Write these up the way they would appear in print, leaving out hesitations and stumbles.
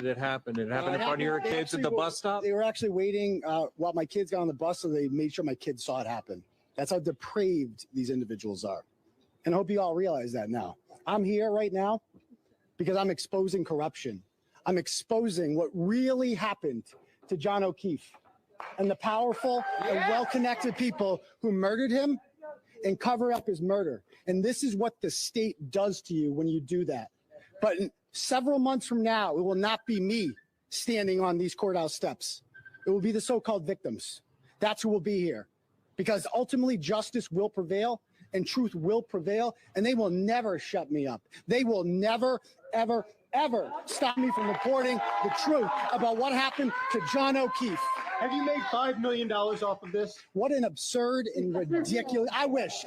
did it happen? Did it happen in front of your kids at the bus stop? They were actually waiting while my kids got on the bus, so they made sure my kids saw it happen. That's how depraved these individuals are. And I hope you all realize that now. I'm here right now because I'm exposing corruption. I'm exposing what really happened to John O'Keefe and the powerful and well-connected people who murdered him and cover up his murder. And this is what the state does to you when you do that. But several months from now, it will not be me standing on these courthouse steps. It will be the so-called victims. That's who will be here. Because ultimately justice will prevail and truth will prevail, and they will never shut me up. They will never, ever, ever stop me from reporting the truth about what happened to John O'Keefe. Have you made $5 million off of this? What an absurd and ridiculous. I wish.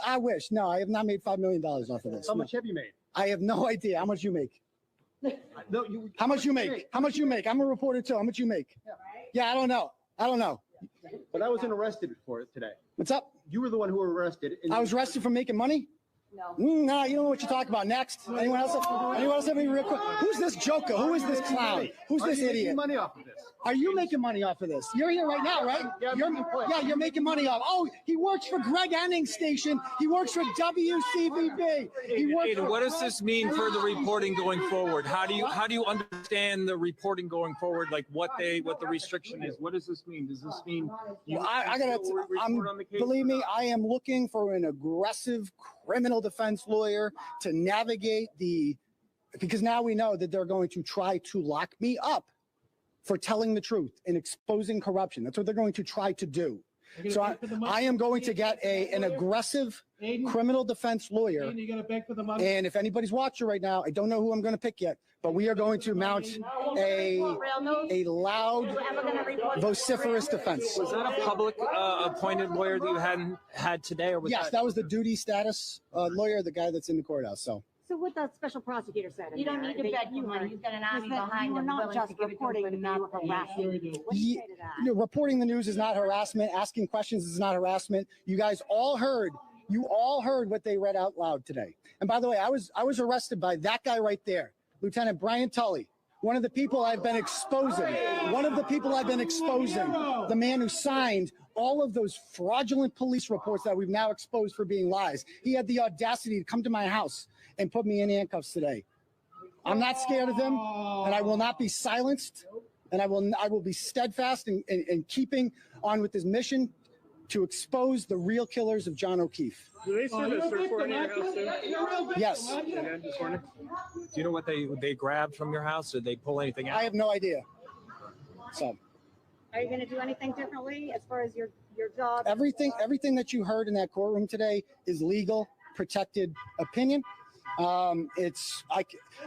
No, I have not made $5 million off of this. How much have you made? I have no idea. How much you make? No, How much you make? How much you make? I'm a reporter too. How much you make? Yeah, I don't know. But I wasn't arrested for it today. What's up? You were the one who were arrested. I was arrested for making money? No. No, you don't know what you're talking about. Next. Anyone else? Anyone else have any real quick? Who's this joker? Who is this clown? Who's this idiot? Are you making money off of this? Are you making money off of this? You're here right now, right? Yeah, you're making money off. Oh, he works for Greg Henning's station. He works for WCVB. Aiden, what does this mean for the reporting going forward? How do you understand the reporting going forward? Like what the restriction is? What does this mean? Does this mean believe me, I am looking for an aggressive criminal defense lawyer to navigate because now we know that they're going to try to lock me up for telling the truth and exposing corruption. That's what they're going to try to do. So I am going to get an aggressive criminal defense lawyer. And if anybody's watching right now, I don't know who I'm going to pick yet, but we are going to mount a loud, vociferous defense. Was that a public appointed lawyer that you hadn't had today? Or was yes, that was the duty status lawyer, the guy that's in the courthouse. So what the special prosecutor said. You don't need to beg for money. You've got an army behind them. You're not just reporting the news harassment. Reporting the news is not harassment. Asking questions is not harassment. You guys all heard. You all heard what they read out loud today. And by the way, I was arrested by that guy right there, Lieutenant Brian Tully. One of the people I've been exposing. The man who signed all of those fraudulent police reports that we've now exposed for being lies. He had the audacity to come to my house and put me in handcuffs today. I'm not scared of him, and I will not be silenced, and I will be steadfast in keeping on with this mission to expose the real killers of John O'Keefe. Do they serve a search warrant in your house too? Yes. Do you know what they grabbed from your house? Did they pull anything out? I have no idea. So. Are you going to do anything differently as far as your job? Everything that you heard in that courtroom today is legal, protected opinion. I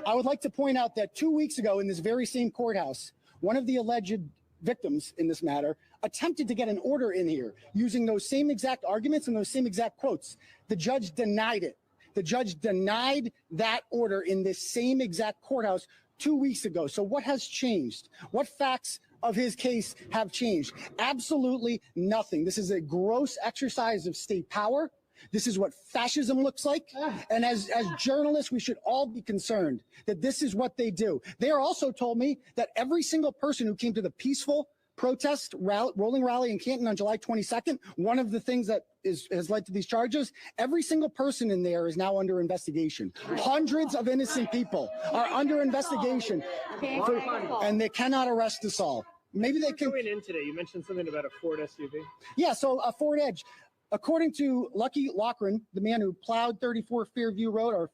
would like to point out that 2 weeks ago in this very same courthouse, one of the alleged victims in this matter attempted to get an order in here using those same exact arguments and those same exact quotes. The judge denied it. The judge denied that order in this same exact courthouse 2 weeks ago. So what has changed? What facts of his case have changed? Absolutely nothing. This is a gross exercise of state power. This is what fascism looks like. And as journalists, we should all be concerned that this is what they do. They also told me that every single person who came to the peaceful protest rolling rally in Canton on July 22nd, one of the things that has led to these charges, every single person in there is now under investigation. Hundreds of innocent people are under investigation, and they cannot arrest us all. Maybe they can. Going in today, you mentioned something about a Ford SUV. Yeah, so a Ford Edge. According to Lucky Loughran, the man who plowed 34 Fairview Road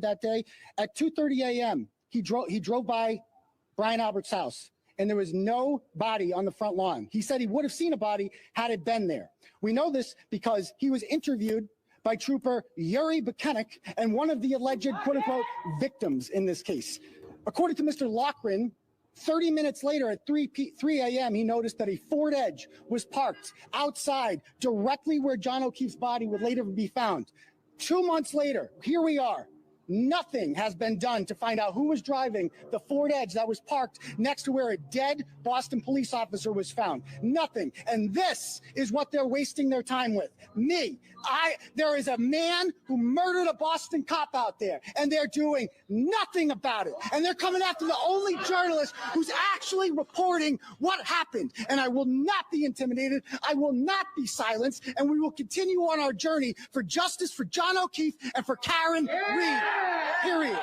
that day, at 2:30 a.m., he drove by Brian Albert's house, and there was no body on the front lawn. He said he would have seen a body had it been there. We know this because he was interviewed by Trooper Yuri Buchanek and one of the alleged quote-unquote victims in this case. According to Mr. Loughran, 30 minutes later at 3 a.m., he noticed that a Ford Edge was parked outside directly where John O'Keefe's body would later be found. 2 months later, here we are. Nothing has been done to find out who was driving the Ford Edge that was parked next to where a dead Boston police officer was found. Nothing. And this is what they're wasting their time with. Me. There is a man who murdered a Boston cop out there, and they're doing nothing about it. And they're coming after the only journalist who's actually reporting what happened. And I will not be intimidated. I will not be silenced. And we will continue on our journey for justice for John O'Keefe and for Karen Reed. Period.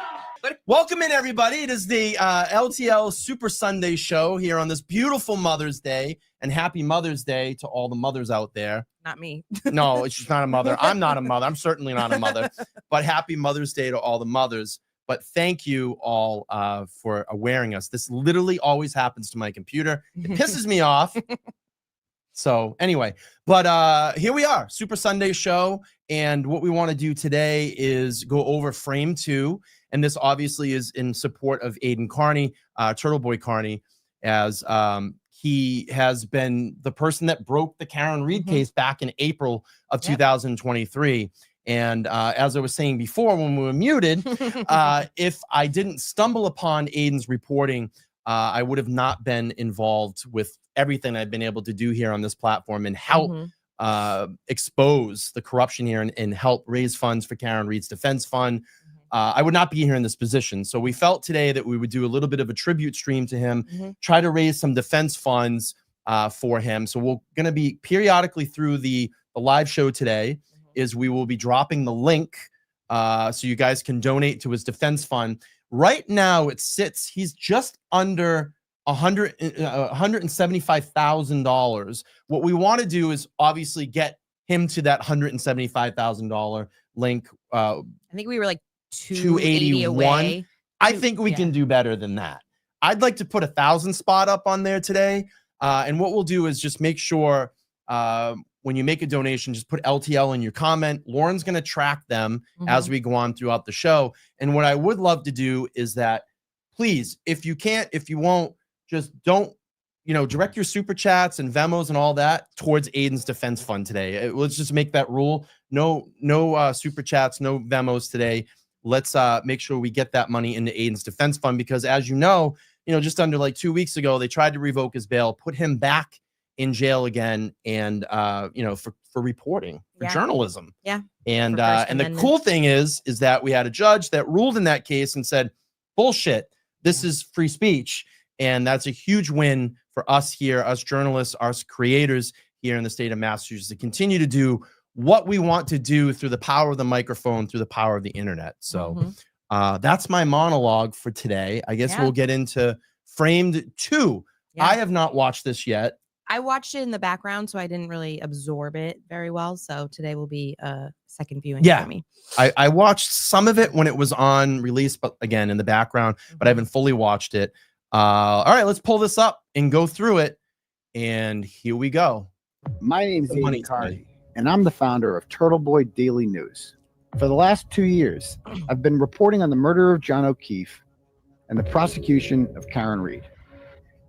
Welcome in, everybody. It is the LTL Super Sunday show here on this beautiful Mother's Day, and happy Mother's Day to all the mothers out there. Not me. No, she's not a mother. I'm not a mother. I'm certainly not a mother. But happy Mother's Day to all the mothers. But thank you all for wearing us. This literally always happens to my computer. It pisses me off. So anyway, but here we are, Super Sunday show. And what we want to do today is go over frame 2. And this obviously is in support of Aiden Carney, Turtleboy Carney, as he has been the person that broke the Karen Reed case back in April of 2023. And as I was saying before when we were muted, if I didn't stumble upon Aiden's reporting, I would have not been involved with everything I've been able to do here on this platform and help expose the corruption here and help raise funds for Karen Reed's defense fund. I would not be here in this position. So we felt today that we would do a little bit of a tribute stream to him, try to raise some defense funds for him. So we're going to be periodically through the live show today is we will be dropping the link so you guys can donate to his defense fund. Right now it sits, he's just under $175,000. What we want to do is obviously get him to that $175,000 link. I think we were like 280 away. I think we can do better than that. I'd like to put 1,000 spot up on there today. And what we'll do is just make sure when you make a donation, just put LTL in your comment. Lauren's going to track them as we go on throughout the show. And what I would love to do is that, please, if you can't, if you won't, just don't, direct your super chats and Vemos and all that towards Aiden's defense fund today. Let's just make that rule. No super chats, no Vemos today. Let's make sure we get that money into Aiden's defense fund, because as you know, just under like 2 weeks ago, they tried to revoke his bail, put him back in jail again, and for reporting, for journalism. Yeah. And the cool thing is that we had a judge that ruled in that case and said, bullshit, this is free speech. And that's a huge win for us here, us journalists, us creators here in the state of Massachusetts, to continue to do what we want to do through the power of the microphone, through the power of the internet. So that's my monologue for today. I guess we'll get into framed 2. I have not watched this yet. I watched it in the background, so I didn't really absorb it very well. So today will be a second viewing for me. I watched some of it when it was on release, but again, in the background, but I haven't fully watched it. All right, let's pull this up and go through it. And here we go. My name is Aiden Carney, and I'm the founder of Turtleboy Daily News. For the last 2 years, I've been reporting on the murder of John O'Keefe and the prosecution of Karen Reed.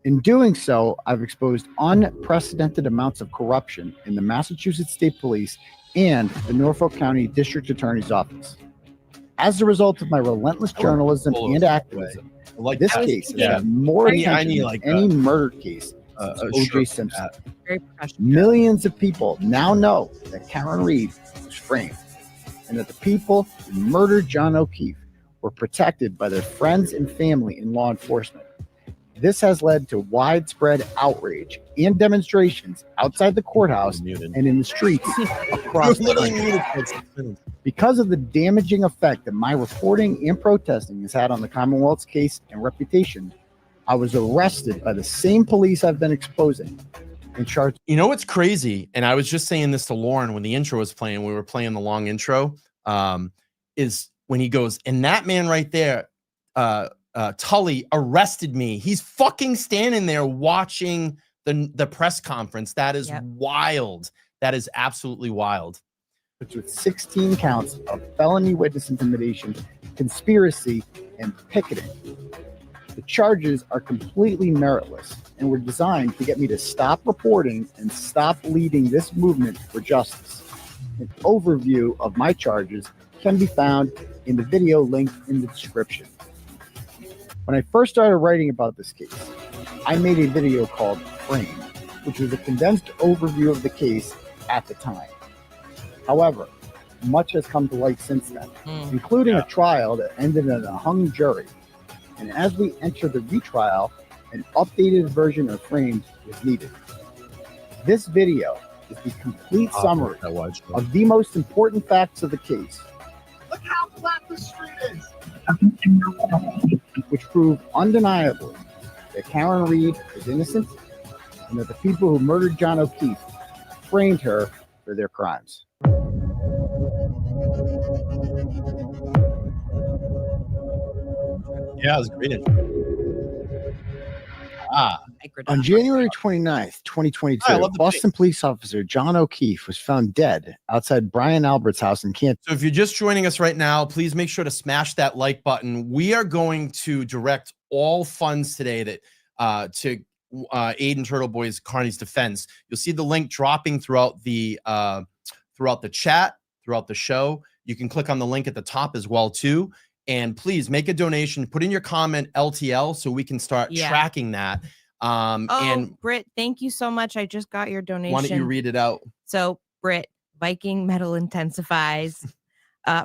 In doing so, I've exposed unprecedented amounts of corruption in the Massachusetts State Police and the Norfolk County District Attorney's Office. As a result of my relentless journalism and activism, this case has had more attention than any murder case since O.J. Simpson. Very professional. Millions of people now know that Karen Reed was framed, and that the people who murdered John O'Keefe were protected by their friends and family in law enforcement. This has led to widespread outrage and demonstrations outside the courthouse and in the streets across the country. Because of the damaging effect that my reporting and protesting has had on the Commonwealth's case and reputation, I was arrested by the same police I've been exposing and charged. You know what's crazy? And I was just saying this to Lauren when the intro was playing. We were playing the long intro. Is when he goes, and that man right there, Tully, arrested me. He's fucking standing there watching the press conference. That is wild. That is absolutely wild. With 16 counts of felony witness intimidation, conspiracy, and picketing. The charges are completely meritless and were designed to get me to stop reporting and stop leading this movement for justice. An overview of my charges can be found in the video linked in the description. When I first started writing about this case, I made a video called Frame, which was a condensed overview of the case at the time. However, much has come to light since then, including a trial that ended in a hung jury. And as we enter the retrial, an updated version of Frame is needed. This video is the complete summary of the most important facts of the case. Look how flat the street is! Which prove undeniably that Karen Reed is innocent and that the people who murdered John O'Keefe framed her for their crimes. Yeah, it was great. On January 29th, 2022, Boston police officer John O'Keefe was found dead outside Brian Albert's house in Canton. So if you're just joining us right now, please make sure to smash that like button. We are going to direct all funds today that to aid in Turtleboy's Carney's defense. You'll see the link dropping throughout the chat, throughout the show. You can click on the link at the top as well too. And please make a donation. Put in your comment LTL so we can start tracking that. And Britt, thank you so much. I just got your donation. Why don't you read it out? So, Britt, Viking metal intensifies.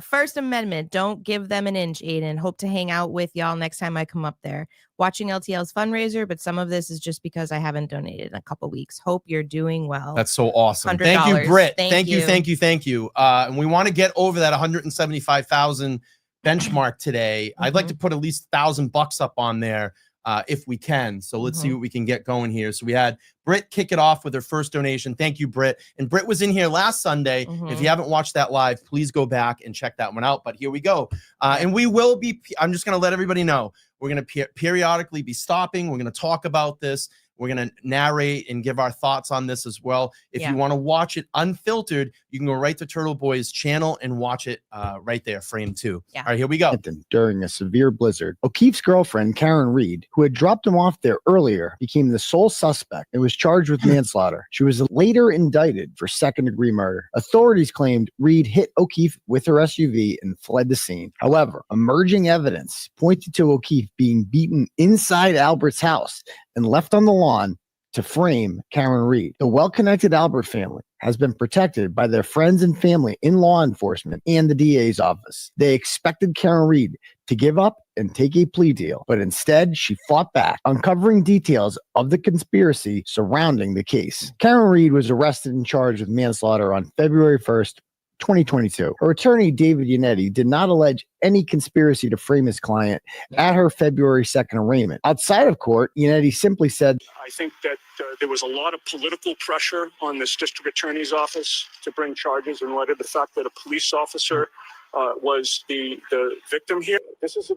First Amendment, don't give them an inch, Aiden. Hope to hang out with y'all next time I come up there. Watching LTL's fundraiser, but some of this is just because I haven't donated in a couple weeks. Hope you're doing well. That's so awesome. $100. Thank you, Britt. Thank you. And we want to get over that 175,000 benchmark today. I'd like to put at least $1,000 up on there if we can. So let's see what we can get going here. So we had Britt kick it off with her first donation. Thank you, Britt. And Britt was in here last Sunday. If you haven't watched that live, please go back and check that one out. But here we go. And we will be, I'm just going to let everybody know, we're going to periodically be stopping. We're going to talk about this. We're going to narrate and give our thoughts on this as well. If you want to watch it unfiltered, you can go right to Turtleboy's channel and watch it right there, frame 2. All right, here we go. During a severe blizzard, O'Keefe's girlfriend, Karen Reed, who had dropped him off there earlier, became the sole suspect and was charged with manslaughter. She was later indicted for second-degree murder. Authorities claimed Reed hit O'Keefe with her SUV and fled the scene. However, emerging evidence pointed to O'Keefe being beaten inside Albert's house and left on the lawn to frame Karen Reed. The well-connected Albert family has been protected by their friends and family in law enforcement and the DA's office. They expected Karen Reed to give up and take a plea deal, but instead she fought back, uncovering details of the conspiracy surrounding the case. Karen Reed was arrested and charged with manslaughter on February 1st, 2022. Her attorney, David Yannetti, did not allege any conspiracy to frame his client at her February 2nd arraignment. Outside of court, Yannetti simply said, I think that there was a lot of political pressure on this district attorney's office to bring charges in light of the fact that a police officer was the victim here. This is a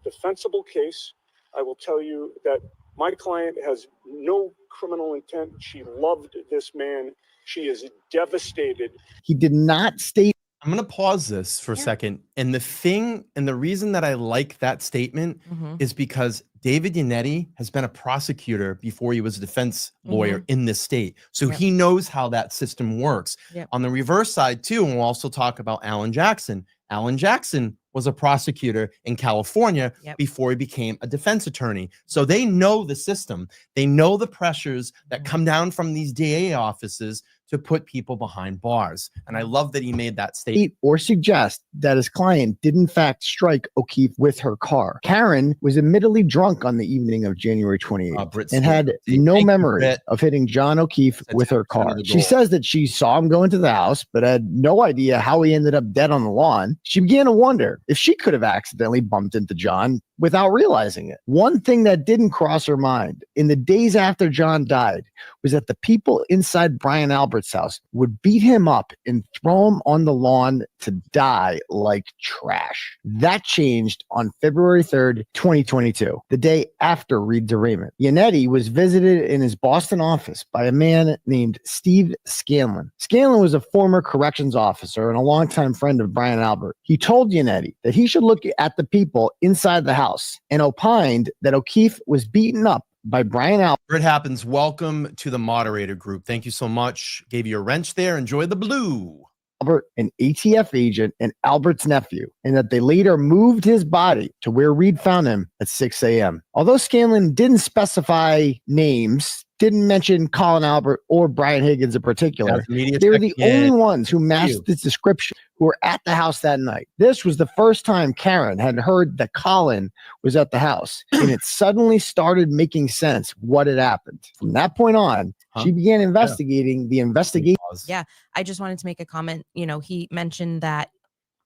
defensible case. I will tell you that my client has no criminal intent. She loved this man. She is devastated. He did not state. I'm going to pause this for a second. And the reason that I like that statement is because David Yannetti has been a prosecutor before he was a defense lawyer in this state. So he knows how that system works. On the reverse side too, and we'll also talk about Alan Jackson. Alan Jackson was a prosecutor in California before he became a defense attorney. So they know the system. They know the pressures that come down from these DA offices to put people behind bars. And I love that he made that statement. Or suggest that his client did in fact strike O'Keefe with her car. Karen was admittedly drunk on the evening of January 28th and had no memory of hitting John O'Keefe with her car. She says that she saw him go into the house, but had no idea how he ended up dead on the lawn. She began to wonder if she could have accidentally bumped into John without realizing it. One thing that didn't cross her mind in the days after John died was that the people inside Brian Albert's house would beat him up and throw him on the lawn to die like trash. That changed on February 3rd, 2022, the day after Reed's arraignment. Yannetti was visited in his Boston office by a man named Steve Scanlon. Scanlon was a former corrections officer and a longtime friend of Brian Albert. He told Yannetti that he should look at the people inside the house and opined that O'Keefe was beaten up by Brian Albert. It happens. Welcome to the moderator group. Thank you so much. Gave you a wrench there. Enjoy the blue. Albert an ATF agent and Albert's nephew, and that they later moved his body to where Reed found him at 6 a.m. Although Scanlon didn't specify names, didn't mention Colin Albert or Brian Higgins in particular, they were the only ones who matched this description who were at the house that night. This was the first time Karen had heard that Colin was at the house, and it suddenly started making sense what had happened. From that point on, she began investigating the investigation. Yeah, I just wanted to make a comment. You know, he mentioned that,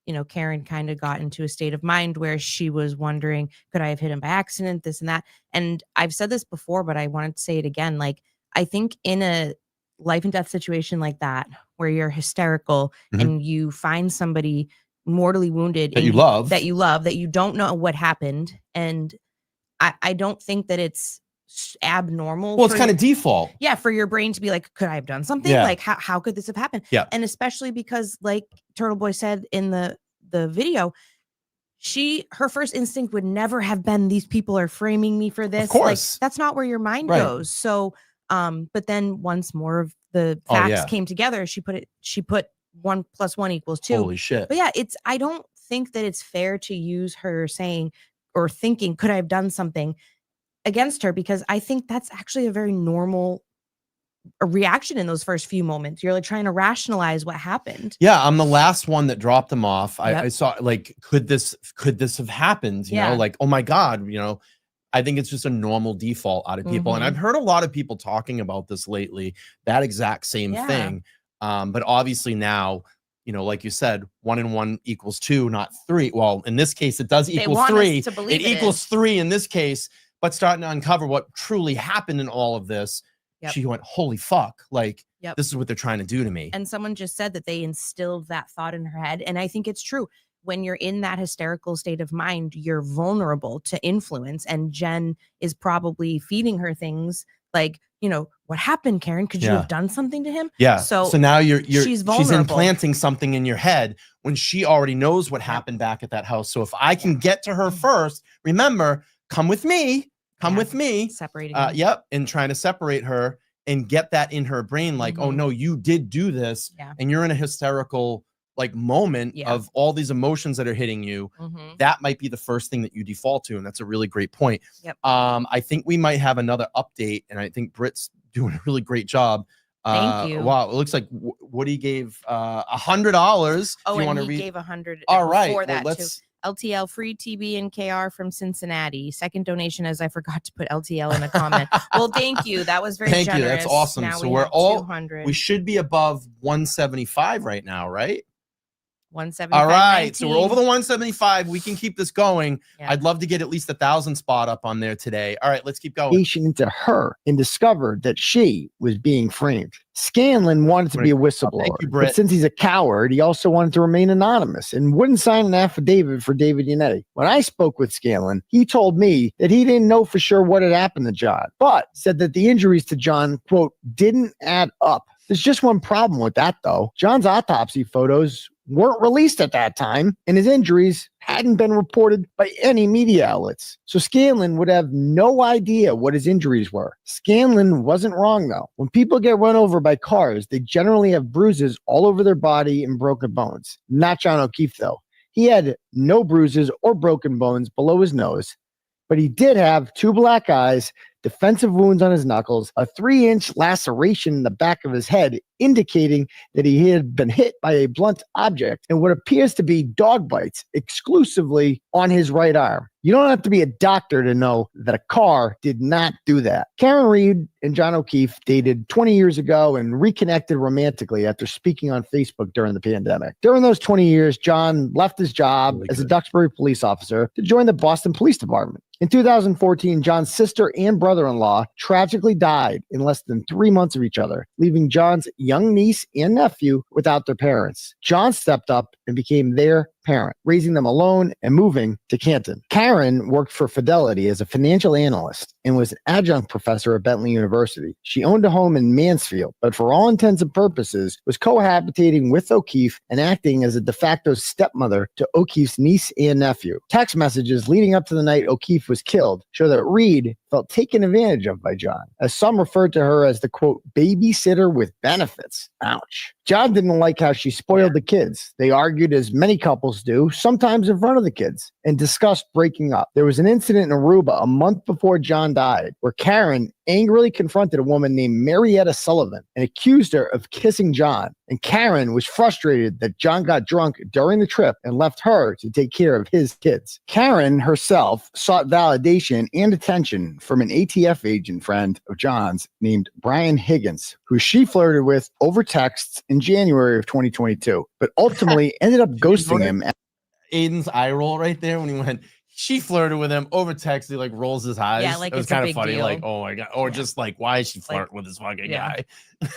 you know, Karen kind of got into a state of mind where she was wondering, could I have hit him by accident, this and that. And I've said this before, but I wanted to say it again. Like, I think in a life and death situation like that, where you're hysterical and you find somebody mortally wounded that you love, that you don't know what happened. And I don't think that it's abnormal. Well, it's kind of default. Yeah, for your brain to be like, could I have done something? Yeah. Like, how could this have happened? Yeah. And especially because, like Turtleboy said in the video, her first instinct would never have been, these people are framing me for this. Of course. Like, that's not where your mind Right. goes. So but then once more of the facts came together, she put 1 + 1 = 2. Holy shit. But yeah, I don't think that it's fair to use her saying or thinking, could I have done something, against her, because I think that's actually a very normal reaction in those first few moments. You're like trying to rationalize what happened. Yeah, I'm the last one that dropped them off. Yep. I saw, like, could this have happened? You know, like, oh my God, you know, I think it's just a normal default out of people. And I've heard a lot of people talking about this lately, that exact same thing. But obviously now, you know, like you said, 1 and 1 = 2, not 3. Well, in this case, it does equal 3. It equals 3 in this case. But starting to uncover what truly happened in all of this, she went, holy fuck, like, this is what they're trying to do to me. And someone just said that they instilled that thought in her head. And I think it's true. When you're in that hysterical state of mind, you're vulnerable to influence. And Jen is probably feeding her things like, you know, what happened, Karen? Could you have done something to him? Yeah. So now she's implanting something in your head when she already knows what happened back at that house. So if I can get to her first, remember, come with me, separating and trying to separate her and get that in her brain, like, oh no, you did do this, and you're in a hysterical like moment of all these emotions that are hitting you. That might be the first thing that you default to, and that's a really great point. I think we might have another update, and I think Britt's doing a really great job. Thank you. Wow, it looks like Woody gave $100. Oh, and he gave 100. All right, before that well, too. LTL free TB and KR from Cincinnati. Second donation, as I forgot to put LTL in a comment. Well, thank you. That was very generous. Thank you. That's awesome. Now so we're all 200. we should be above 175 right now, right? 175. All right, 19. so we're over the 175. We can keep this going. Yeah. I'd love to get at least 1,000 spot up on there today. All right, let's keep going. Into her and discovered that she was being framed. Scanlon wanted to be a whistleblower, Thank you, but Britt. since he's a coward, he also wanted to remain anonymous and wouldn't sign an affidavit for David Yannetti. When I spoke with Scanlon, he told me that he didn't know for sure what had happened to John, but said that the injuries to John, quote, didn't add up. There's just one problem with that, though. John's autopsy photos weren't released at that time, and his injuries hadn't been reported by any media outlets. So Scanlon would have no idea what his injuries were. Scanlon wasn't wrong, though. When people get run over by cars, they generally have bruises all over their body and broken bones. Not John O'Keefe, though. He had no bruises or broken bones below his nose, but he did have 2 black eyes, defensive wounds on his knuckles, a 3-inch laceration in the back of his head, indicating that he had been hit by a blunt object, and what appears to be dog bites exclusively on his right arm. You don't have to be a doctor to know that a car did not do that. Karen Reed and John O'Keefe dated 20 years ago and reconnected romantically after speaking on Facebook during the pandemic. During those 20 years, John left his job as a Duxbury police officer to join the Boston Police Department. In 2014, John's sister and brother-in-law tragically died in less than 3 months of each other, leaving John's young niece and nephew without their parents. John stepped up and became their parent, raising them alone and moving to Canton. Karen worked for Fidelity as a financial analyst and was an adjunct professor at Bentley University. She owned a home in Mansfield, but for all intents and purposes was cohabitating with O'Keefe and acting as a de facto stepmother to O'Keefe's niece and nephew. Text messages leading up to the night O'Keefe was killed show that Reed felt felt taken advantage of by John, as some referred to her as the quote, babysitter with benefits. Ouch. John didn't like how she spoiled the kids. They argued, as many couples do, sometimes in front of the kids, and discussed breaking up. There was an incident in Aruba a month before John died where Karen angrily confronted a woman named Marietta Sullivan and accused her of kissing John. And Karen was frustrated that John got drunk during the trip and left her to take care of his kids. Karen herself sought validation and attention from an ATF agent friend of John's named Brian Higgins, who she flirted with over texts in January of 2022, but ultimately ended up ghosting him. Aiden's eye roll right there when he went, she flirted with him over text. He like rolls his eyes. Yeah, like it was it's a kind of big funny. deal. Like, oh my God. Or just like, why is she flirting with this fucking guy?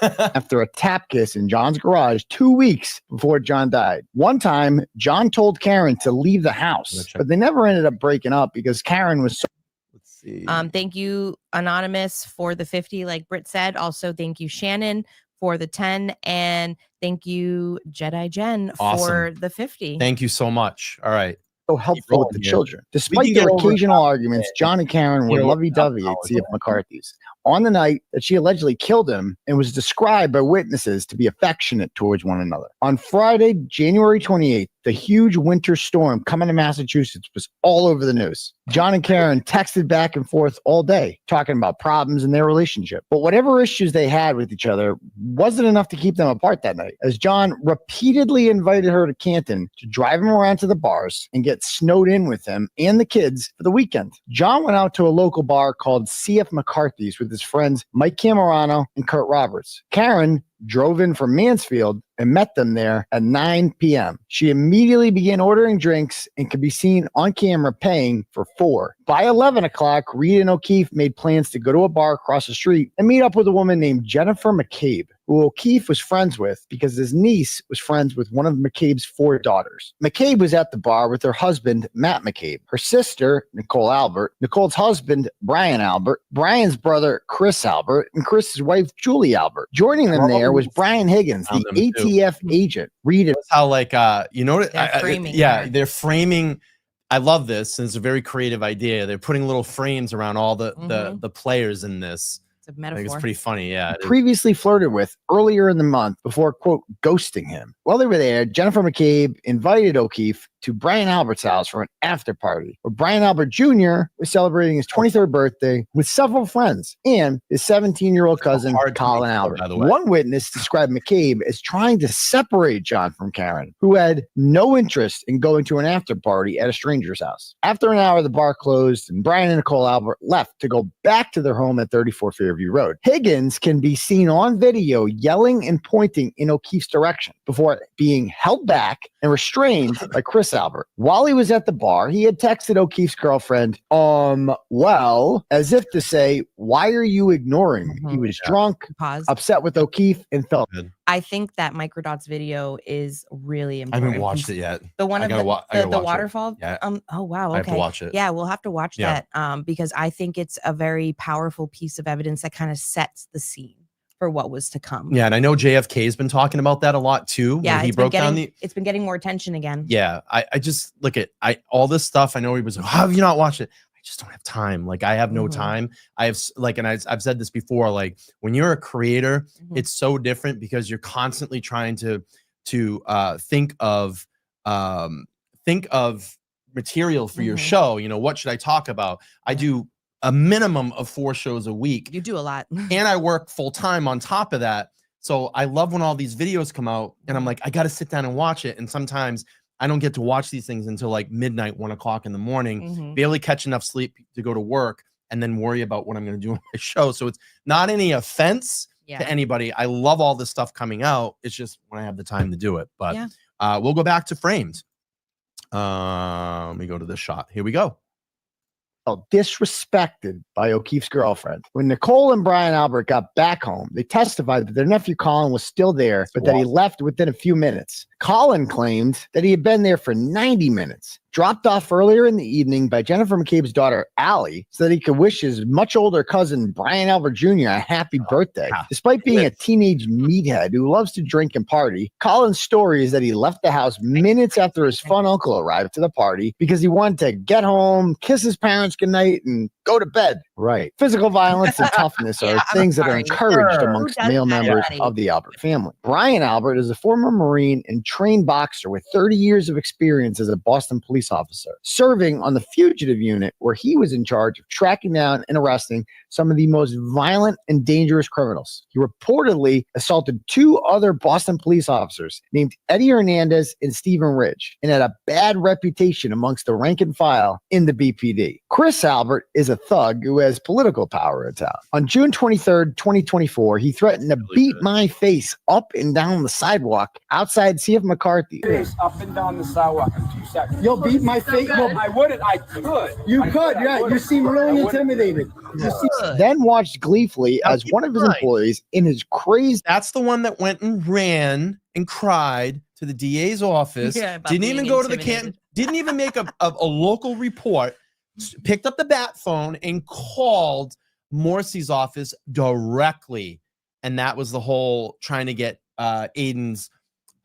After a tap kiss in John's garage 2 weeks before John died. One time, John told Karen to leave the house, but they never ended up breaking up because Karen was so. Let's see. Thank you, Anonymous, for the 50, like Britt said. Also, thank you, Shannon, for the 10. And thank you, Jedi Jen, for the 50. Thank you so much. All right. So helpful with the children. Despite can their get over occasional arguments, John and Karen were lovey-dovey at C.F. McCarthy's. On the night that she allegedly killed him and was described by witnesses to be affectionate towards one another. On Friday, January 28th, the huge winter storm coming to Massachusetts was all over the news. John and Karen texted back and forth all day, talking about problems in their relationship. But whatever issues they had with each other wasn't enough to keep them apart that night, as John repeatedly invited her to Canton to drive him around to the bars and get snowed in with him and the kids for the weekend. John went out to a local bar called C.F. McCarthy's with his friends Mike Camerano and Kurt Roberts. Karen drove in from Mansfield and met them there at 9 p.m. She immediately began ordering drinks and could be seen on camera paying for 4. By 11 o'clock, Reed and O'Keefe made plans to go to a bar across the street and meet up with a woman named Jennifer McCabe, who O'Keefe was friends with because his niece was friends with one of McCabe's 4 daughters. McCabe was at the bar with her husband, Matt McCabe, her sister, Nicole Albert, Nicole's husband, Brian Albert, Brian's brother, Chris Albert, and Chris's wife, Julie Albert. Joining them there was Brian Higgins, the ATF agent. Read it. How like you know what? They're framing her. They're framing. I love this, and it's a very creative idea. They're putting little frames around all the players in this. It's a I metaphor. think it's pretty funny. Yeah. Previously flirted with earlier in the month before, quote, ghosting him. While they were there, Jennifer McCabe invited O'Keefe to Brian Albert's house for an after party, where Brian Albert Jr. was celebrating his 23rd birthday with several friends and his 17-year-old cousin, Colin Albert. By the way. One witness described McCabe as trying to separate John from Karen, who had no interest in going to an after party at a stranger's house. After an hour, the bar closed and Brian and Nicole Albert left to go back to their home at 34 Fairview Road. Higgins can be seen on video yelling and pointing in O'Keefe's direction before being held back and restrained by Chris Albert. While he was at the bar, he had texted O'Keefe's girlfriend, well, as if to say, why are you ignoring me? He was drunk, Pause. upset with O'Keefe, and felt I think that Microdots video is really I important. haven't watched it yet. The one I of gotta the, I gotta the watch it. waterfall. Yeah. Oh wow. I have to Okay. watch it. Yeah, we'll have to watch Yeah. that. Because I think it's a very powerful piece of evidence that kind of sets the scene for what was to come. Yeah, and I know JFK's been talking about that a lot too. Yeah, when he it's been broke down getting it's been getting more attention again. Yeah, I just look at all this stuff. I know he was like, how have you not watched it? I just don't have time. Like I have no time. I have and I've said this before. Like when you're a creator, it's so different because you're constantly trying to think of material for your show. You know, what should I talk about? I do a minimum of 4 shows a week. You do a lot. And I work full time on top of that. So I love when all these videos come out and I'm like, I got to sit down and watch it. And sometimes I don't get to watch these things until like midnight, 1 o'clock in the morning, barely catch enough sleep to go to work and then worry about what I'm going to do on my show. So it's not any offense to anybody. I love all this stuff coming out. It's just when I have the time to do it. But we'll go back to framed. Let me go to this shot. Here we go. Disrespected by O'Keefe's girlfriend. When Nicole and Brian Albert got back home, they testified that their nephew Colin was still there, but that he left within a few minutes. Colin claimed that he had been there for 90 minutes, dropped off earlier in the evening by Jennifer McCabe's daughter, Allie, so that he could wish his much older cousin, Brian Albert Jr., a happy birthday. Despite being a teenage meathead who loves to drink and party, Colin's story is that he left the house minutes after his fun uncle arrived to the party because he wanted to get home, kiss his parents goodnight, and go to bed. Right. Physical violence and toughness are things that are encouraged amongst male members of the Albert family. Brian Albert is a former Marine and trained boxer with 30 years of experience as a Boston police officer, serving on the fugitive unit where he was in charge of tracking down and arresting some of the most violent and dangerous criminals. He reportedly assaulted 2 other Boston police officers named Eddie Hernandez and Stephen Ridge and had a bad reputation amongst the rank and file in the BPD. Chris Albert is a thug who has political power in town. On June 23rd, 2024, he threatened to beat my face up and down the sidewalk outside CF McCarthy. Up and down the sidewalk in 2 seconds. You'll beat my face. Well, I wouldn't. I could. you could, yeah. You seem really intimidated. Then watched gleefully as one of his employees in his crazy. That's the one that went and ran and cried to the DA's office. Yeah, about didn't being even go to the intimidated. didn't even make a local report. Picked up the bat phone and called Morrissey's office directly. And that was the whole trying to get Aiden's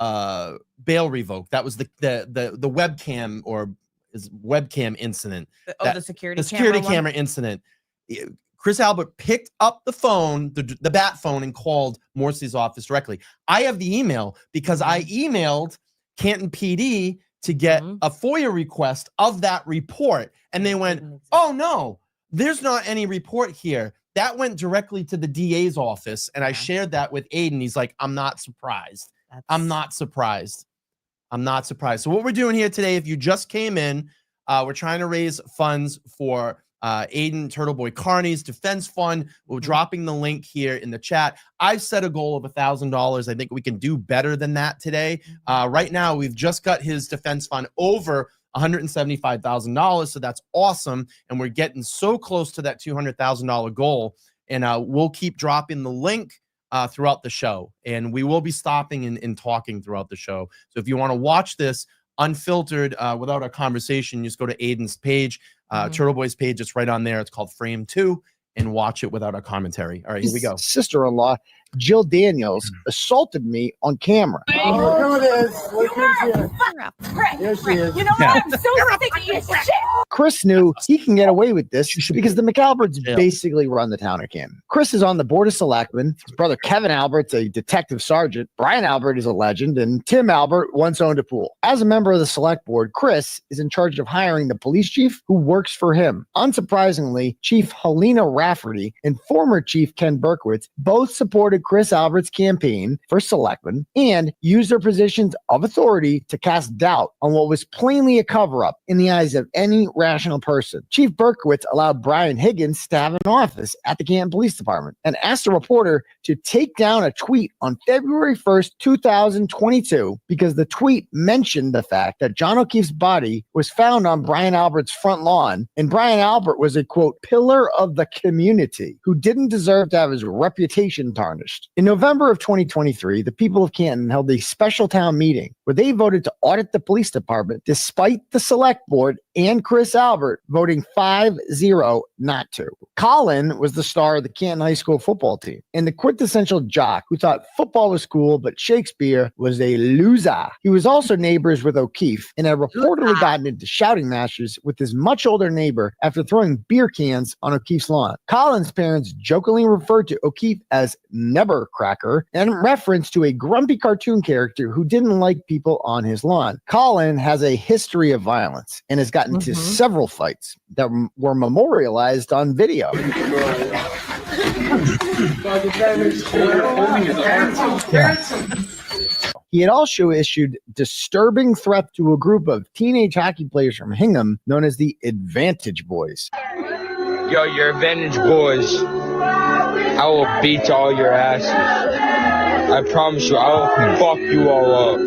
bail revoked. That was the webcam or webcam incident. The security camera incident. Chris Albert picked up the phone, the bat phone, and called Morrissey's office directly. I have the email because I emailed Canton PD to get a FOIA request of that report. And they went, oh, no, there's not any report here. That went directly to the DA's office. And I shared that with Aiden. He's like, I'm not surprised. I'm not surprised. So what we're doing here today, if you just came in, we're trying to raise funds for Aiden Turtleboy Carney's defense fund. We're dropping the link here in the chat. I've set a goal of $1,000. I think we can do better than that today. Right now, we've just got his defense fund over $175,000. So that's awesome. And we're getting so close to that $200,000 goal. And we'll keep dropping the link throughout the show. And we will be stopping and talking throughout the show. So if you want to watch this unfiltered without a conversation, just go to Aiden's page, Turtleboy's page. It's right on there. It's called Frame 2, and watch it without a commentary. All right, here we go. Sister-in-law, Jill Daniels, assaulted me on camera. Oh, here it is. Look who's here. Here she is. You know what? I'm so sick of your shit. Chris knew he can get away with this because the McAlberts basically run the town of Canton. Chris is on the board of selectmen. His brother Kevin Albert's a detective sergeant. Brian Albert is a legend, and Tim Albert once owned a pool. As a member of the select board, Chris is in charge of hiring the police chief who works for him. Unsurprisingly, Chief Helena Rafferty and former Chief Ken Berkowitz both supported Chris Albert's campaign for selectman and used their positions of authority to cast doubt on what was plainly a cover-up in the eyes of any rational person. Chief Berkowitz allowed Brian Higgins to have an office at the Canton Police Department and asked a reporter to take down a tweet on February 1st, 2022, because the tweet mentioned the fact that John O'Keefe's body was found on Brian Albert's front lawn, and Brian Albert was a, quote, pillar of the community who didn't deserve to have his reputation tarnished. In November of 2023, the people of Canton held a special town meeting where they voted to audit the police department despite the select board and Chris Albert voting 5-0 not to. Colin was the star of the Canton High School football team and the quintessential jock who thought football was cool, but Shakespeare was a loser. He was also neighbors with O'Keefe and had reportedly gotten into shouting matches with his much older neighbor after throwing beer cans on O'Keefe's lawn. Colin's parents jokingly referred to O'Keefe as Nevercracker in reference to a grumpy cartoon character who didn't like people on his lawn. Colin has a history of violence and has gotten into several fights that were memorialized on video. He had also issued disturbing threats to a group of teenage hockey players from Hingham known as the Advantage Boys. Yo, your Advantage Boys, I will beat all your asses. I promise you, I will fuck you all up.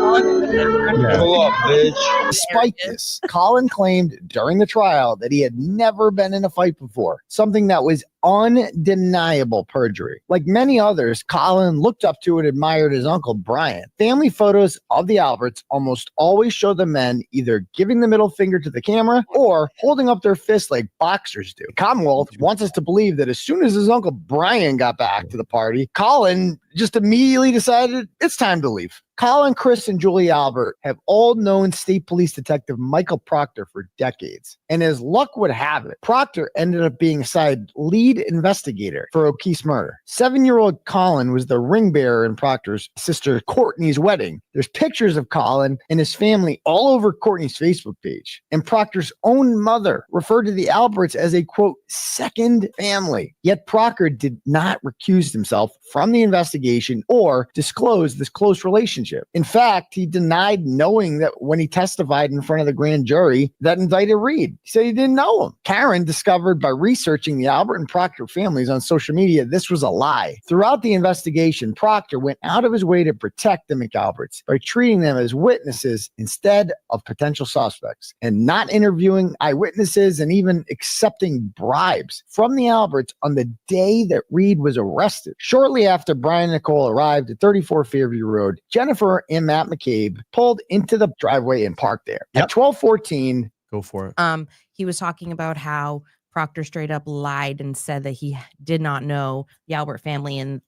Pull up, bitch. Despite this, Colin claimed during the trial that he had never been in a fight before, something that was undeniable perjury. Like many others, Colin looked up to and admired his uncle Brian. Family photos of the Alberts almost always show the men either giving the middle finger to the camera or holding up their fists like boxers do. Commonwealth wants us to believe that as soon as his uncle Brian got back to the party, Colin just immediately decided it's time to leave. Colin, Chris, and Julie Albert have all known State Police Detective Michael Proctor for decades. And as luck would have it, Proctor ended up being assigned lead investigator for O'Keefe's murder. 7-year-old Colin was the ring bearer in Proctor's sister Courtney's wedding. There's pictures of Colin and his family all over Courtney's Facebook page. And Proctor's own mother referred to the Alberts as a, quote, second family. Yet Proctor did not recuse himself from the investigation or disclose this close relationship. In fact, he denied knowing that when he testified in front of the grand jury that indicted Reed. He said he didn't know him. Karen discovered by researching the Albert and Proctor families on social media this was a lie. Throughout the investigation, Proctor went out of his way to protect the McAlberts by treating them as witnesses instead of potential suspects and not interviewing eyewitnesses and even accepting bribes from the Alberts on the day that Reed was arrested. Shortly after Brian and Nicole arrived at 34 Fairview Road, Jennifer and Matt McCabe pulled into the driveway and parked there. At 12:14, go for it. He was talking about how Proctor straight up lied and said that he did not know the Albert family. And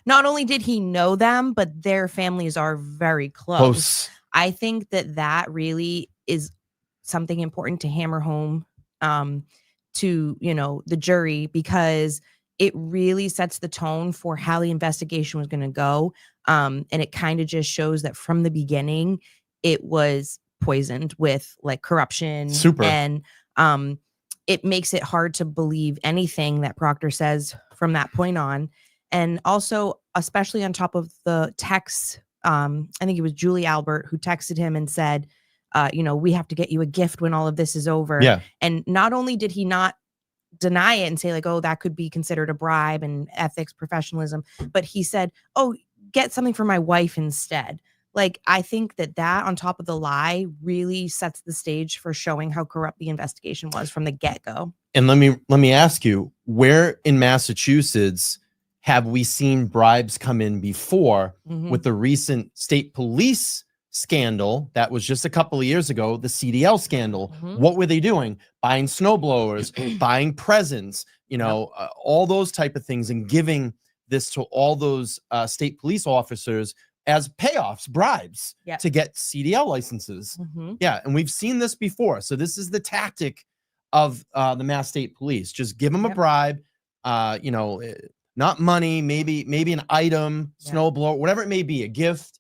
not only did he know them, but their families are very close. I think that really is something important to hammer home to, the jury, because it really sets the tone for how the investigation was going to go. And it kind of just shows that from the beginning, it was poisoned with like corruption. Super. And it makes it hard to believe anything that Proctor says from that point on. And also, especially on top of the texts, I think it was Julie Albert who texted him and said, we have to get you a gift when all of this is over. Yeah. And not only did he not deny it and say like, oh, that could be considered a bribe and ethics, professionalism, but he said, oh, get something for my wife instead. Like, I think that on top of the lie really sets the stage for showing how corrupt the investigation was from the get-go. And let me ask you, where in Massachusetts have we seen bribes come in before? With the recent state police scandal that was just a couple of years ago, the CDL scandal? What were they doing? Buying snowblowers, buying presents, all those type of things, and giving this to all those state police officers as payoffs, bribes to get CDL licenses. Yeah, and we've seen this before. So this is the tactic of the Mass State Police. Just give them a bribe, not money, maybe an item, snowblower, whatever it may be, a gift.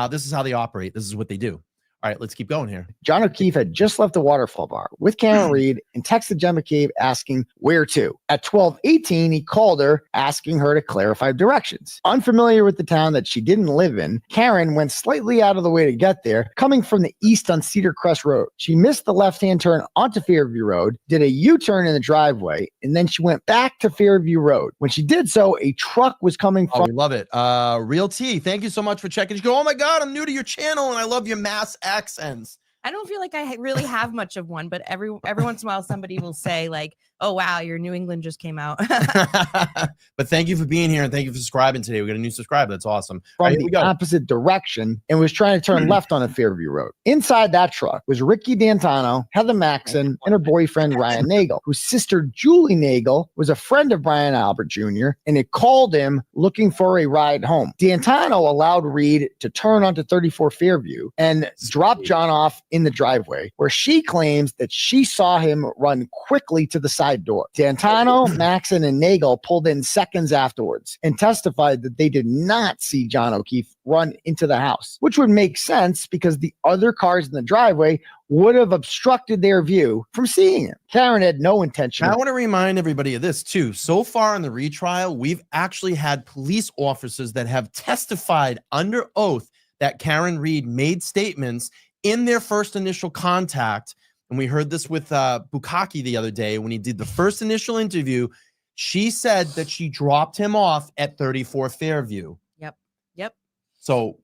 This is how they operate. This is what they do. All right, let's keep going here. John O'Keefe had just left the waterfall bar with Karen Reed and texted Jen McCabe asking where to. At 12:18, he called her asking her to clarify directions. Unfamiliar with the town that she didn't live in, Karen went slightly out of the way to get there, coming from the east on Cedar Crest Road. She missed the left-hand turn onto Fairview Road, did a U-turn in the driveway, and then she went back to Fairview Road. When she did so, a truck was coming from... Oh, we love it. Real T, thank you so much for checking. You go, oh my God, I'm new to your channel and I love your mass accents. I don't feel like I really have much of one, but every once in a while somebody will say like, oh, wow, your New England just came out. But thank you for being here and thank you for subscribing today. We got a new subscriber. That's awesome. From the opposite direction and was trying to turn left on a Fairview Road. Inside that truck was Ricky D'Antano, Heather Maxon, and her boyfriend, Ryan Nagel, whose sister, Julie Nagel, was a friend of Brian Albert Jr. and had called him looking for a ride home. D'Antano allowed Reed to turn onto 34 Fairview and drop John off in the driveway, where she claims that she saw him run quickly to the side door. D'Antano, Maxon, and Nagel pulled in seconds afterwards and testified that they did not see John O'Keefe run into the house, which would make sense because the other cars in the driveway would have obstructed their view from seeing him. Karen had no intention. I want to remind everybody of this too. So far in the retrial, we've actually had police officers that have testified under oath that Karen Reed made statements in their first initial contact. And we heard this with Bukaki the other day when he did the first initial interview. She said that she dropped him off at 34 Fairview. Yep. So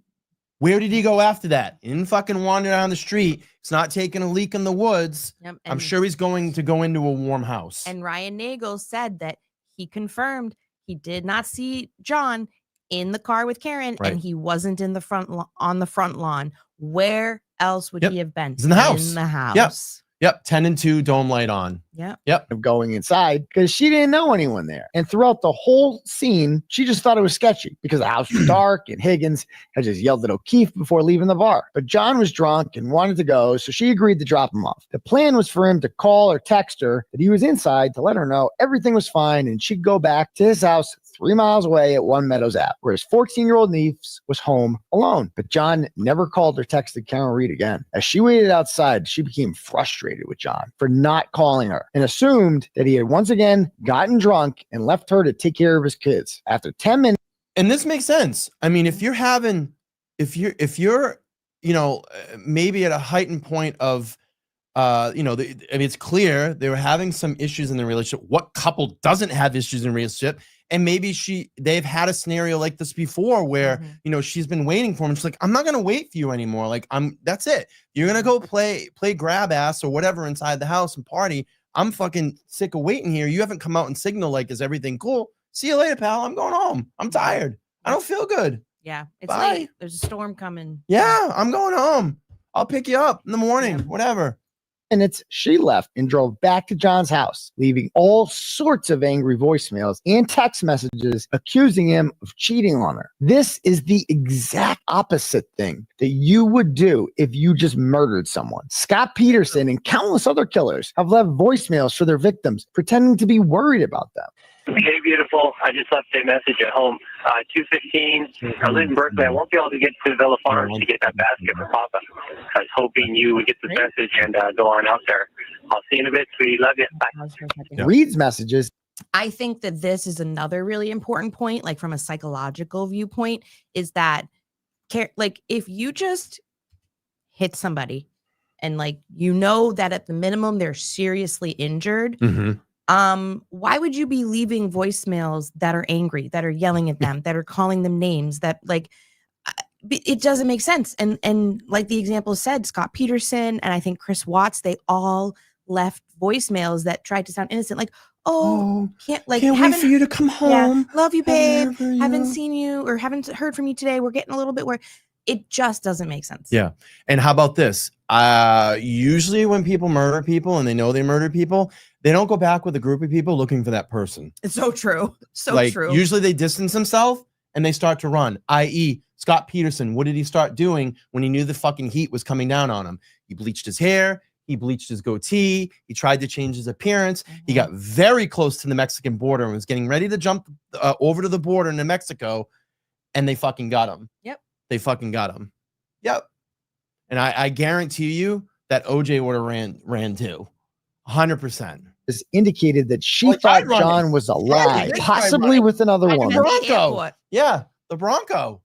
where did he go after that? He didn't fucking wander down the street. He's not taking a leak in the woods. I'm sure he's going to go into a warm house. And Ryan Nagel said that he confirmed he did not see John in the car with Karen, and he wasn't in the on the front lawn. Where else would he have been? He's in the house. In the house. Yep. Yep. 10 and 2, dome light on. Yep. Of going inside because she didn't know anyone there. And throughout the whole scene, she just thought it was sketchy because the house was dark and Higgins had just yelled at O'Keefe before leaving the bar. But John was drunk and wanted to go, so she agreed to drop him off. The plan was for him to call or text her that he was inside to let her know everything was fine and she'd go back to his house 3 miles away at One Meadows Ave, where his 14-year-old niece was home alone. But John never called or texted Karen Reed again. As she waited outside, she became frustrated with John for not calling her and assumed that he had once again gotten drunk and left her to take care of his kids. After 10 minutes. And this makes sense. I mean, if you're, you know, maybe at a heightened point of, you know, I mean, it's clear they were having some issues in the relationship. What couple doesn't have issues in a relationship? And maybe they've had a scenario like this before where, you know, she's been waiting for him. She's like, I'm not going to wait for you anymore. Like, that's it. You're going to go play grab ass or whatever inside the house and party. I'm fucking sick of waiting here. You haven't come out and signal like, is everything cool? See you later, pal. I'm going home. I'm tired. I don't feel good. Yeah. It's Bye. late. There's a storm coming. Yeah. I'm going home. I'll pick you up in the morning, whatever. Minutes, she left and drove back to John's house, leaving all sorts of angry voicemails and text messages accusing him of cheating on her. This is the exact opposite thing that you would do if you just murdered someone. Scott Peterson and countless other killers have left voicemails for their victims, pretending to be worried about them. Hey, beautiful. I just left a message at home. 2:15. I live in Berkeley. I won't be able to get to Villa Farms to get that basket for Papa. I was hoping you would get the message and go on out there. I'll see you in a bit, sweetie. Love you. Bye. Reed's messages. I think that this is another really important point, like from a psychological viewpoint, is that like if you just hit somebody and like, you know, that at the minimum they're seriously injured. Why would you be leaving voicemails that are angry, that are yelling at them, that are calling them names, that like, it doesn't make sense. And like the example said, Scott Peterson and I think Chris Watts, they all left voicemails that tried to sound innocent, like, can't wait for you to come home. Yeah, love you, babe. Haven't seen you or haven't heard from you today. We're getting a little bit where it just doesn't make sense. Yeah. And how about this? Usually when people murder people and they know they murdered people, they don't go back with a group of people looking for that person. It's so true. So like, true. Usually they distance themselves and they start to run, i.e. Scott Peterson. What did he start doing when he knew the fucking heat was coming down on him? He bleached his hair. He bleached his goatee. He tried to change his appearance. He got very close to the Mexican border and was getting ready to jump over to the border into Mexico. And they fucking got him. Yep. They fucking got him. Yep. And I guarantee you that OJ would have ran too. 100%. This indicated that she thought John was alive, possibly with another woman. Bronco. Yeah, the Bronco.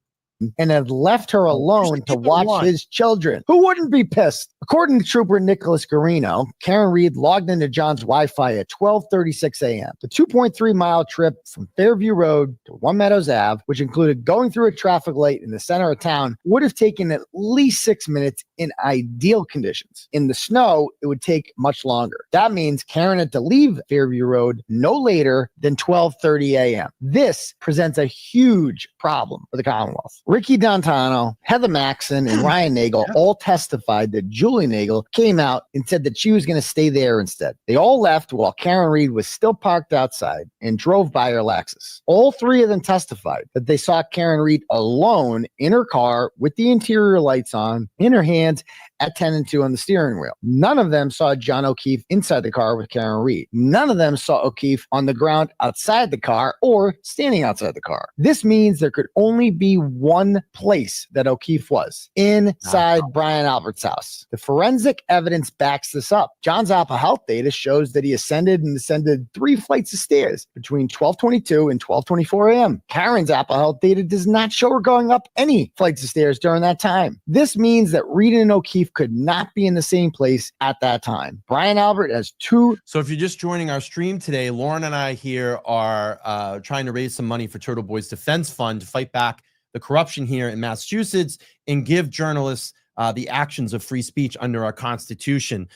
And had left her alone to watch his children. Who wouldn't be pissed? According to Trooper Nicholas Garino, Karen Reed logged into John's Wi-Fi at 12:36 a.m. The 2.3-mile trip from Fairview Road to One Meadows Ave, which included going through a traffic light in the center of town, would have taken at least 6 minutes in ideal conditions. In the snow, it would take much longer. That means Karen had to leave Fairview Road no later than 12:30 a.m. This presents a huge problem for the Commonwealth. Ricky D'Antano, Heather Maxson, and Ryan Nagel all testified that Julie Nagel came out and said that she was going to stay there instead. They all left while Karen Reed was still parked outside and drove by her Lexus. All three of them testified that they saw Karen Reed alone in her car with the interior lights on, in her hands at 10 and 2 on the steering wheel. None of them saw John O'Keefe inside the car with Karen Reed. None of them saw O'Keefe on the ground outside the car or standing outside the car. This means there could only be one place that O'Keefe was, inside Brian Albert's house. The forensic evidence backs this up. John's Apple Health data shows that he ascended and descended 3 flights of stairs between 12:22 and 12:24 a.m. Karen's Apple Health data does not show her going up any flights of stairs during that time. This means that Reed and O'Keefe could not be in the same place at that time. Brian Albert has 2. So if you're just joining our stream today, Lauren and I here are trying to raise some money for Turtleboy's Defense Fund to fight back the corruption here in Massachusetts and give journalists the actions of free speech under our Constitution.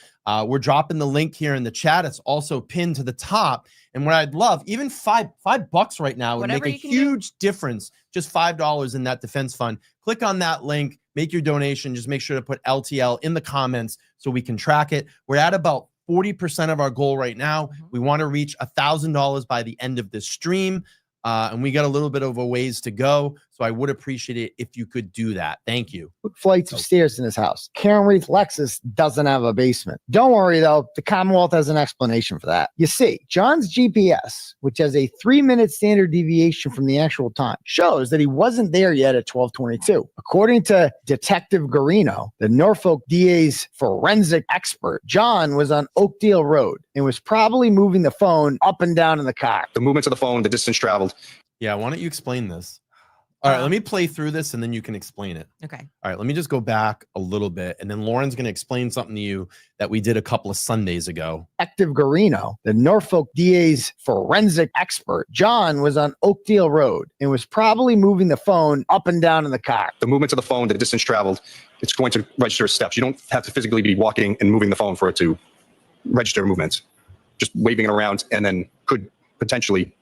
We're dropping the link here in the chat. It's also pinned to the top. And what I'd love, even $5 right now would make a huge difference. Just $5 in that defense fund. Click on that link. make your donation. Just make sure to put LTL in the comments so we can track it. We're at about 40% of our goal right now. We want to reach $1,000 by the end of this stream. And we got a little bit of a ways to go. So I would appreciate it if you could do that. Thank you. Flights of stairs in his house. Karen Reed's Lexus doesn't have a basement. Don't worry, though. The Commonwealth has an explanation for that. You see, John's GPS, which has a 3-minute standard deviation from the actual time, shows that he wasn't there yet at 12:22. According to Detective Garino, the Norfolk DA's forensic expert, John was on Oakdale Road and was probably moving the phone up and down in the car. The movements of the phone, the distance traveled. Yeah, why don't you explain this? All right, let me play through this and then you can explain it. Okay. All right, let me just go back a little bit and then Lauren's going to explain something to you that we did a couple of Sundays ago. Detective Garino, the Norfolk DA's forensic expert, John was on Oakdale Road and was probably moving the phone up and down in the car. The movements of the phone, the distance traveled, it's going to register as steps. You don't have to physically be walking and moving the phone for it to register movements. Just waving it around and then could potentially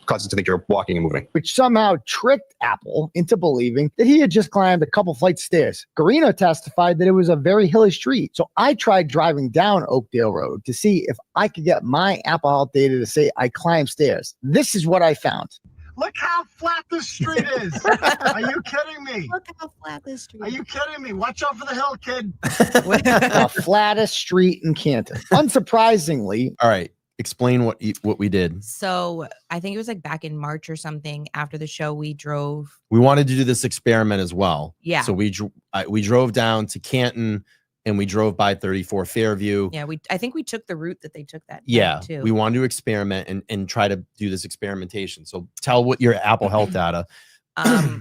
cause it to think you're walking and moving. Which somehow tricked Apple into believing that he had just climbed a couple flights of stairs. Garino testified that it was a very hilly street. So I tried driving down Oakdale Road to see if I could get my Apple Health data to say I climbed stairs. This is what I found. Look how flat this street is. Are you kidding me? Look how flat this street Are you kidding me? Watch out for the hill, kid. The flattest street in Canton. Unsurprisingly. All right. Explain what we did. So I think it was like back in March or something after the show, we drove. We wanted to do this experiment as well. Yeah. So we drove down to Canton and we drove by 34 Fairview. Yeah, I think we took the route that they took that Yeah, night too. we wanted to experiment and try to do this experimentation. So tell what your Apple Health data.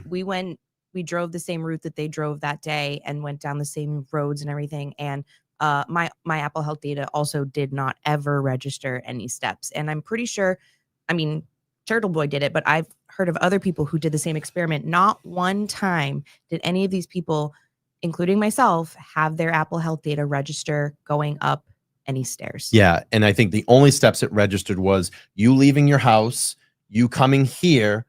We drove the same route that they drove that day and went down the same roads and everything. And my Apple Health data also did not ever register any steps. And I'm pretty sure, I mean, Turtleboy did it, but I've heard of other people who did the same experiment. Not one time did any of these people, including myself, have their Apple Health data register going up any stairs. Yeah. And I think the only steps it registered was you leaving your house, you coming here,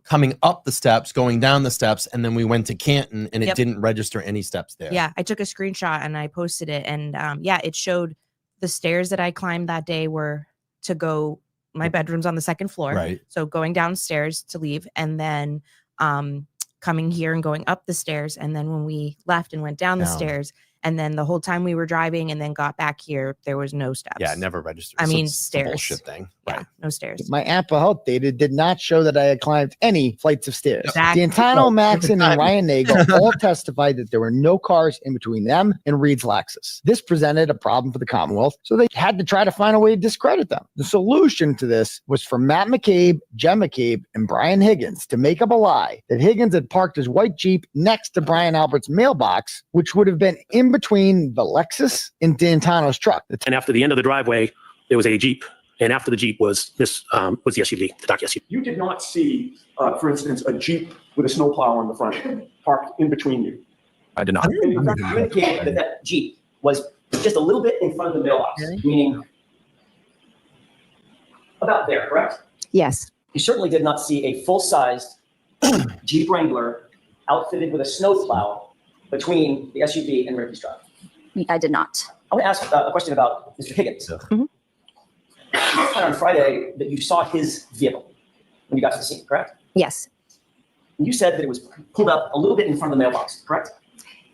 coming up the steps, going down the steps, and then we went to Canton and it didn't register any steps there. Yeah, I took a screenshot and I posted it, and it showed the stairs that I climbed that day were to go. My bedroom's on the second floor, right? So going downstairs to leave, and then coming here and going up the stairs, and then when we left and went down the stairs. And then the whole time we were driving and then got back here, there was no steps. Yeah, it never registered. I mean, it's a stairs. bullshit thing. Yeah, no stairs. My Apple Health data did not show that I had climbed any flights of stairs. Exactly. D'Antano, Maxon, and Ryan Nagel all testified that there were no cars in between them and Reed's Lexus. This presented a problem for the Commonwealth, so they had to try to find a way to discredit them. The solution to this was for Matt McCabe, Jen McCabe, and Brian Higgins to make up a lie that Higgins had parked his white Jeep next to Brian Albert's mailbox, which would have been in between the Lexus and D'Antano's truck. And after the end of the driveway, there was a Jeep. And after the Jeep was the SUV, the dark SUV. You did not see, for instance, a Jeep with a snowplow on the front parked in between you. I did not. You indicated that Jeep was just a little bit in front of the mailbox, meaning about there, correct? Yes. You certainly did not see a full-sized Jeep Wrangler outfitted with a snowplow between the SUV and Ricky's truck. I did not. I want to ask a question about Mr. Higgins. You said on Friday that you saw his vehicle when you got to the scene, correct? Yes. And you said that it was pulled up a little bit in front of the mailbox, correct?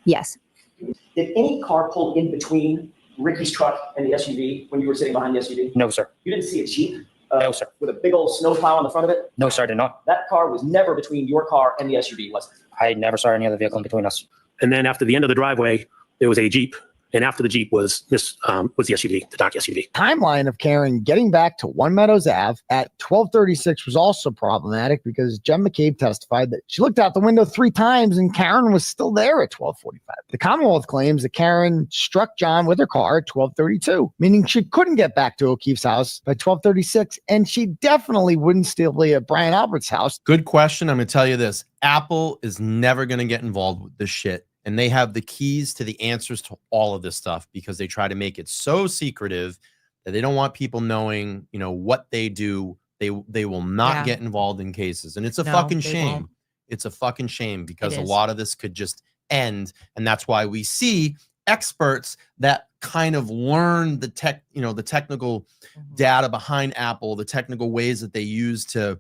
Yes. Did any car pull in between Ricky's truck and the SUV when you were sitting behind the SUV? No, sir. You didn't see a Jeep? No, sir. With a big old snowplow on the front of it? No, sir, I did not. That car was never between your car and the SUV, was it? I never saw any other vehicle in between us. And then after the end of the driveway, there was a Jeep. And after the Jeep was the SUV, the dark SUV. Timeline of Karen getting back to One Meadows Ave at 12:36 was also problematic because Jen McCabe testified that she looked out the window 3 times and Karen was still there at 12:45. The Commonwealth claims that Karen struck John with her car at 12:32, meaning she couldn't get back to O'Keefe's house by 12:36, and she definitely wouldn't still be at Brian Albert's house. Good question. I'm going to tell you this. Apple is never going to get involved with this shit. And they have the keys to the answers to all of this stuff because they try to make it so secretive that they don't want people knowing, what they do. They will not get involved in cases. And it's a fucking shame. It's a fucking shame because a lot of this could just end. And that's why we see experts that kind of learn the technical data behind Apple, the technical ways that they use to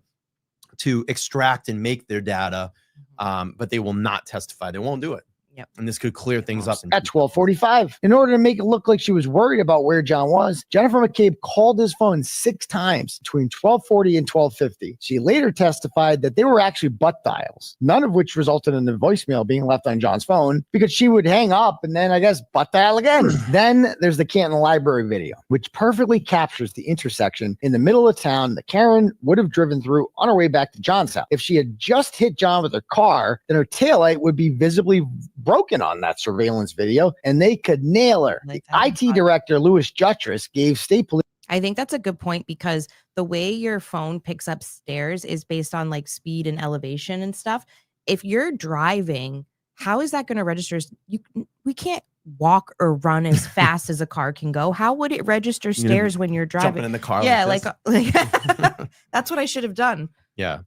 extract and make their data, but they will not testify. They won't do it. Yep. And this could clear things up. At 12:45, in order to make it look like she was worried about where John was, Jennifer McCabe called his phone 6 times between 12:40 and 12:50. She later testified that they were actually butt dials, none of which resulted in the voicemail being left on John's phone, because she would hang up and then, I guess, butt dial again. Then there's the Canton Library video, which perfectly captures the intersection in the middle of town that Karen would have driven through on her way back to John's house. If she had just hit John with her car, then her taillight would be visibly broken on that surveillance video, and they could nail her. The IT director, Louis Jutras, gave state police. I think that's a good point, because the way your phone picks up stairs is based on like speed and elevation and stuff. If you're driving, how is that going to register? We can't walk or run as fast as a car can go. How would it register stairs when you're driving? Jumping in the car. Yeah, like that's what I should have done. Yeah.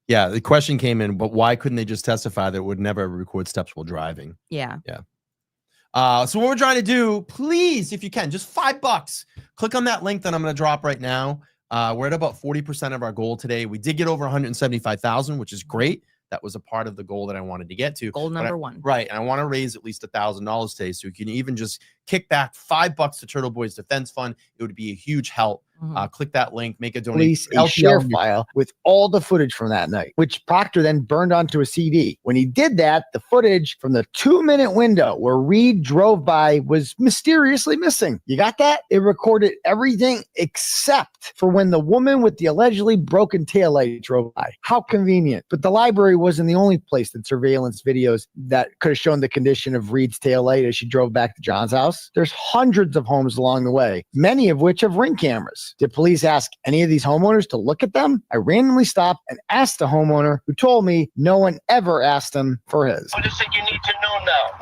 Yeah, the question came in, but why couldn't they just testify that it would never record steps while driving? Yeah. Yeah. So what we're trying to do, please, if you can, just $5. Click on that link that I'm going to drop right now. We're at about 40% of our goal today. We did get over 175,000, which is great. That was a part of the goal that I wanted to get to. Goal number one. Right. And I want to raise at least $1,000 today. So you can even just kick back $5 to Turtleboy's Defense Fund. It would be a huge help. Click that link, make a donation. A share file with all the footage from that night, which Proctor then burned onto a CD. When he did that, the footage from the 2-minute window where Reed drove by was mysteriously missing. You got that? It recorded everything except for when the woman with the allegedly broken taillight drove by. How convenient. But the library wasn't the only place that surveillance videos that could have shown the condition of Reed's taillight as she drove back to John's house. There's hundreds of homes along the way, many of which have Ring cameras. Did police ask any of these homeowners to look at them? I randomly stopped and asked the homeowner, who told me no one ever asked him for his. What is it you need to know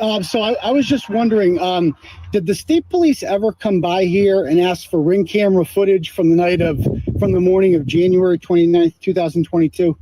now? So I was just wondering, did the state police ever come by here and ask for Ring camera footage from the morning of January 29th, 2022?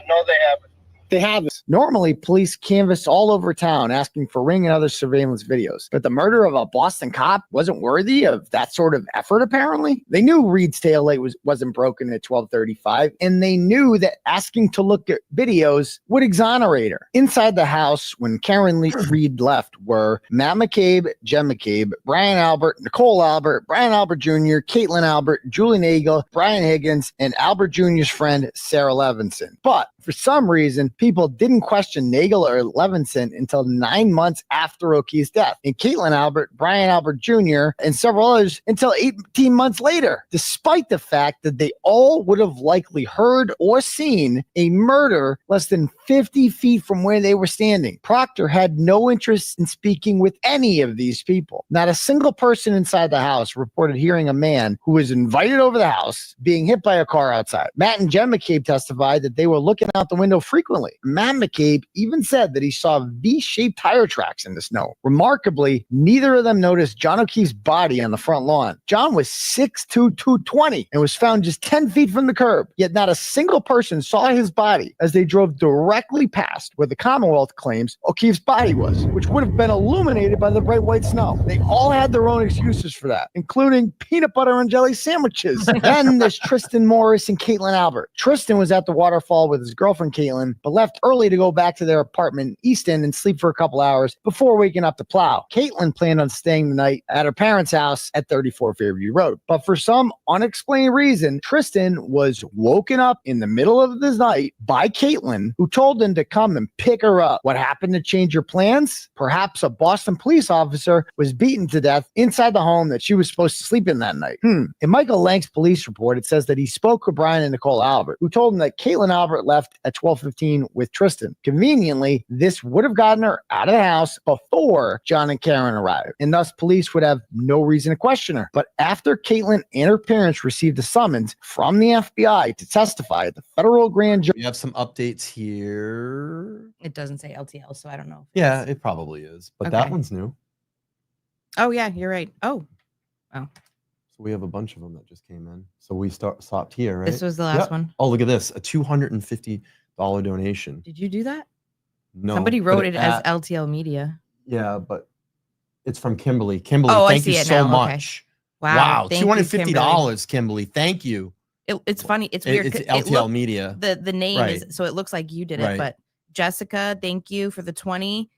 No, they haven't. They haven't. Normally, police canvass all over town asking for Ring and other surveillance videos, but the murder of a Boston cop wasn't worthy of that sort of effort, apparently. They knew Reed's taillight wasn't broken at 12:35, and they knew that asking to look at videos would exonerate her. Inside the house, when Karen Reed left, were Matt McCabe, Jen McCabe, Brian Albert, Nicole Albert, Brian Albert Jr., Caitlin Albert, Julie Nagel, Brian Higgins, and Albert Jr.'s friend, Sarah Levinson. But for some reason, people didn't question Nagel or Levinson until 9 months after O'Keefe's death, and Caitlin Albert, Brian Albert Jr., and several others until 18 months later, despite the fact that they all would have likely heard or seen a murder less than 50 feet from where they were standing. Proctor had no interest in speaking with any of these people. Not a single person inside the house reported hearing a man who was invited over the house being hit by a car outside. Matt and Jen McCabe testified that they were looking out the window frequently. Matt McCabe even said that he saw V-shaped tire tracks in the snow. Remarkably, neither of them noticed John O'Keefe's body on the front lawn. John was 6'2", 220 and was found just 10 feet from the curb, yet not a single person saw his body as they drove directly past where the Commonwealth claims O'Keefe's body was, which would have been illuminated by the bright white snow. They all had their own excuses for that, including peanut butter and jelly sandwiches. Then there's Tristan Morris and Caitlin Albert. Tristan was at the waterfall with his girlfriend Caitlin, but left early to go back to their apartment in East End and sleep for a couple hours before waking up to plow. Caitlin planned on staying the night at her parents' house at 34 Fairview Road. But for some unexplained reason, Tristan was woken up in the middle of the night by Caitlin, who told him to come and pick her up. What happened to change her plans? Perhaps a Boston police officer was beaten to death inside the home that she was supposed to sleep in that night. In Michael Lank's police report, it says that he spoke with Brian and Nicole Albert, who told him that Caitlin Albert left at 12:15 with Tristan. Conveniently, this would have gotten her out of the house before John and Karen arrived, and thus police would have no reason to question her. But after Caitlin and her parents received a summons from the FBI to testify at the federal grand jury. We have some updates here. It doesn't say LTL, so I don't know. Yeah, it probably is, but that one's new. Oh yeah, you're right. Oh. So we have a bunch of them that just came in. So we stopped here, right? This was the last one. Oh, look at this. A $250 donation. Did you do that? No. Somebody but wrote it as at- LTL Media. Yeah, but it's from Kimberly. Kimberly, Oh, I thank see you it so now. Okay. much. Wow. Wow. Thank you, $250, Kimberly. Thank you. It's funny. It's weird. It's 'cause LTL looked- Media. The name Right. is so it looks like you did Right. it, but Jessica, thank you for the 20.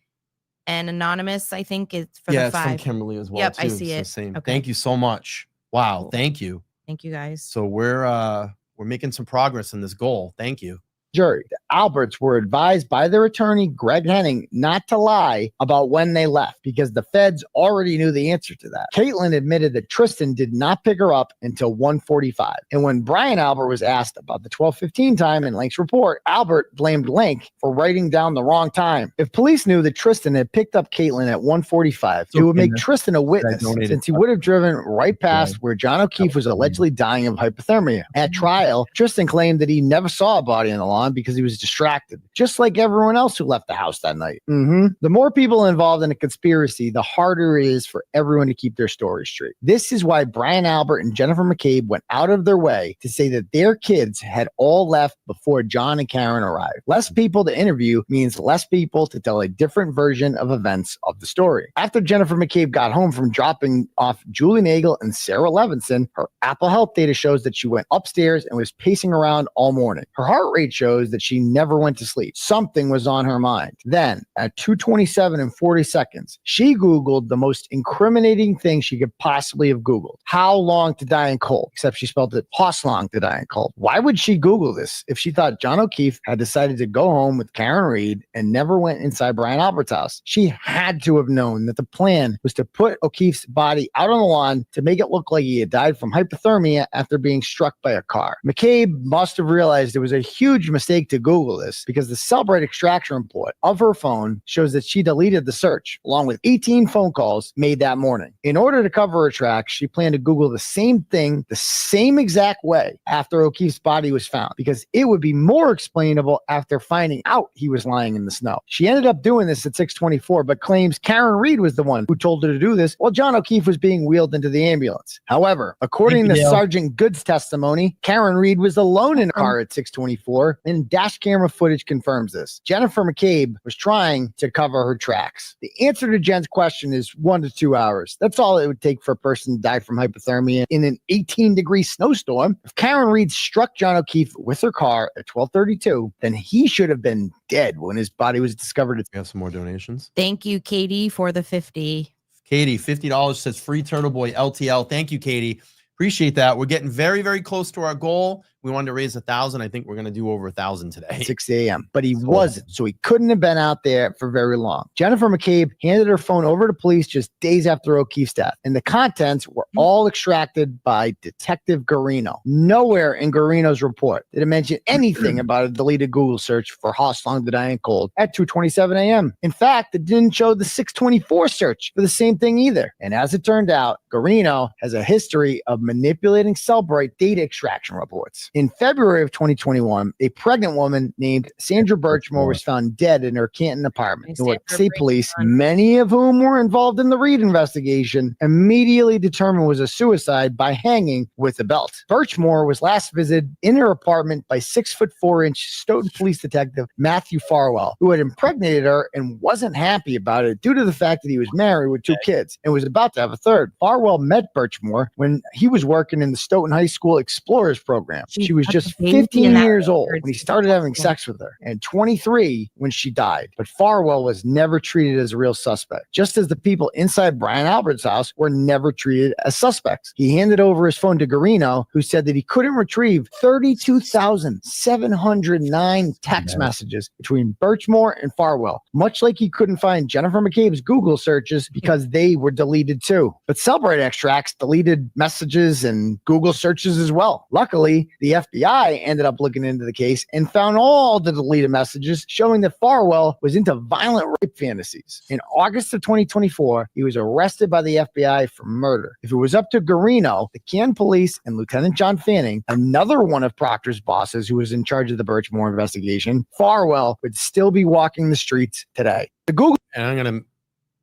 And Anonymous, I think it's for Yeah, the it's from 5. Kimberly as well. Yep, too. I see So it. same. Okay. Thank you so much. Wow. Thank you. Thank you guys. So we're making some progress in this goal. Thank you. Jury, the Alberts were advised by their attorney, Greg Henning, not to lie about when they left because the feds already knew the answer to that. Caitlin admitted that Tristan did not pick her up until 1:45. And when Brian Albert was asked about the 12:15 time in Link's report, Albert blamed Link for writing down the wrong time. If police knew that Tristan had picked up Caitlin at 1:45, it would make Tristan a witness since he would have driven right past where John O'Keefe was allegedly dying of hypothermia. At trial, Tristan claimed that he never saw a body on the lawn because he was distracted, just like everyone else who left the house that night. The more people involved in a conspiracy, the harder it is for everyone to keep their story straight. This is why Brian Albert and Jennifer McCabe went out of their way to say that their kids had all left before John and Karen arrived. Less people to interview means less people to tell a different version of events of the story. After Jennifer McCabe got home from dropping off Julie Nagel and Sarah Levinson, her Apple Health data shows that she went upstairs and was pacing around all morning. Her heart rate shows that she never went to sleep. Something was on her mind. Then, at 2:27 and 40 seconds, she Googled the most incriminating thing she could possibly have Googled. How long to die in cold? Except she spelled it "hoss long to die in cold." Why would she Google this if she thought John O'Keefe had decided to go home with Karen Reed and never went inside Brian Albert's house? She had to have known that the plan was to put O'Keefe's body out on the lawn to make it look like he had died from hypothermia after being struck by a car. McCabe must have realized it was a huge mistake to Google this because the Cellbrite extraction report of her phone shows that she deleted the search along with 18 phone calls made that morning. In order to cover her tracks, she planned to Google the same thing the same exact way after O'Keefe's body was found because it would be more explainable after finding out he was lying in the snow. She ended up doing this at 6:24 but claims Karen Reed was the one who told her to do this while John O'Keefe was being wheeled into the ambulance. However, according to Sergeant Good's testimony, Karen Reed was alone in a car at 6:24 and dash camera footage confirms this. Jennifer McCabe was trying to cover her tracks. The answer to Jen's question is 1 to 2 hours. That's all it would take for a person to die from hypothermia in an 18-degree snowstorm. If Karen Reed struck John O'Keefe with her car at 12:32, then he should have been dead when his body was discovered. We have some more donations. Thank you, Katie, for the 50. Katie, $50 says free Turtleboy LTL. Thank you, Katie. Appreciate that. We're getting very, very close to our goal. We wanted to raise 1,000. I think we're going to do over 1,000 today. 6 a.m. But he wasn't, so he couldn't have been out there for very long. Jennifer McCabe handed her phone over to police just days after O'Keefe's death, and the contents were all extracted by Detective Garino. Nowhere in Garino's report did it mention anything about a deleted Google search for Hoss Long to Die in Cold at 2:27 a.m. In fact, it didn't show the 6:24 search for the same thing either. And as it turned out, Garino has a history of manipulating Cellbrite data extraction reports. In February of 2021, a pregnant woman named Sandra Birchmore was found dead in her Canton apartment. New York State Police, many of whom were involved in the Reed investigation, immediately determined was a suicide by hanging with a belt. Birchmore was last visited in her apartment by 6'4" Stoughton police detective Matthew Farwell, who had impregnated her and wasn't happy about it due to the fact that he was married with 2 kids and was about to have a third. Farwell met Birchmore when he was working in the Stoughton High School Explorers program. She was just 15 years old when he started having sex with her and 23 when she died. But Farwell was never treated as a real suspect, just as the people inside Brian Albert's house were never treated as suspects. He handed over his phone to Garino, who said that he couldn't retrieve 32,709 text messages between Birchmore and Farwell, much like he couldn't find Jennifer McCabe's Google searches because they were deleted too. But Cellbrite extracts deleted messages and Google searches as well. Luckily, the FBI ended up looking into the case and found all the deleted messages showing that Farwell was into violent rape fantasies. In August of 2024, he was arrested by the FBI for murder. If it was up to Garino, the Canton police, and Lieutenant John Fanning, another one of Proctor's bosses who was in charge of the Birchmore investigation, Farwell would still be walking the streets today. The Google And I'm going to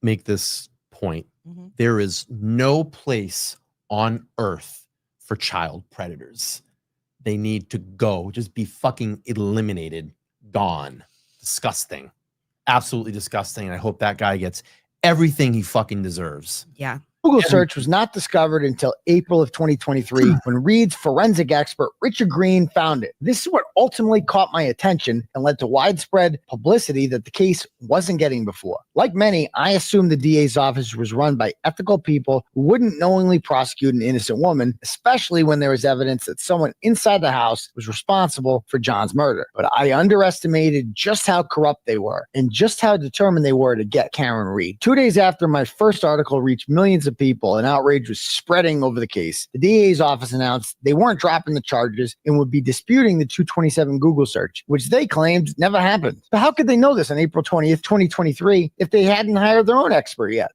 make this point. There is no place on earth for child predators. They need to go. Just be fucking eliminated. Gone. Disgusting. absolutely disgusting. And I hope that guy gets everything he fucking deserves. Yeah. Google search was not discovered until April of 2023 when Reed's forensic expert Richard Green found it. This is what ultimately caught my attention and led to widespread publicity that the case wasn't getting before. Like many, I assumed the DA's office was run by ethical people who wouldn't knowingly prosecute an innocent woman, especially when there was evidence that someone inside the house was responsible for John's murder. But I underestimated just how corrupt they were and just how determined they were to get Karen Reed. 2 days after my first article reached millions of people and outrage was spreading over the case, the DA's office announced they weren't dropping the charges and would be disputing the 227 Google search, which they claimed never happened. But how could they know this on April 20th, 2023, if they hadn't hired their own expert yet?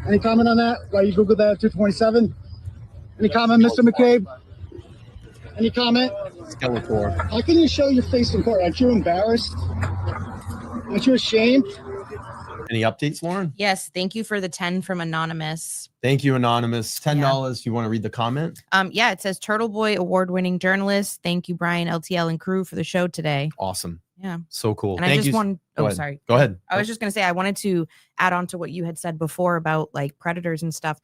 Any comment on that? Why you Googled that at 227? Any comment, Mr. McCabe? Any comment? Skeletor. How can you show your face in court? Aren't you embarrassed? Aren't you ashamed? Any updates, Lauren? Yes. Thank you for the 10 from Anonymous. Thank you, Anonymous. $10. You want to read the comment? Yeah, it says Turtleboy award-winning journalist. Thank you, Brian, LTL, and crew for the show today. Awesome. Yeah. So cool. And Thank I just you. wanted, Go oh, ahead. sorry. Go ahead. I was just going to say, I wanted to add on to what you had said before about like predators and stuff.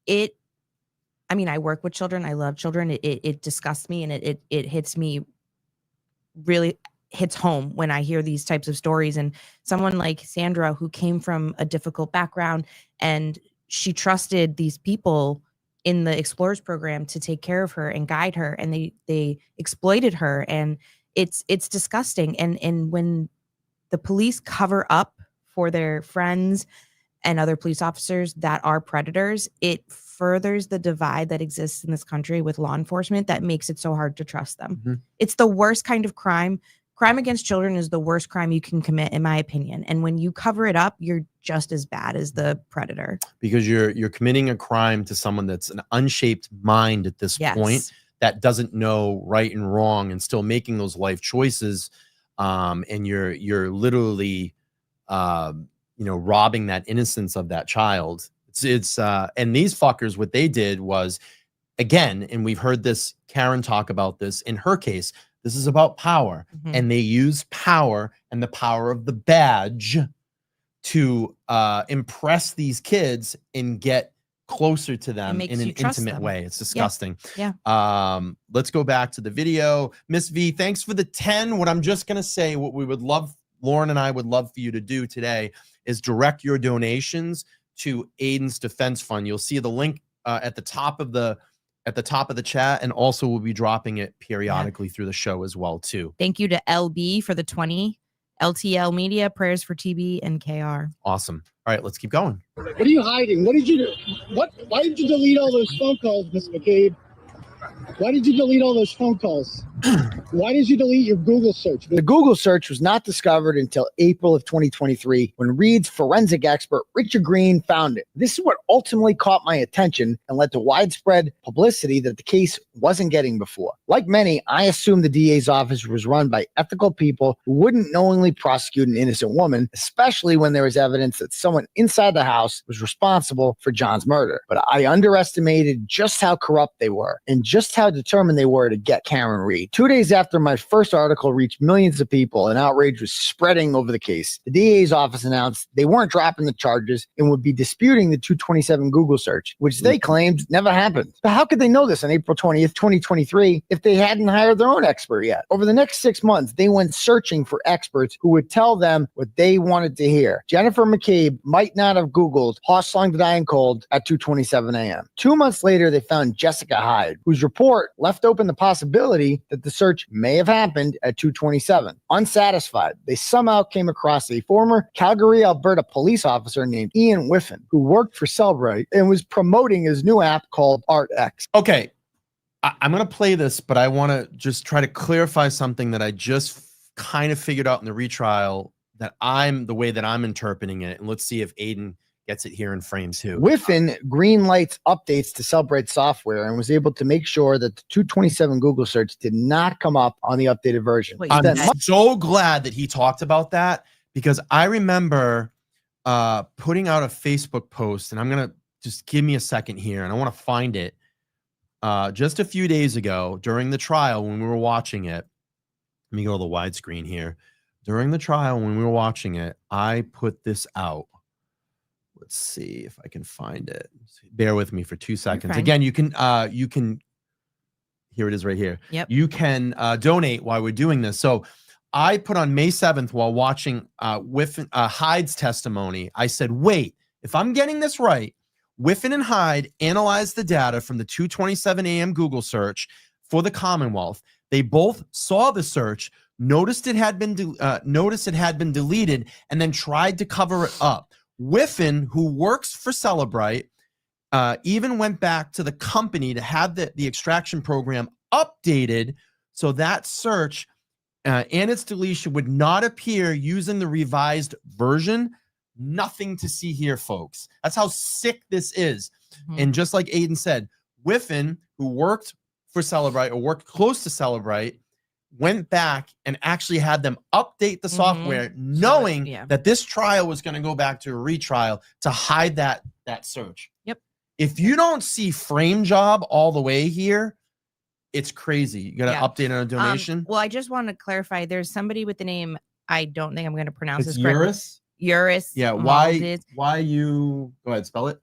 I mean, I work with children. I love children. It disgusts me and it hits me, really hits home when I hear these types of stories. And someone like Sandra, who came from a difficult background and she trusted these people in the Explorers program to take care of her and guide her, and they exploited her, and it's disgusting. And when the police cover up for their friends and other police officers that are predators, it furthers the divide that exists in this country with law enforcement that makes it so hard to trust them. Mm-hmm. It's the worst kind of crime. Crime against children is the worst crime you can commit, in my opinion. And when you cover it up, you're just as bad as the predator. Because you're committing a crime to someone that's an unshaped mind at this point, that doesn't know right and wrong and still making those life choices. And you're literally robbing that innocence of that child. It's and these fuckers, what they did was, again, and we've heard this, Karen talk about this in her case, this is about power. And they use power and the power of the badge to impress these kids and get closer to them in an intimate way. It's disgusting. Yeah. Let's go back to the video. Miss V, thanks for the 10. What I'm just going to say, what we would love, Lauren and I would love for you to do today is direct your donations to Aiden's Defense Fund. You'll see the link at the top of the chat, and also we'll be dropping it periodically through the show as well too. Thank you to LB for the 20. LTL Media, prayers for TB and KR. Awesome. All right, let's keep going. What are you hiding? What did you do? Why did you delete all those phone calls, Mr. McCabe? Why did you delete all those phone calls? Why did you delete your Google search? The Google search was not discovered until April of 2023 when Reed's forensic expert Richard Green found it. This is what ultimately caught my attention and led to widespread publicity that the case wasn't getting before. Like many, I assumed the DA's office was run by ethical people who wouldn't knowingly prosecute an innocent woman, especially when there was evidence that someone inside the house was responsible for John's murder. But I underestimated just how corrupt they were and just how determined they were to get Karen Reed. 2 days after my first article reached millions of people and outrage was spreading over the case, the DA's office announced they weren't dropping the charges and would be disputing the 227 Google search, which they claimed never happened. But how could they know this on April 20th, 2023, if they hadn't hired their own expert yet? Over the next 6 months, they went searching for experts who would tell them what they wanted to hear. Jennifer McCabe might not have Googled horse lung to dying cold at 2:27 a.m. 2 months later, they found Jessica Hyde, whose report left open the possibility that the search may have happened at 2:27. Unsatisfied, they somehow came across a former Calgary, Alberta police officer named Ian Whiffen, who worked for Cellbrite and was promoting his new app called ArtX. Okay, I'm going to play this, but I want to just try to clarify something that I just kind of figured out in the retrial, that the way that I'm interpreting it. And let's see if Aiden gets it here in frame too. Whiffen green lights updates to Cellbrite software and was able to make sure that the 227 Google search did not come up on the updated version. I'm so glad that he talked about that, because I remember putting out a Facebook post, and I'm going to just give me a second here, and I want to find it. Just a few days ago during the trial when we were watching it, let me go to the widescreen here. during the trial when we were watching it, I put this out. Let's see if I can find it. Bear with me for 2 seconds. fine. Again, you can here it is right here. Yep. You can donate while we're doing this. So I put on May 7th while watching Hyde's testimony. I said, wait, if I'm getting this right, Whiffen and Hyde analyzed the data from the 2:27 a.m. Google search for the Commonwealth. They both saw the search, noticed it had been deleted, and then tried to cover it up. Whiffen, who works for Celebrite, even went back to the company to have the extraction program updated so that search and its deletion would not appear using the revised version. Nothing to see here, folks. That's how sick this is. And just like Aiden said, Whiffen, who worked for Celebrite or worked close to Celebrite, went back and actually had them update the software, knowing that this trial was going to go back to a retrial to hide that search. Yep. If you don't see frame job all the way here, it's crazy. You got to update on a donation. Well, I just want to clarify. There's somebody with the name, I don't think I'm going to pronounce It's this correctly. Uris. Yeah. Why you go ahead, spell it.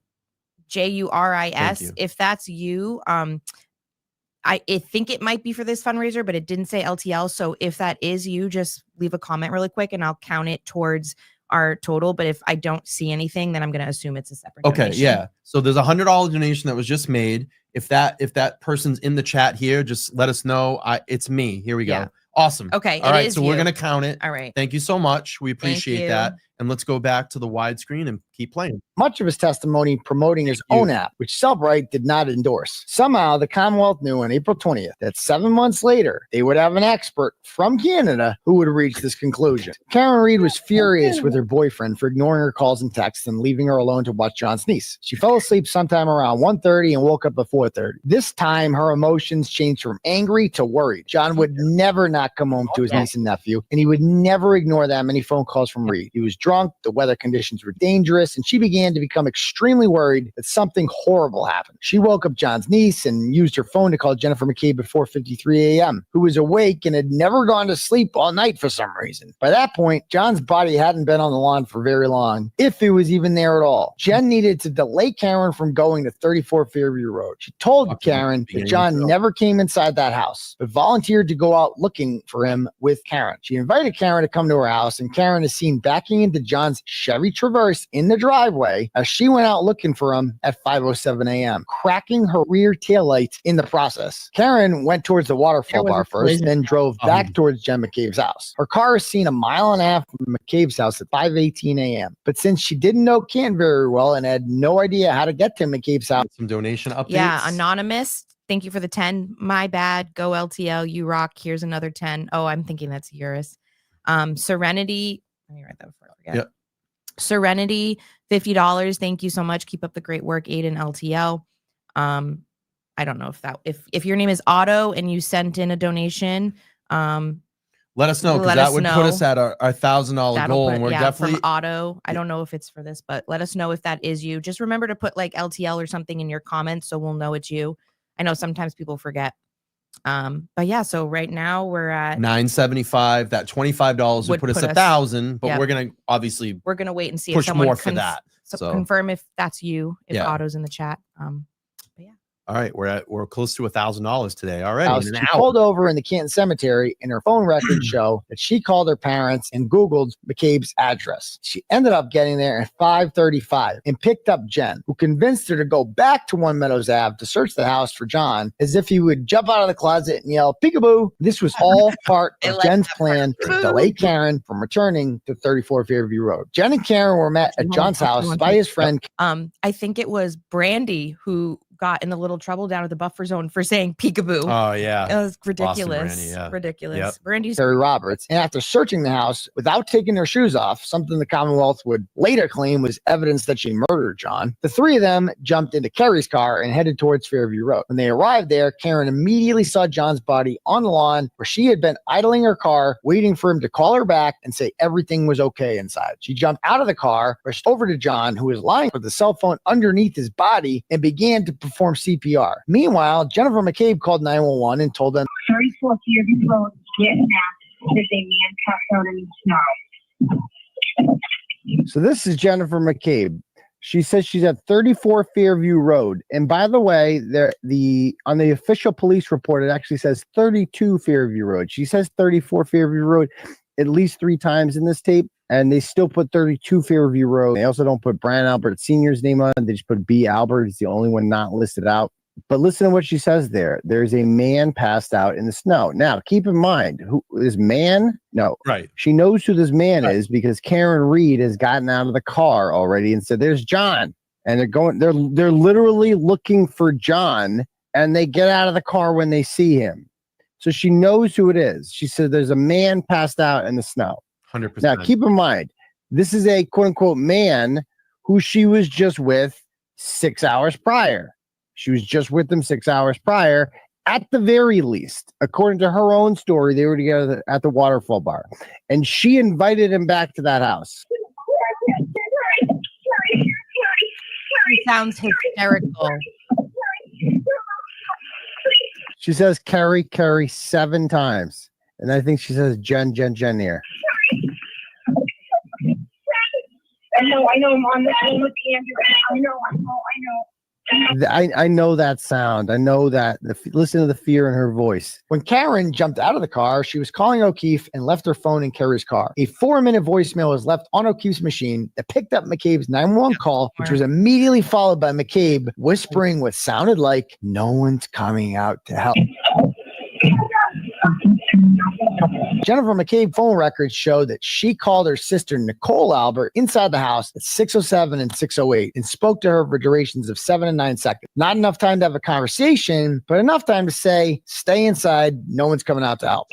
Juris. If that's you, I think it might be for this fundraiser, but it didn't say LTL. So if that is you, just leave a comment really quick and I'll count it towards our total. But if I don't see anything, then I'm going to assume it's a separate donation. Yeah. So there's a $100 donation that was just made. If that person's in the chat here, just let us know. It's me. Here we go. Yeah. Awesome. Okay. All right. So we're going to count it. All right. Thank you so much. We appreciate that. And let's go back to the widescreen and keep playing. Much of his testimony promoting his own app, which Celebrite did not endorse. Somehow, the Commonwealth knew on April 20th that 7 months later, they would have an expert from Canada who would reach this conclusion. Karen Reed was furious with her boyfriend for ignoring her calls and texts and leaving her alone to watch John's niece. She fell asleep sometime around 1:30 and woke up at 4:30. This time, her emotions changed from angry to worried. John would never not come home to his niece and nephew, and he would never ignore that many phone calls from Reed. He was drunk, the weather conditions were dangerous, and she began to become extremely worried that something horrible happened. She woke up John's niece and used her phone to call Jennifer McCabe at 4:53 a.m., who was awake and had never gone to sleep all night for some reason. By that point, John's body hadn't been on the lawn for very long, if it was even there at all. Jen needed to delay Karen from going to 34 Fairview Road. She told Karen that John never came inside that house, but volunteered to go out looking for him with Karen. She invited Karen to come to her house, and Karen is seen backing into John's Chevy Traverse in the driveway as she went out looking for him at 5:07 a.m., cracking her rear taillight in the process. Karen went towards the waterfall bar first, then drove back towards Jen McCabe's house. Her car is seen 1.5 miles from McCabe's house at 5:18 a.m., but since she didn't know Canton very well and had no idea how to get to McCabe's house. Some donation updates. Yeah, anonymous. Thank you for the 10. My bad. Go LTL. You rock. Here's another 10. Oh, I'm thinking that's Uris. Serenity. Let me write that before I forget. Yep. Serenity, $50. Thank you so much. Keep up the great work, Aiden LTL. I don't know if your name is Otto and you sent in a donation. Let us know, because that would put us at our $1,000 goal, and we're definitely from Otto. I don't know if it's for this, but let us know if that is you. Just remember to put like LTL or something in your comments so we'll know it's you. I know sometimes people forget. But yeah, so right now we're at $975. That $25 would put us 1,000, but we're gonna wait and see push if someone more for that. So confirm if that's you, if Otto's in the chat. All right, we're close to $1,000 today already. She pulled over in the Canton Cemetery, and her phone records show that she called her parents and Googled McCabe's address. She ended up getting there at 5:35 and picked up Jen, who convinced her to go back to One Meadows Ave to search the house for John, as if he would jump out of the closet and yell, "Peekaboo!" This was all part of Jen's plan to delay Karen from returning to 34 Fairview Road. Jen and Karen were met at John's house by his friend. I think it was Brandy who got in a little trouble down at the buffer zone for saying peekaboo. Oh yeah, it was ridiculous. Brandy, yeah. Ridiculous. Yep. Brandy's Terry Roberts, and after searching the house without taking their shoes off, something the Commonwealth would later claim was evidence that she murdered John, the three of them jumped into Kerry's car and headed towards Fairview Road. When they arrived there, Karen immediately saw John's body on the lawn where she had been idling her car, waiting for him to call her back and say everything was okay inside. She jumped out of the car, rushed over to John, who was lying with the cell phone underneath his body, and began to perform CPR. Meanwhile, Jennifer McCabe called 911 and told them, Very close to your road, get There's a man passed out in the snow. So this is Jennifer McCabe. She says she's at 34 Fairview Road. And by the way, on the official police report, it actually says 32 Fairview Road. She says 34 Fairview Road at least 3 times in this tape, and they still put 32 Fairview Road. They also don't put Brian Albert Sr.'s name on it. They just put B. Albert. He's the only one not listed out. But listen to what she says there. There's a man passed out in the snow. Now, keep in mind, who this man? No. Right. She knows who this man is because Karen Reed has gotten out of the car already and said, "There's John." And they're literally looking for John, and they get out of the car when they see him. So she knows who it is. She said there's a man passed out in the snow. 100%. Now, keep in mind, this is a quote unquote man who she was just with 6 hours prior. She was just with him 6 hours prior. At the very least, according to her own story, they were together at the waterfall bar, and she invited him back to that house. He sounds hysterical. She says Carrie 7 times, and I think she says Jen here. I know, I'm on the phone with Andrew. I know. I know that sound. I know that. Listen to the fear in her voice. When Karen jumped out of the car, she was calling O'Keefe and left her phone in Carrie's car. A 4-minute voicemail was left on O'Keefe's machine that picked up McCabe's 911 call, which was immediately followed by McCabe whispering what sounded like, "No one's coming out to help." Jennifer McCabe phone records show that she called her sister Nicole Albert inside the house at 6:07 and 6:08 and spoke to her for durations of 7 and 9 seconds. Not enough time to have a conversation, but enough time to say, "Stay inside. No one's coming out to help."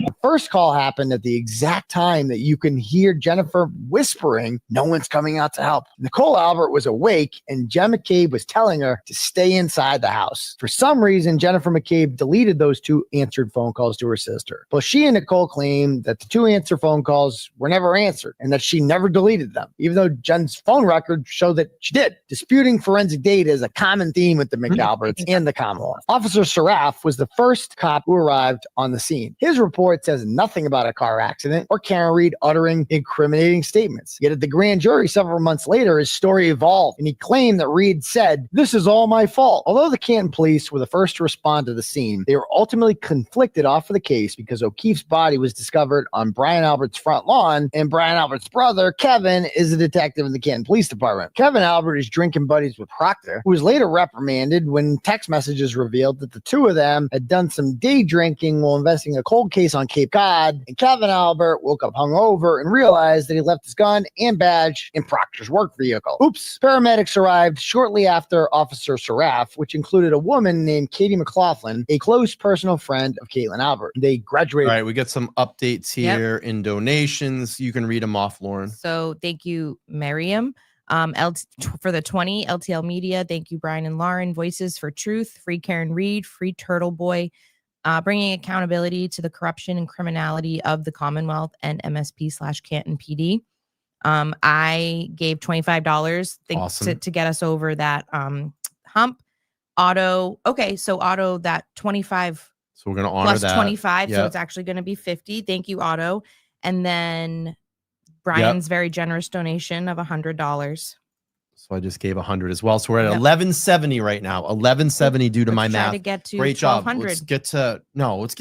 The first call happened at the exact time that you can hear Jennifer whispering, "No one's coming out to help." Nicole Albert was awake, and Jen McCabe was telling her to stay inside the house. For some reason, Jennifer McCabe deleted those 2 answered phone calls to her sister. But she and Nicole claimed that the 2 answer phone calls were never answered and that she never deleted them, even though Jen's phone records show that she did. Disputing forensic data is a common theme with the McAlberts and the Commonwealth. Officer Saraf was the first cop who arrived on the scene. His report says nothing about a car accident or Karen Reed uttering incriminating statements. Yet at the grand jury several months later, his story evolved, and he claimed that Reed said, "This is all my fault." Although the Canton police were the first to respond to the scene, they were ultimately conflicted off of the case because O'Keefe's body was discovered on Brian Albert's front lawn, and Brian Albert's brother, Kevin, is a detective in the Canton Police Department. Kevin Albert is drinking buddies with Proctor, who was later reprimanded when text messages revealed that the 2 of them had done some day drinking while investigating a cold case on Cape Cod, and Kevin Albert woke up hungover and realized that he left his gun and badge in Proctor's work vehicle. Oops. Paramedics arrived shortly after Officer Saraf, which included a woman named Katie McLaughlin, a close personal friend of Caitlin Albert. They graduated. All right, we got some updates here in donations. You can read them off, Lauren. So thank you, Miriam. For the 20 LTL Media, thank you, Brian and Lauren. Voices for Truth, Free Karen Reed, Free Turtleboy, bringing accountability to the corruption and criminality of the Commonwealth and MSP/Canton PD. I gave $25 Awesome. to get us over that hump. Otto, okay, so Otto, that 25 So we're going to honor plus that. 25, so Yep. it's actually going to be 50. Thank you, Otto. And then Brian's very generous donation of $100. So I just gave 100 as well. So we're at 1170 right now. 1170 due to my Let's try math. to get to Great job. 1200. Let's get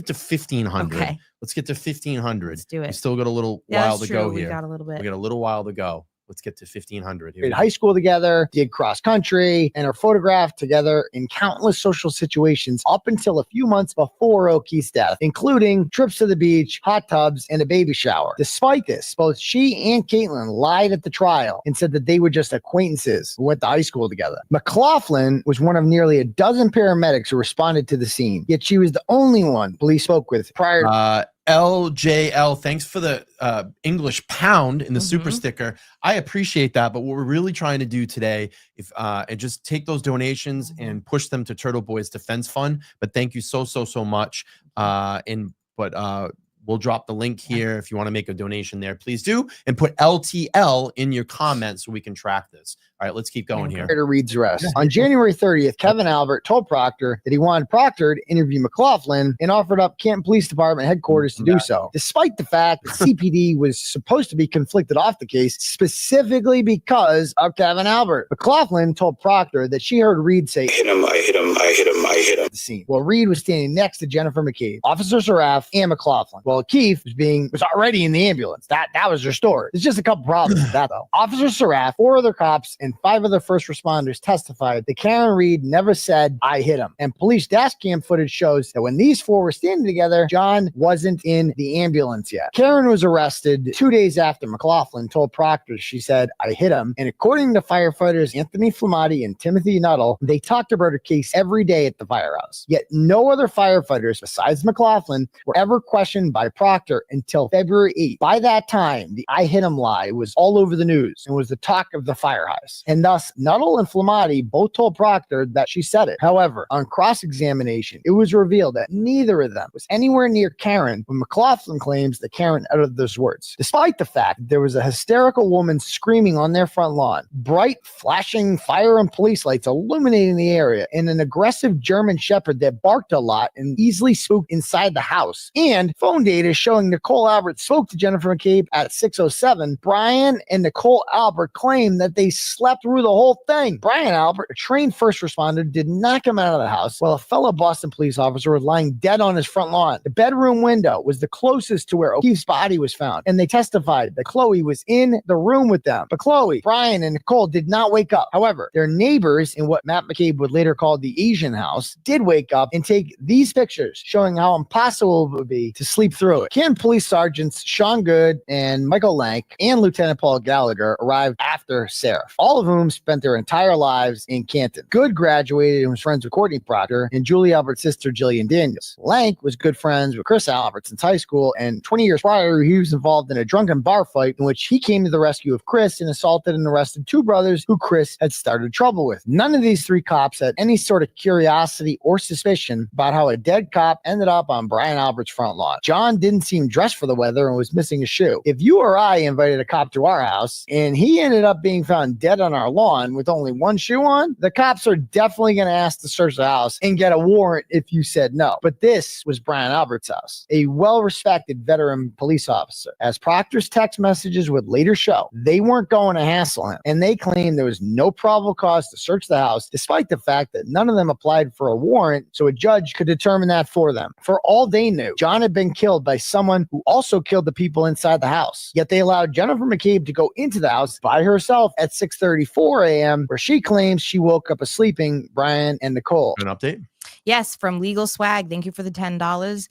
to 1500. Okay. Let's get to 1500. Let's do it. We still got a little Yeah, while that's to go true. We here. got a little bit. We got a little while to go. Let's get to 1500 here. In high school together, did cross country, and are photographed together in countless social situations up until a few months before O'Keefe's death, including trips to the beach, hot tubs, and a baby shower. Despite this, both she and Caitlin lied at the trial and said that they were just acquaintances who went to high school together. McLaughlin was one of nearly a dozen paramedics who responded to the scene, yet she was the only one police spoke with prior to LJL, thanks for the English pound in the super sticker. I appreciate that, but what we're really trying to do today, and just take those donations and push them to Turtleboy's Defense Fund. But thank you so much. We'll drop the link here if you want to make a donation there. Please do, and put LTL in your comments so we can track this. All right, let's keep going here. To Reed's arrest. On January 30th, Kevin Albert told Proctor that he wanted Proctor to interview McLaughlin and offered up Canton Police Department headquarters to do so, despite the fact that CPD was supposed to be conflicted off the case specifically because of Kevin Albert. McLaughlin told Proctor that she heard Reed say, "Hit him, I hit him, I hit him, I hit him." The scene. Well, Reed was standing next to Jennifer McCabe, Officer Saraf, and McLaughlin. Well, Keefe was already in the ambulance. That was her story. There's just a couple problems with that though. Officer Saraf, 4 other cops, and 5 other first responders testified that Karen Reed never said, "I hit him." And police dash cam footage shows that when these 4 were standing together, John wasn't in the ambulance yet. Karen was arrested 2 days after McLaughlin told Proctor she said, "I hit him." And according to firefighters Anthony Flamati and Timothy Nuttall, they talked about her case every day at the firehouse. Yet no other firefighters besides McLaughlin were ever questioned by Proctor until February 8th. By that time, the "I hit him" lie was all over the news and was the talk of the firehouse. And thus, Nuttall and Flamati both told Proctor that she said it. However, on cross-examination, it was revealed that neither of them was anywhere near Karen when McLaughlin claims that Karen uttered those words, despite the fact that there was a hysterical woman screaming on their front lawn, bright, flashing fire and police lights illuminating the area, and an aggressive German shepherd that barked a lot and easily spooked inside the house, and phone data showing Nicole Albert spoke to Jennifer McCabe at 6:07. Brian and Nicole Albert claimed that they slept through the whole thing. Brian Albert, a trained first responder, did not come out of the house while a fellow Boston police officer was lying dead on his front lawn. The bedroom window was the closest to where O'Keefe's body was found, and they testified that Chloe was in the room with them. But Chloe, Brian, and Nicole did not wake up. However, their neighbors in what Matt McCabe would later call the Asian house did wake up and take these pictures showing how impossible it would be to sleep through it. Canton Police Sergeants Sean Good and Michael Lank and Lieutenant Paul Gallagher arrived after Seraph, all of whom spent their entire lives in Canton. Good graduated and was friends with Courtney Proctor and Julie Albert's sister Jillian Daniels. Lank was good friends with Chris Albert since high school, and 20 years prior, he was involved in a drunken bar fight in which he came to the rescue of Chris and assaulted and arrested 2 brothers who Chris had started trouble with. None of these 3 cops had any sort of curiosity or suspicion about how a dead cop ended up on Brian Albert's front lawn. John didn't seem dressed for the weather and was missing a shoe. If you or I invited a cop to our house and he ended up being found dead on our lawn with only 1 shoe on, the cops are definitely going to ask to search the house and get a warrant if you said no. But this was Brian Albert's house, a well-respected veteran police officer. As Proctor's text messages would later show, they weren't going to hassle him, and they claimed there was no probable cause to search the house, despite the fact that none of them applied for a warrant, so a judge could determine that for them. For all they knew, John had been killed by someone who also killed the people inside the house. Yet they allowed Jennifer McCabe to go into the house by herself at 6:34 a.m., where she claims she woke up a sleeping Brian and Nicole. An update? Yes, from Legal Swag. Thank you for the $10.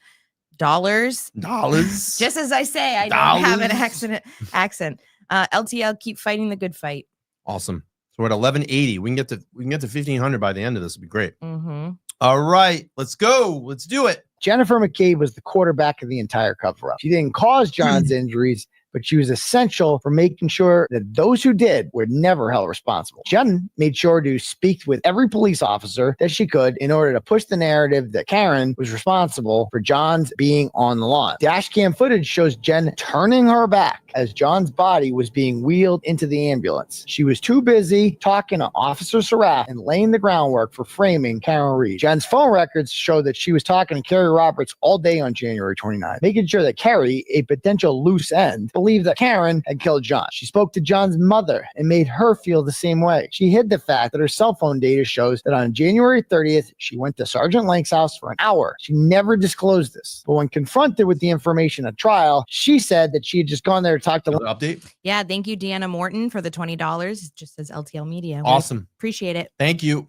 Just as I say, I don't have an accent. LTL, keep fighting the good fight. Awesome. So we're at 1180. We can get to 1500 by the end of this. Would be great. Mm-hmm. All right, let's go. Let's do it. Jennifer McCabe was the quarterback of the entire cover-up. She didn't cause John's injuries, but she was essential for making sure that those who did were never held responsible. Jen made sure to speak with every police officer that she could in order to push the narrative that Karen was responsible for John's being on the lawn. Dash cam footage shows Jen turning her back as John's body was being wheeled into the ambulance. She was too busy talking to Officer Saraf and laying the groundwork for framing Karen Reed. Jen's phone records show that she was talking to Carrie Roberts all day on January 29th, making sure that Carrie, a potential loose end, believed that Karen had killed John. She spoke to John's mother and made her feel the same way. She hid the fact that her cell phone data shows that on January 30th, she went to Sergeant Lank's house for an hour. She never disclosed this. But when confronted with the information at trial, she said that she had just gone there to talk to update. Yeah, thank you, Deanna Morton, for the $20. It just says LTL Media. Awesome. Appreciate it. Thank you.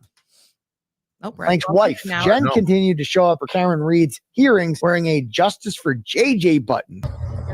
Oh, Lank's wife, Jen, continued to show up for Karen Reed's hearings wearing a Justice for JJ button.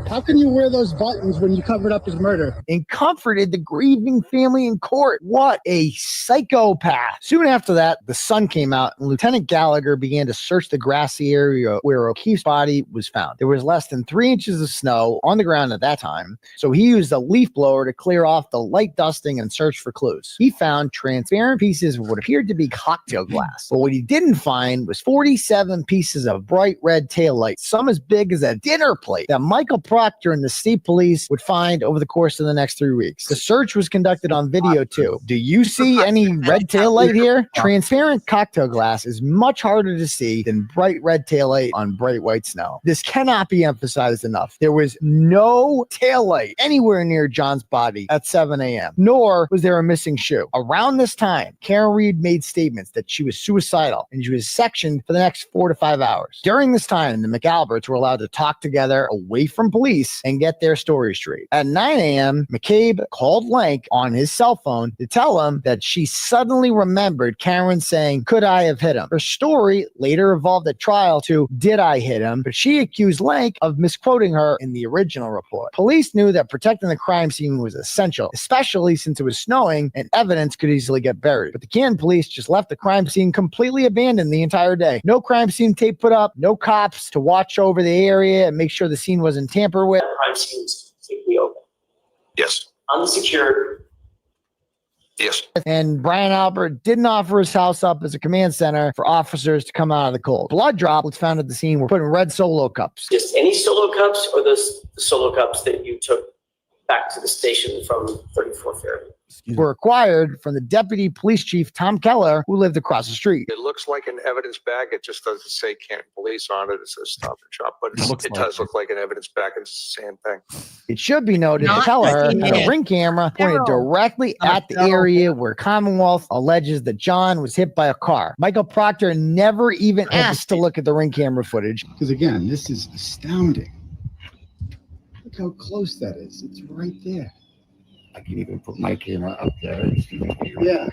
How can you wear those buttons when you covered up his murder? And comforted the grieving family in court. What a psychopath. Soon after that, the sun came out and Lieutenant Gallagher began to search the grassy area where O'Keefe's body was found. There was less than 3 inches of snow on the ground at that time, so he used a leaf blower to clear off the light dusting and search for clues. He found transparent pieces of what appeared to be cocktail glass, but what he didn't find was 47 pieces of bright red taillights, some as big as a dinner plate, that Michael Proctor and the state police would find over the course of the next 3 weeks. The search was conducted on video too. Do you see any red tail light here? Transparent cocktail glass is much harder to see than bright red tail light on bright white snow. This cannot be emphasized enough. There was no tail light anywhere near John's body at 7 a.m., nor was there a missing shoe. Around this time, Karen Reed made statements that she was suicidal and she was sectioned for the next 4 to 5 hours. During this time, the McAlberts were allowed to talk together away from police and get their story straight. At 9 a.m., McCabe called Lank on his cell phone to tell him that she suddenly remembered Karen saying, "Could I have hit him?" Her story later evolved at trial to "Did I hit him?" But she accused Lank of misquoting her in the original report. Police knew that protecting the crime scene was essential, especially since it was snowing and evidence could easily get buried. But the Canton police just left the crime scene completely abandoned the entire day. No crime scene tape put up, no cops to watch over the area and make sure the scene wasn't tampered with. The crime scene was completely open. Yes. Unsecured. Yes. And Brian Albert didn't offer his house up as a command center for officers to come out of the cold. Blood droplets found at the scene were put in red Solo cups. Just any Solo cups or the Solo cups that you took back to the station from 34th Fairview? Were acquired from the deputy police chief, Tom Keller, who lived across the street. It looks like an evidence bag. It just doesn't say Canton Police on it. It says Stop and Shop, but it does look like an evidence bag. It's the same thing. It should be noted that Keller had a ring camera pointed directly at the area where Commonwealth alleges that John was hit by a car. Michael Proctor never even asked to look at the ring camera footage. Because again, this is astounding. Look how close that is. It's right there. I can even put my camera up there. Yeah.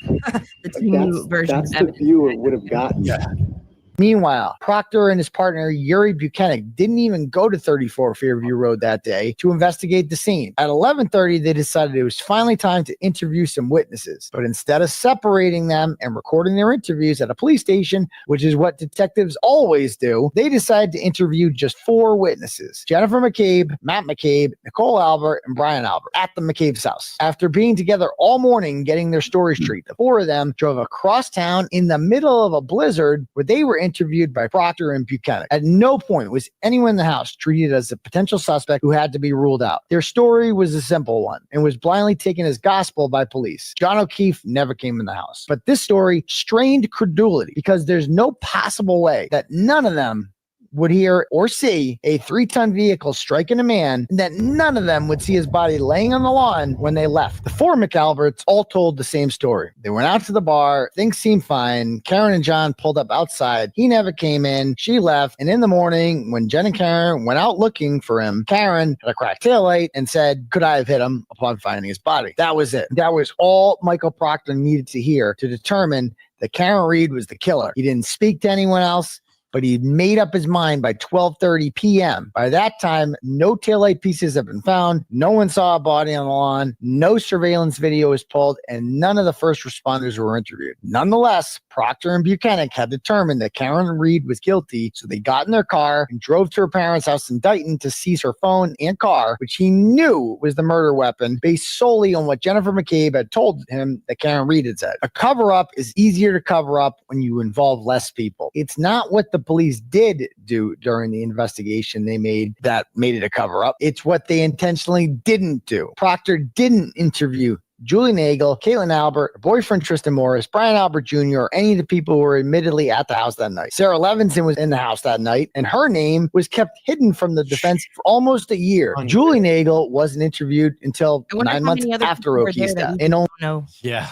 The team version That's of the evidence. view it would have gotten. Meanwhile, Proctor and his partner, Yuri Buchanan, didn't even go to 34 Fairview Road that day to investigate the scene. At 11:30, they decided it was finally time to interview some witnesses. But instead of separating them and recording their interviews at a police station, which is what detectives always do, they decided to interview just 4 witnesses: Jennifer McCabe, Matt McCabe, Nicole Albert, and Brian Albert at the McCabe's house. After being together all morning getting their story straight, the 4 of them drove across town in the middle of a blizzard where they were interviewed by Proctor and Buchanan. At no point was anyone in the house treated as a potential suspect who had to be ruled out. Their story was a simple one and was blindly taken as gospel by police. John O'Keefe never came in the house. But this story strained credulity because there's no possible way that none of them would hear or see a 3-ton vehicle striking a man, and that none of them would see his body laying on the lawn when they left. The 4 McAlberts all told the same story. They went out to the bar, things seemed fine. Karen and John pulled up outside. He never came in. She left. And in the morning, when Jen and Karen went out looking for him, Karen had a cracked taillight and said, "Could I have hit him?" upon finding his body. That was it. That was all Michael Proctor needed to hear to determine that Karen Reed was the killer. He didn't speak to anyone else, but he made up his mind by 12:30 p.m. By that time, no taillight pieces have been found. No one saw a body on the lawn. No surveillance video was pulled, and none of the first responders were interviewed. Nonetheless, Proctor and Buchanan had determined that Karen Reed was guilty, so they got in their car and drove to her parents' house in Dighton to seize her phone and car, which he knew was the murder weapon, based solely on what Jennifer McCabe had told him that Karen Reed had said. A cover-up is easier to cover up when you involve less people. It's not what the police did do during the investigation they made that made it a cover-up. It's what they intentionally didn't do. Proctor didn't interview Julie Nagel, Caitlin Albert, her boyfriend Tristan Morris, Brian Albert Jr., or any of the people who were admittedly at the house that night. Sarah Levinson was in the house that night, and her name was kept hidden from the defense for almost a year. Julie Nagel wasn't interviewed until 9 months after O'Keefe's death. And No, Yeah.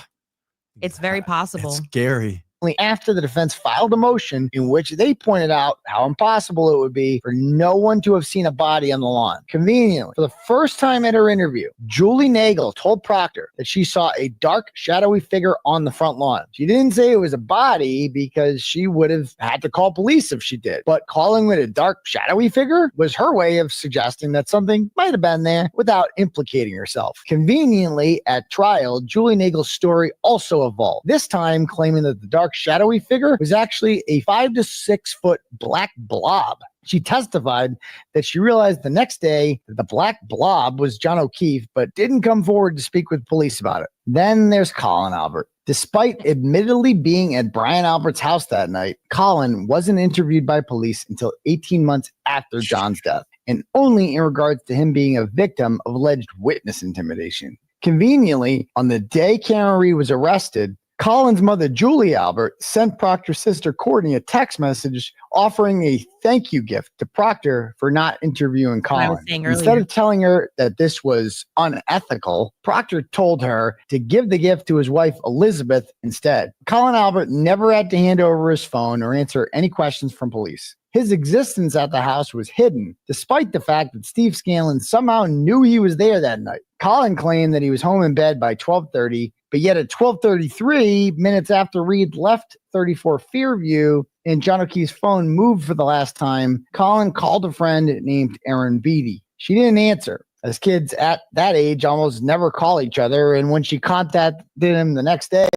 it's very possible. Scary. After the defense filed a motion in which they pointed out how impossible it would be for no one to have seen a body on the lawn. Conveniently, for the first time at her interview, Julie Nagel told Proctor that she saw a dark, shadowy figure on the front lawn. She didn't say it was a body because she would have had to call police if she did. But calling it a dark, shadowy figure was her way of suggesting that something might have been there without implicating herself. Conveniently, at trial, Julie Nagel's story also evolved, this time claiming that the dark, shadowy figure was actually a 5 to 6 foot black blob She testified that she realized the next day that the black blob was John O'Keefe, but didn't come forward to speak with police about it. Then there's Colin Albert. Despite admittedly being at Brian Albert's house that night, Colin wasn't interviewed by police until 18 months after John's death, and only in regards to him being a victim of alleged witness intimidation. Conveniently, on the day Karen Reed was arrested, Colin's mother, Julie Albert, sent Proctor's sister, Courtney, a text message offering a thank you gift to Proctor for not interviewing Colin. Instead of telling her that this was unethical, Proctor told her to give the gift to his wife, Elizabeth, instead. Colin Albert never had to hand over his phone or answer any questions from police. His existence at the house was hidden, despite the fact that Steve Scanlon somehow knew he was there that night. Colin claimed that he was home in bed by 12:30, but yet at 12:33, minutes after Reed left 34 Fairview and John O'Keefe's phone moved for the last time, Colin called a friend named Erin Beatty. She didn't answer, as kids at that age almost never call each other, and when she contacted him the next day,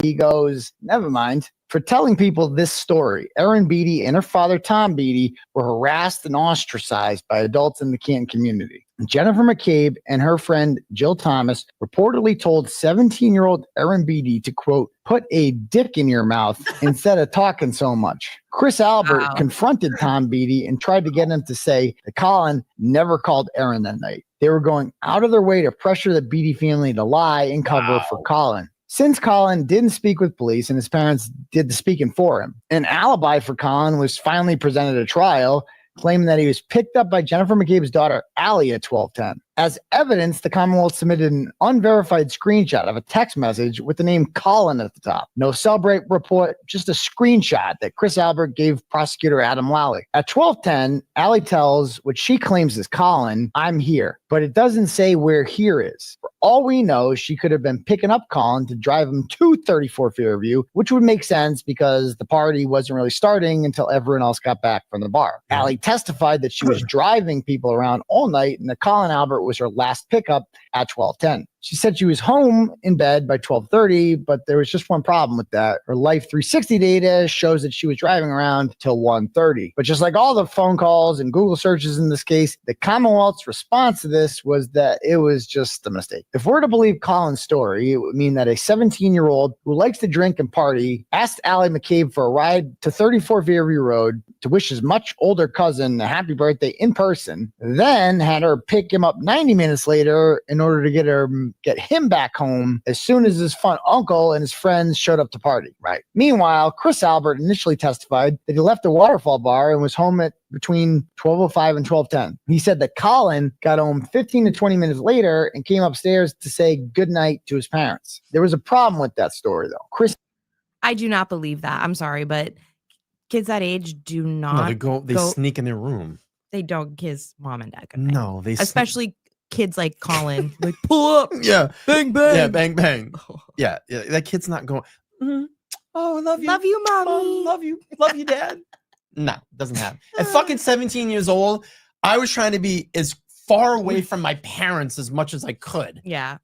he goes, never mind. For telling people this story, Erin Beatty and her father, Tom Beatty, were harassed and ostracized by adults in the Canton community. Jennifer McCabe and her friend Jill Thomas reportedly told 17-year-old Erin Beatty to, quote, put a dick in your mouth instead of talking so much. Chris Albert confronted Tom Beatty and tried to get him to say that Colin never called Erin that night. They were going out of their way to pressure the Beatty family to lie and cover for Colin. Since Colin didn't speak with police and his parents did the speaking for him, an alibi for Colin was finally presented at trial, claiming that he was picked up by Jennifer McCabe's daughter, Allie, at 12:10. As evidence, the Commonwealth submitted an unverified screenshot of a text message with the name Colin at the top. No cell break report, just a screenshot that Chris Albert gave prosecutor Adam Lally. At 12:10, Allie tells what she claims is Colin, I'm here, but it doesn't say where here is. For all we know, she could have been picking up Colin to drive him to 34 Fairview, which would make sense because the party wasn't really starting until everyone else got back from the bar. Allie testified that she was driving people around all night and that Colin Albert was her last pickup at 12:10. She said she was home in bed by 12:30, but there was just one problem with that. Her Life 360 data shows that she was driving around till 1:30. But just like all the phone calls and Google searches in this case, the Commonwealth's response to this was that it was just a mistake. If we're to believe Colin's story, it would mean that a 17-year-old who likes to drink and party asked Allie McCabe for a ride to 34 Fairview Road to wish his much older cousin a happy birthday in person, then had her pick him up 90 minutes later in order to get him back home as soon as his fun uncle and his friends showed up to party. Right. Meanwhile, Chris Albert initially testified that he left the Waterfall Bar and was home at between 12:05 and 12:10. He said that Colin got home 15 to 20 minutes later and came upstairs to say goodnight to his parents. There was a problem with that story, though. I do not believe that. I'm sorry, but kids that age do not. No, they sneak in their room. They don't kiss mom and dad goodnight. No, they especially kids like Colin, like pull up, yeah, bang bang, yeah, bang bang, yeah. That kid's not going. Oh, I love you, mommy, love you, dad. No, doesn't happen. At fucking 17 years old, I was trying to be as far away from my parents as much as I could. Yeah,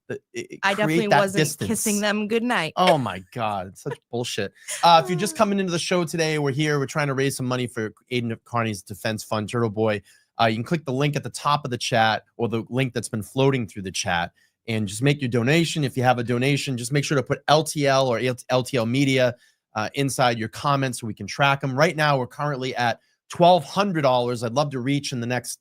I definitely wasn't kissing them goodnight. Oh my God, it's such bullshit. If you're just coming into the show today, we're here. We're trying to raise some money for Aiden Carney's defense fund, Turtleboy. You can click the link at the top of the chat or the link that's been floating through the chat and just make your donation. If you have a donation, just make sure to put LTL or LTL Media inside your comments so we can track them. Right now, we're currently at $1,200. I'd love to reach in the next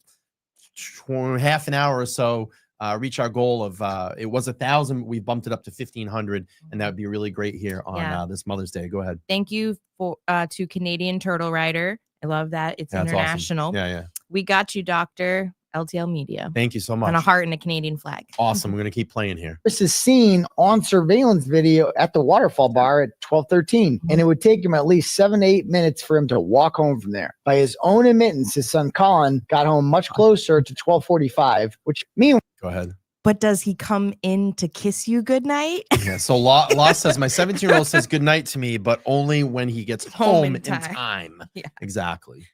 half an hour or so, reach our goal of it was 1,000. We bumped it up to 1,500, and that would be really great here on this Mother's Day. Go ahead. Thank you for to Canadian Turtle Rider. I love that. It's international. Awesome. Yeah. We got you, Dr. LTL Media. Thank you so much. And a heart and a Canadian flag. Awesome. We're going to keep playing here. This is seen on surveillance video at the Waterfall Bar at 12:13, and it would take him at least 7 to 8 minutes for him to walk home from there. By his own admittance, his son Colin got home much closer to 12:45, which meanwhile. Go ahead. But does he come in to kiss you goodnight? Yeah. So Law says my 17-year-old says goodnight to me, but only when he gets home in time. Yeah. Exactly.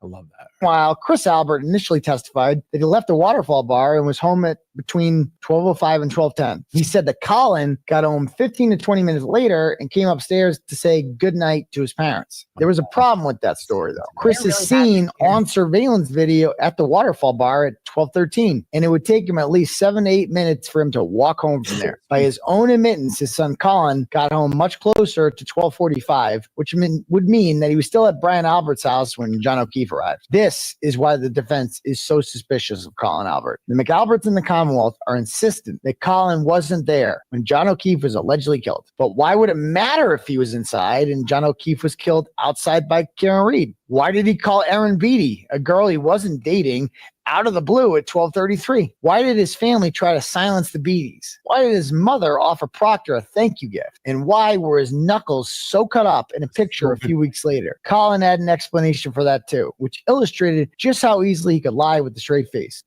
I love that. While Chris Albert initially testified that he left the Waterfall Bar and was home at between 12:05 and 12:10. He said that Colin got home 15 to 20 minutes later and came upstairs to say goodnight to his parents. There was a problem with that story, though. Chris is seen on surveillance video at the Waterfall Bar at 12:13, and it would take him at least 7 to 8 minutes for him to walk home from there. By his own admittance, his son Colin got home much closer to 12:45, which would mean that he was still at Brian Albert's house when John O'Keefe arrived. This is why the defense is so suspicious of Colin Albert. The McAlberts in the Commonwealth are insistent that Colin wasn't there when John O'Keefe was allegedly killed. But why would it matter if he was inside and John O'Keefe was killed outside by Karen Reed? Why did he call Erin Beatty, a girl he wasn't dating, out of the blue at 12:33? Why did his family try to silence the Beatties? Why did his mother offer Proctor a thank you gift? And why were his knuckles so cut up in a picture a few weeks later? Colin had an explanation for that too, which illustrated just how easily he could lie with a straight face.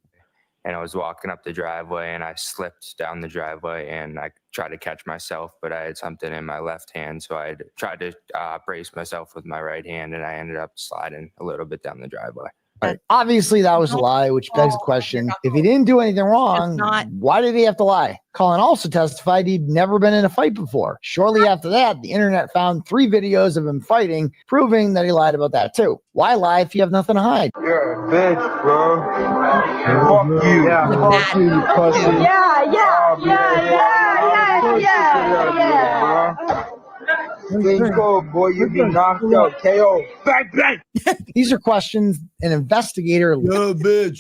And I was walking up the driveway and I slipped down the driveway and I tried to catch myself, but I had something in my left hand. So I tried to brace myself with my right hand and I ended up sliding a little bit down the driveway. Right. Obviously, that was a lie, which begs the question, if he didn't do anything wrong, why did he have to lie? Colin also testified he'd never been in a fight before. Shortly after that, the internet found 3 videos of him fighting, proving that he lied about that too. Why lie if you have nothing to hide? You're a bitch, bro. Fuck you. Yeah, fuck you, pussy. Go, boy, you be knocked out. KO. Bang, bang. These are questions an investigator looking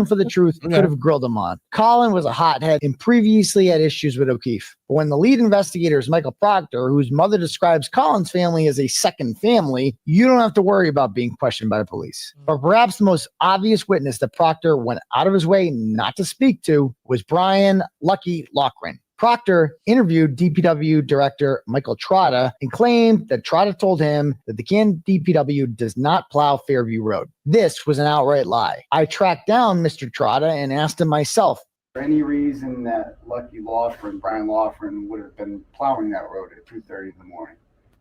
for the truth could have grilled him on. Colin was a hothead and previously had issues with O'Keefe. But when the lead investigator is Michael Proctor, whose mother describes Colin's family as a second family, you don't have to worry about being questioned by the police. But perhaps the most obvious witness that Proctor went out of his way not to speak to was Brian Lucky Loughran. Proctor interviewed DPW Director Michael Trotta and claimed that Trotta told him that the Canton DPW does not plow Fairview Road. This was an outright lie. I tracked down Mr. Trotta and asked him myself. For any reason that Lucky Loughran, Brian Loughran, would have been plowing that road at 2:30 in the morning?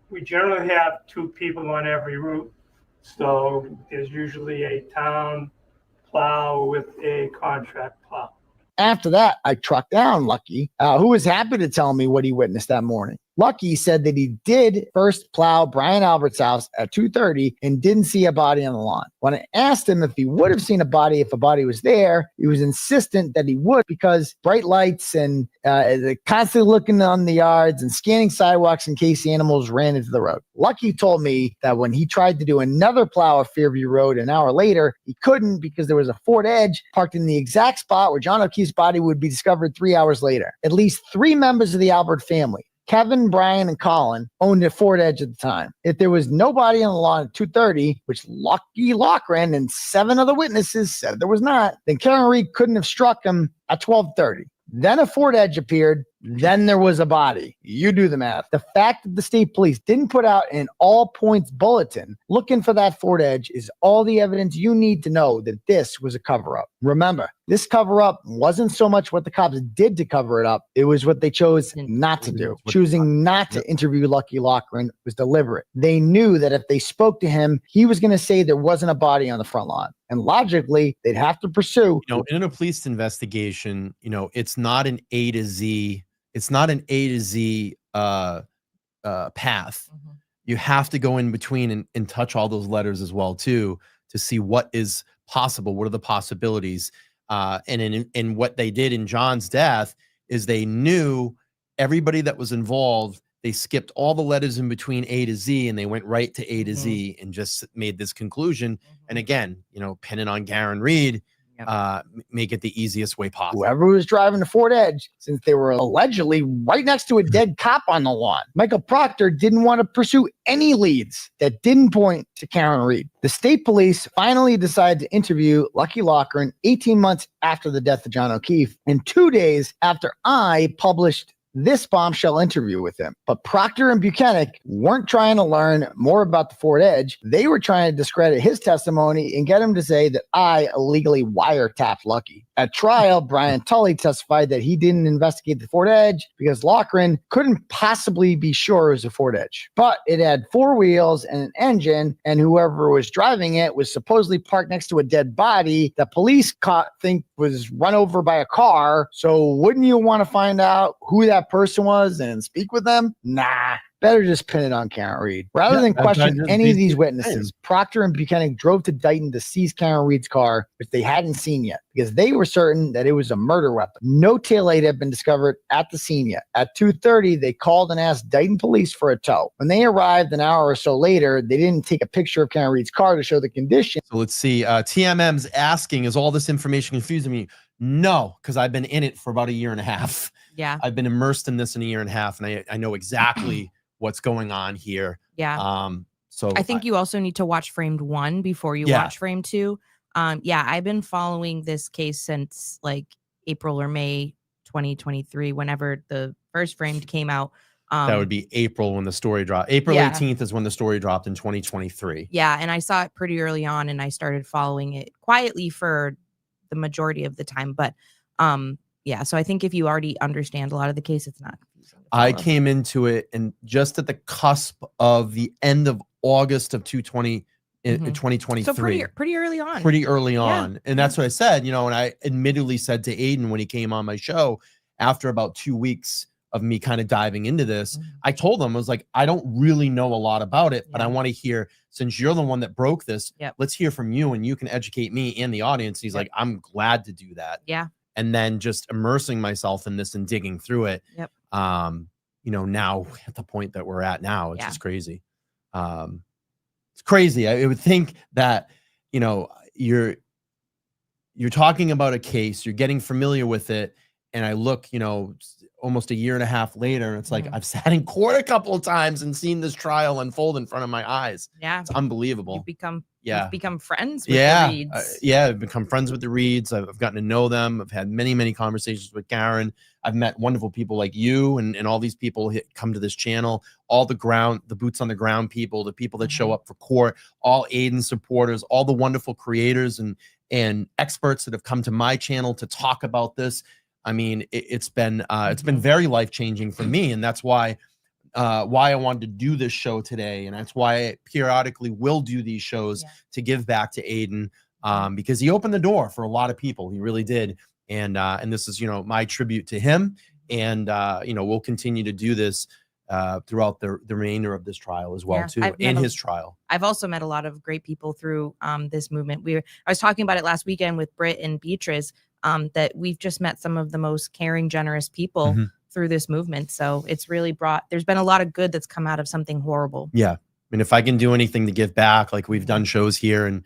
We generally have 2 people on every route. So there's usually a town plow with a contract plow. After that, I tracked down Lucky, who was happy to tell me what he witnessed that morning. Lucky said that he did first plow Brian Albert's house at 2:30 and didn't see a body on the lawn. When I asked him if he would have seen a body if a body was there, he was insistent that he would because bright lights and constantly looking on the yards and scanning sidewalks in case animals ran into the road. Lucky told me that when he tried to do another plow of Fairview Road an hour later, he couldn't because there was a Ford Edge parked in the exact spot where John O'Keefe's body would be discovered 3 hours later. At least 3 members of the Albert family, Kevin, Brian, and Colin, owned a Ford Edge at the time. If there was nobody on the lawn at 2:30, which Lucky Loughran and 7 other witnesses said there was not, then Karen Reed couldn't have struck him at 12:30. Then a Ford Edge appeared. Then there was a body. You do the math. The fact that the state police didn't put out an all points bulletin looking for that Ford Edge is all the evidence you need to know that this was a cover up. Remember, this cover up wasn't so much what the cops did to cover it up. It was what they chose not to do. Choosing not to interview Lucky Loughran was deliberate. They knew that if they spoke to him, he was going to say there wasn't a body on the front lawn. And logically, they'd have to pursue. In a police investigation, it's not an A to Z. It's not an A to Z path. You have to go in between and touch all those letters as well too to see what is possible. What are the possibilities? And in what they did in John's death is they knew everybody that was involved. They skipped all the letters in between A to Z and they went right to A to Z and just made this conclusion. And again, pinning on Karen Reed. Make it the easiest way possible. Whoever was driving the Ford Edge, since they were allegedly right next to a dead cop on the lawn, Michael Proctor didn't want to pursue any leads that didn't point to Karen Reed. The state police finally decided to interview Lucky Loughran 18 months after the death of John O'Keefe and 2 days after I published this bombshell interview with him. But Proctor and Buchanan weren't trying to learn more about the Ford Edge. They were trying to discredit his testimony and get him to say that I illegally wiretapped Lucky. At trial, Brian Tully testified that he didn't investigate the Ford Edge because Loughran couldn't possibly be sure it was a Ford Edge. But it had 4 wheels and an engine, and whoever was driving it was supposedly parked next to a dead body that police think was run over by a car. So wouldn't you want to find out who that person was and speak with them? Nah. Better just pin it on Karen Reed. Rather than question any of these witnesses, Proctor and Buchanan drove to Dighton to seize Karen Reed's car, which they hadn't seen yet, because they were certain that it was a murder weapon. No taillight had been discovered at the scene yet. At 2:30, they called and asked Dighton police for a tow. When they arrived an hour or so later, they didn't take a picture of Karen Reed's car to show the condition. So let's see. TMM's asking, is all this information confusing me? No, because I've been in it for about a year and a half. Yeah. I've been immersed in this in a year and a half, and I know exactly what's going on here. Yeah. So I think you also need to watch Framed 1 before you watch Frame 2. Yeah, I've been following this case since like April or May 2023, whenever the first Framed came out. that would be April when the story dropped. April 18th is when the story dropped in 2023. Yeah, and I saw it pretty early on, and I started following it quietly for the majority of the time. But yeah, so I think if you already understand a lot of the case, it's not confusing. I came into it and just at the cusp of the end of August of 2023. So pretty early on. Pretty early on. And that's what I said, you know, and I admittedly said to Aiden when he came on my show, after about 2 weeks of me kind of diving into this, I told him, I was like, I don't really know a lot about it, but I want to hear, since you're the one that broke this, let's hear from you and you can educate me and the audience. He's like, I'm glad to do that. Yeah. And then just immersing myself in this and digging through it. Yep. You know, now at the point that we're at now, it's just crazy. It's crazy. I would think that, you know, you're talking about a case, you're getting familiar with it. And I look, you know, almost a year and a half later, it's like I've sat in court a couple of times and seen this trial unfold in front of my eyes. Yeah. It's unbelievable. You've become friends with the Reeds. I've become friends with the Reeds. I've gotten to know them. I've had many, many conversations with Karen. I've met wonderful people like you and all these people come to this channel, all the boots on the ground people, the people that show up for court, all Aiden supporters, all the wonderful creators and experts that have come to my channel to talk about this. I mean, it's been very life-changing for me. And that's why I wanted to do this show today. And that's why I periodically will do these shows to give back to Aiden, because he opened the door for a lot of people. He really did. And this is, you know, my tribute to him. And, you know, we'll continue to do this throughout the remainder of this trial as well, too, and his trial. I've also met a lot of great people through this movement. I was talking about it last weekend with Britt and Beatrice, that we've just met some of the most caring, generous people through this movement. So it's really there's been a lot of good that's come out of something horrible. Yeah. I mean, if I can do anything to give back, like we've done shows here and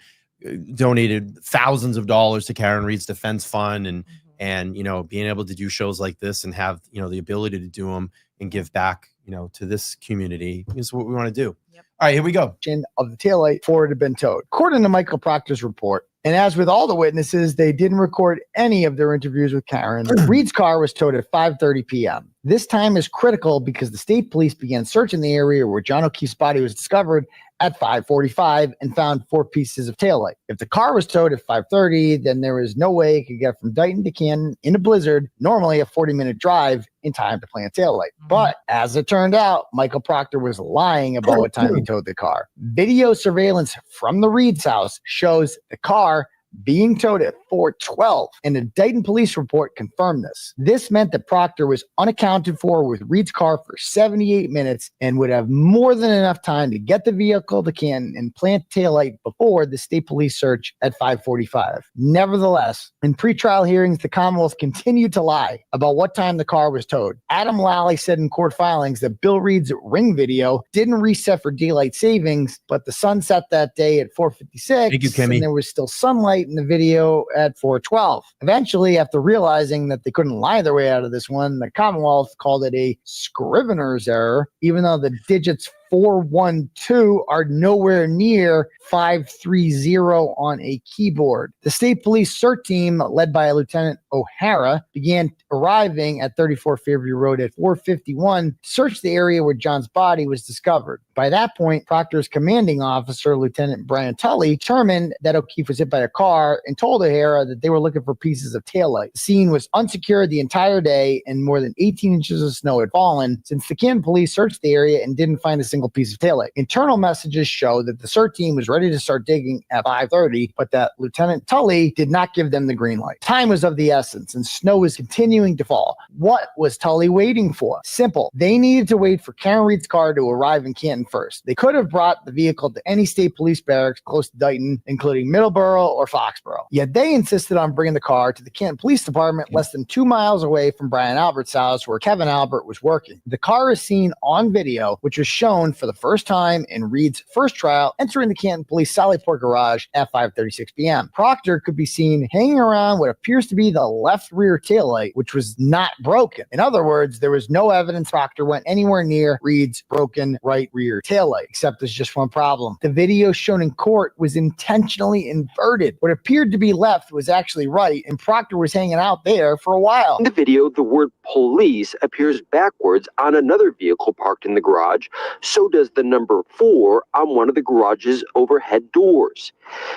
donated thousands of dollars to Karen Reed's Defense Fund and, you know, being able to do shows like this and have, you know, the ability to do them and give back, you know, to this community is what we want to do. All right, here we go. Of the taillight Ford had been towed. According to Michael Proctor's report, and as with all the witnesses, they didn't record any of their interviews with Karen. Reed's car was towed at 5:30 p.m. This time is critical because the state police began searching the area where John O'Keefe's body was discovered at 5:45 and found 4 pieces of taillight. If the car was towed at 5:30, then there was no way it could get from Dighton to Canton in a blizzard, normally a 40-minute drive, in time to plant taillight. But as it turned out, Michael Proctor was lying about what time he towed the car. Video surveillance from the Reed's house shows the car being towed at 4:12, and the Dighton police report confirmed this. This meant that Proctor was unaccounted for with Reed's car for 78 minutes and would have more than enough time to get the vehicle to Canton and plant taillight before the state police search at 5:45. Nevertheless, in pretrial hearings, the Commonwealth continued to lie about what time the car was towed. Adam Lally said in court filings that Bill Reed's ring video didn't reset for daylight savings, but the sun set that day at 4:56. Thank you, Kimmy. And there was still sunlight in the video at 4:12. Eventually, after realizing that they couldn't lie their way out of this one, the Commonwealth called it a scrivener's error, even though the digits 412 are nowhere near 530 on a keyboard. The state police CERT team, led by Lieutenant O'Hara, began arriving at 34 Fairview Road at 4:51 to search the area where John's body was discovered. By that point, Proctor's commanding officer, Lieutenant Brian Tully, determined that O'Keefe was hit by a car and told O'Hara that they were looking for pieces of taillight. The scene was unsecured the entire day, and more than 18 inches of snow had fallen since the Canton police searched the area and didn't find a single piece of taillight. Internal messages show that the CERT team was ready to start digging at 5:30, but that Lieutenant Tully did not give them the green light. Time was of the essence, and snow was continuing to fall. What was Tully waiting for? Simple. They needed to wait for Karen Reed's car to arrive in Canton first. They could have brought the vehicle to any state police barracks close to Dighton, including Middleborough or Foxborough. Yet they insisted on bringing the car to the Canton Police Department less than 2 miles away from Brian Albert's house, where Kevin Albert was working. The car is seen on video, which was shown for the first time in Reed's first trial, entering the Canton Police Sallyport garage at 5:36 p.m. Proctor could be seen hanging around what appears to be the left rear taillight, which was not broken. In other words, there was no evidence Proctor went anywhere near Reed's broken right rear taillight, except there's just one problem. The video shown in court was intentionally inverted. What appeared to be left was actually right, and Proctor was hanging out there for a while. In the video, the word police appears backwards on another vehicle parked in the garage. So does the number 4 on one of the garage's overhead doors.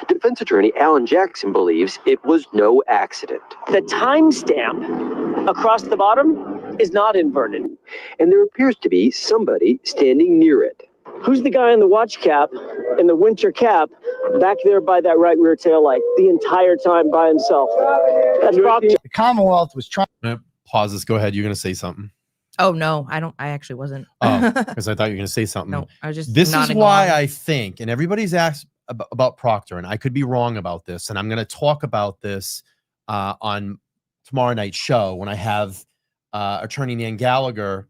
Defense attorney Alan Jackson believes it was no accident. The timestamp across the bottom is not inverted. And there appears to be somebody standing near it. Who's the guy in the watch cap, in the winter cap, back there by that right rear taillight the entire time by himself? That's Proctor. The Commonwealth was trying. Pause this. Go ahead. You're going to say something. Oh no, I actually wasn't. Oh, because I thought you were going to say something. No, I was just. This is nodding why along. I think, and everybody's asked about Proctor, and I could be wrong about this, and I'm going to talk about this on tomorrow night's show when I have attorney Nan Gallagher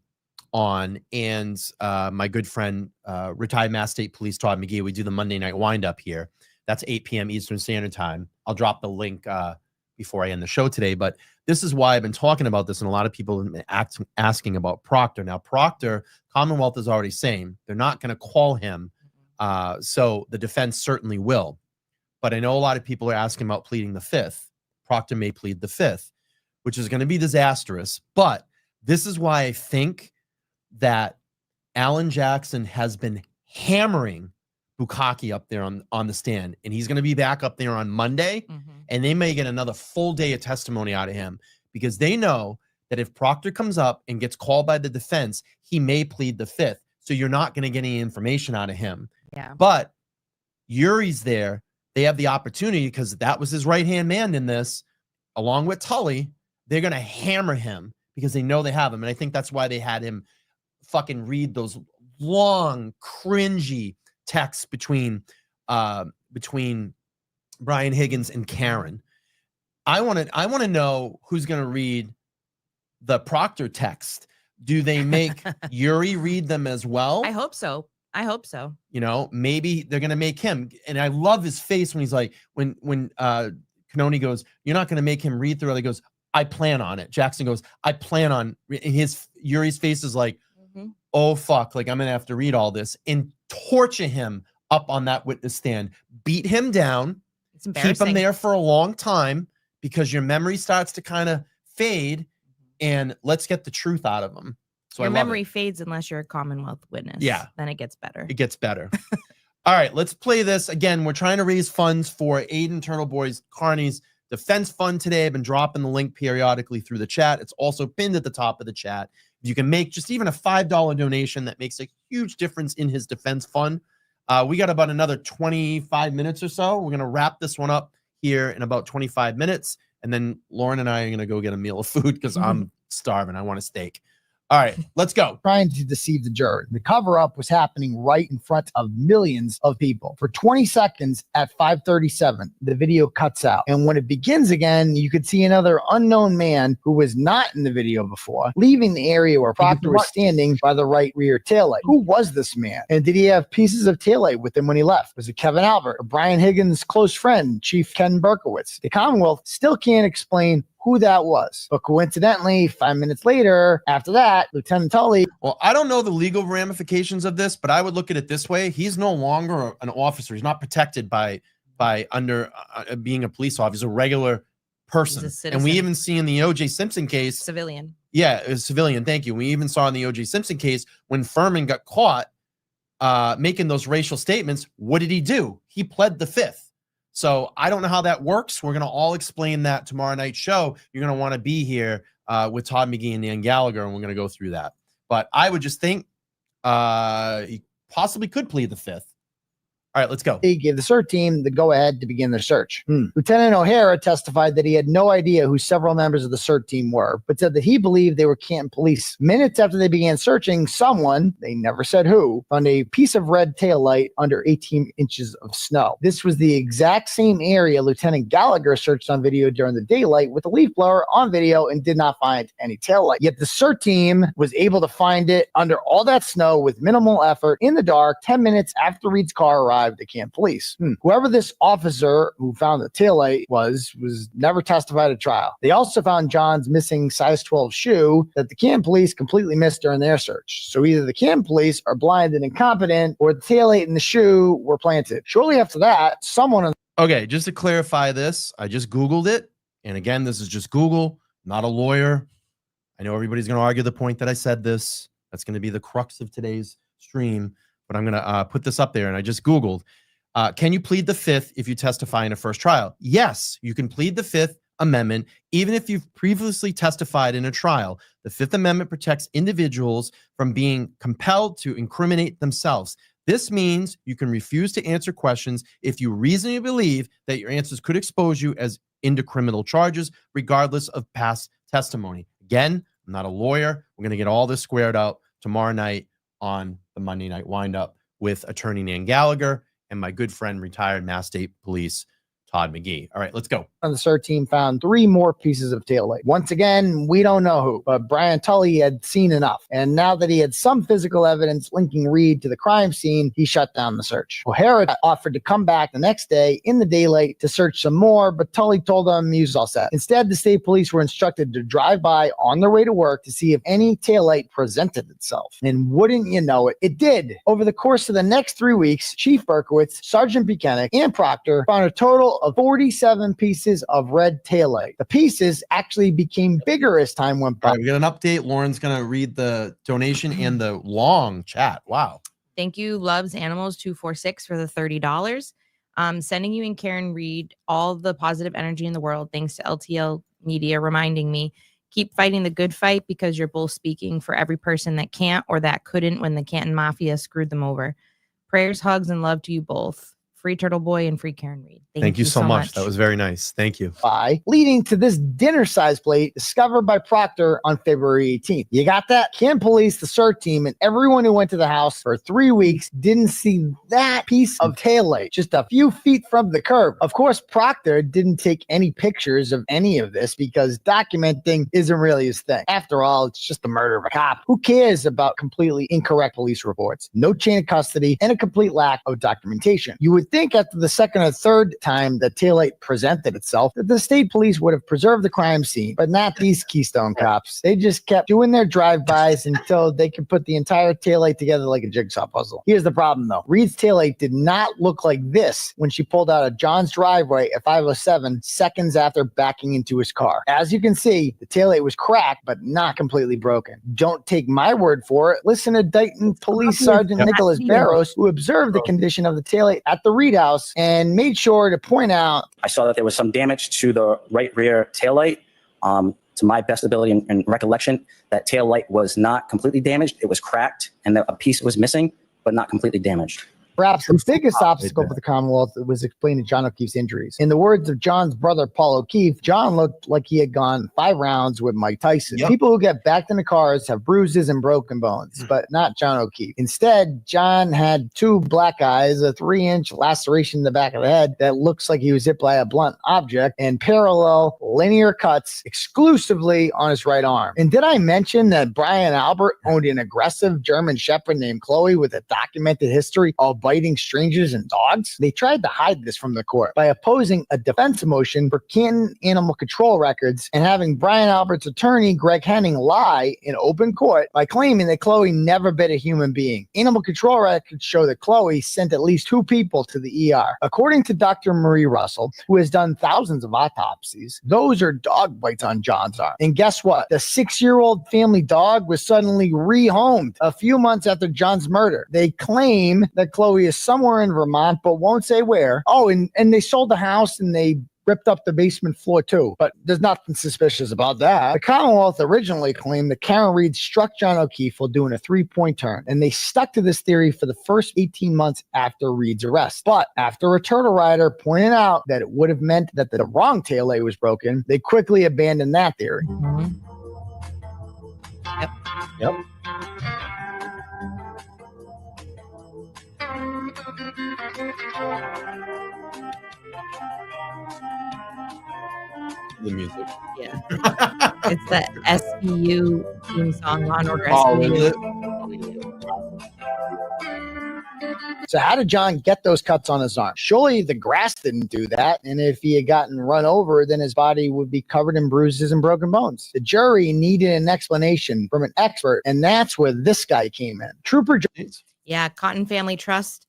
on and my good friend, retired Mass State Police Todd McGee. We do the Monday night windup here. That's 8 p.m. Eastern Standard Time. I'll drop the link before I end the show today, but this is why I've been talking about this, and a lot of people have been asking about Proctor. Now, Proctor, Commonwealth is already saying they're not going to call him, so the defense certainly will. But I know a lot of people are asking about pleading the fifth. Proctor may plead the fifth, which is going to be disastrous. But this is why I think that Alan Jackson has been hammering Bukaki up there on the stand, and he's going to be back up there on Monday, and they may get another full day of testimony out of him because they know that if Proctor comes up and gets called by the defense, he may plead the fifth. So you're not going to get any information out of him. Yeah. But Yuri's there. They have the opportunity because that was his right-hand man in this, along with Tully. They're going to hammer him because they know they have him. And I think that's why they had him fucking read those long, cringy texts between Brian Higgins and Karen. I want to know who's going to read the Proctor text. Do they make Yuri read them as well? I hope so. You know, maybe they're going to make him. And I love his face when he's like, when Canoni goes, "You're not going to make him read through it." He goes, "I plan on it." Jackson goes, "I plan on." Yuri's face is like, "Oh fuck!" Like I'm going to have to read all this and torture him up on that witness stand, beat him down, keep him there for a long time because your memory starts to kind of fade, and let's get the truth out of him. So Your memory fades unless you're a Commonwealth witness. Yeah. Then it gets better. It gets better. All right, let's play this. Again, we're trying to raise funds for Aiden Turtleboy's Carney's Defense Fund today. I've been dropping the link periodically through the chat. It's also pinned at the top of the chat. You can make just even a $5 donation. That makes a huge difference in his defense fund. We got about another 25 minutes or so. We're going to wrap this one up here in about 25 minutes. And then Lauren and I are going to go get a meal of food because I'm starving. I want a steak. All right, let's go. Trying to deceive the jury. The cover-up was happening right in front of millions of people. For 20 seconds at 5:37, the video cuts out. And when it begins again, you could see another unknown man who was not in the video before, leaving the area where Proctor was standing by the right rear taillight. Who was this man? And did he have pieces of taillight with him when he left? Was it Kevin Albert or Brian Higgins' close friend, Chief Ken Berkowitz? The Commonwealth still can't explain who that was. But coincidentally, 5 minutes later, after that, Lieutenant Tully. Well, I don't know the legal ramifications of this, but I would look at it this way. He's no longer an officer. He's not protected by under being a police officer, a regular person. And we even see in the O.J. Simpson case. Civilian. Yeah, it was civilian. Thank you. We even saw in the O.J. Simpson case when Furman got caught, making those racial statements, what did he do? He pled the fifth. So I don't know how that works. We're going to all explain that tomorrow night's show. You're going to want to be here with Todd McGee and Dan Gallagher, and we're going to go through that. But I would just think he possibly could plead the fifth. All right, let's go. He gave the CERT team the go-ahead to begin their search. Lieutenant O'Hara testified that he had no idea who several members of the CERT team were, but said that he believed they were Canton police. Minutes after they began searching, someone, they never said who, found a piece of red taillight under 18 inches of snow. This was the exact same area Lieutenant Gallagher searched on video during the daylight with a leaf blower on video and did not find any taillight. Yet the CERT team was able to find it under all that snow with minimal effort in the dark 10 minutes after Reed's car arrived at Canton Police. Whoever this officer who found the taillight was never testified at trial. They also found John's missing size 12 shoe that the Canton Police completely missed during their search. So either the Canton Police are blind and incompetent, or the taillight and the shoe were planted. Shortly after that, someone... Okay, just to clarify this, I just Googled it. And again, this is just Google, not a lawyer. I know everybody's going to argue the point that I said this. That's going to be the crux of today's stream. But I'm going to put this up there, and I just Googled. Can you plead the fifth if you testify in a first trial? Yes, you can plead the Fifth Amendment even if you've previously testified in a trial. The Fifth Amendment protects individuals from being compelled to incriminate themselves. This means you can refuse to answer questions if you reasonably believe that your answers could expose you as into criminal charges, regardless of past testimony. Again, I'm not a lawyer. We're going to get all this squared out tomorrow night on the Monday Night Windup with attorney Dan Gallagher and my good friend, retired Mass State Police Todd McGee. All right, let's go. The CERT team found 3 more pieces of taillight. Once again, we don't know who, but Brian Tully had seen enough. And now that he had some physical evidence linking Reed to the crime scene, he shut down the search. O'Hara offered to come back the next day in the daylight to search some more, but Tully told him he was all set. Instead, the state police were instructed to drive by on their way to work to see if any taillight presented itself. And wouldn't you know it, it did. Over the course of the next 3 weeks, Chief Berkowitz, Sergeant Buchanan, and Proctor found a total of 47 pieces of red taillight. The pieces actually became bigger as time went by. All right, we got an update. Lauren's going to read the donation and the long chat. Wow. Thank you, Loves Animals 246 for the $30. Sending you and Karen Reed all the positive energy in the world. Thanks to LTL Media reminding me. Keep fighting the good fight because you're both speaking for every person that can't or that couldn't when the Canton Mafia screwed them over. Prayers, hugs, and love to you both. Free Turtleboy and free Karen Reed. Thank you so much. That was very nice. Thank you. Leading to this dinner-sized plate discovered by Proctor on February 18th. You got that? Canton Police, the CERT team, and everyone who went to the house for 3 weeks didn't see that piece of taillight just a few feet from the curb. Of course, Proctor didn't take any pictures of any of this because documenting isn't really his thing. After all, it's just the murder of a cop. Who cares about completely incorrect police reports? No chain of custody and a complete lack of documentation. You would think after the second or third time that taillight presented itself that the state police would have preserved the crime scene, but not these Keystone cops. They just kept doing their drive-bys until they could put the entire taillight together like a jigsaw puzzle. Here's the problem though. Reed's taillight did not look like this when she pulled out of John's driveway at 5:07 seconds after backing into his car. As you can see, the taillight was cracked, but not completely broken. Don't take my word for it. Listen to Dayton Police Sergeant Nicholas Barros, who observed the condition of the taillight at the Reed house and made sure to point out. I saw that there was some damage to the right rear taillight. To my best ability and recollection, that taillight was not completely damaged. It was cracked and a piece was missing, but not completely damaged. Perhaps the biggest obstacle for the Commonwealth was explaining John O'Keefe's injuries. In the words of John's brother, Paul O'Keefe, John looked like he had gone 5 rounds with Mike Tyson. Yep. People who get backed into cars have bruises and broken bones, but not John O'Keefe. Instead, John had 2 black eyes, a 3-inch laceration in the back of the head that looks like he was hit by a blunt object, and parallel linear cuts exclusively on his right arm. And did I mention that Brian Albert owned an aggressive German Shepherd named Chloe with a documented history of biting strangers and dogs? They tried to hide this from the court by opposing a defense motion for Canton animal control records and having Brian Albert's attorney, Greg Henning, lie in open court by claiming that Chloe never bit a human being. Animal control records show that Chloe sent at least 2 people to the ER. According to Dr. Marie Russell, who has done thousands of autopsies, those are dog bites on John's arm. And guess what? The 6-year-old family dog was suddenly rehomed a few months after John's murder. They claim that Chloe is somewhere in Vermont, but won't say where. Oh, and they sold the house and they ripped up the basement floor too, but there's nothing suspicious about that. The Commonwealth originally claimed that Karen Reed struck John O'Keefe while doing a 3-point turn, and they stuck to this theory for the first 18 months after Reed's arrest. But after a turtle rider pointed out that it would have meant that the wrong taillight was broken, they quickly abandoned that theory. Yep. The music. Yeah. It's the SVU theme song, Law and Order Oh, SVU. is it? So how did John get those cuts on his arm? Surely the grass didn't do that. And if he had gotten run over, then his body would be covered in bruises and broken bones. The jury needed an explanation from an expert, and that's where this guy came in. Trooper Jones. Yeah, Cotton Family Trust.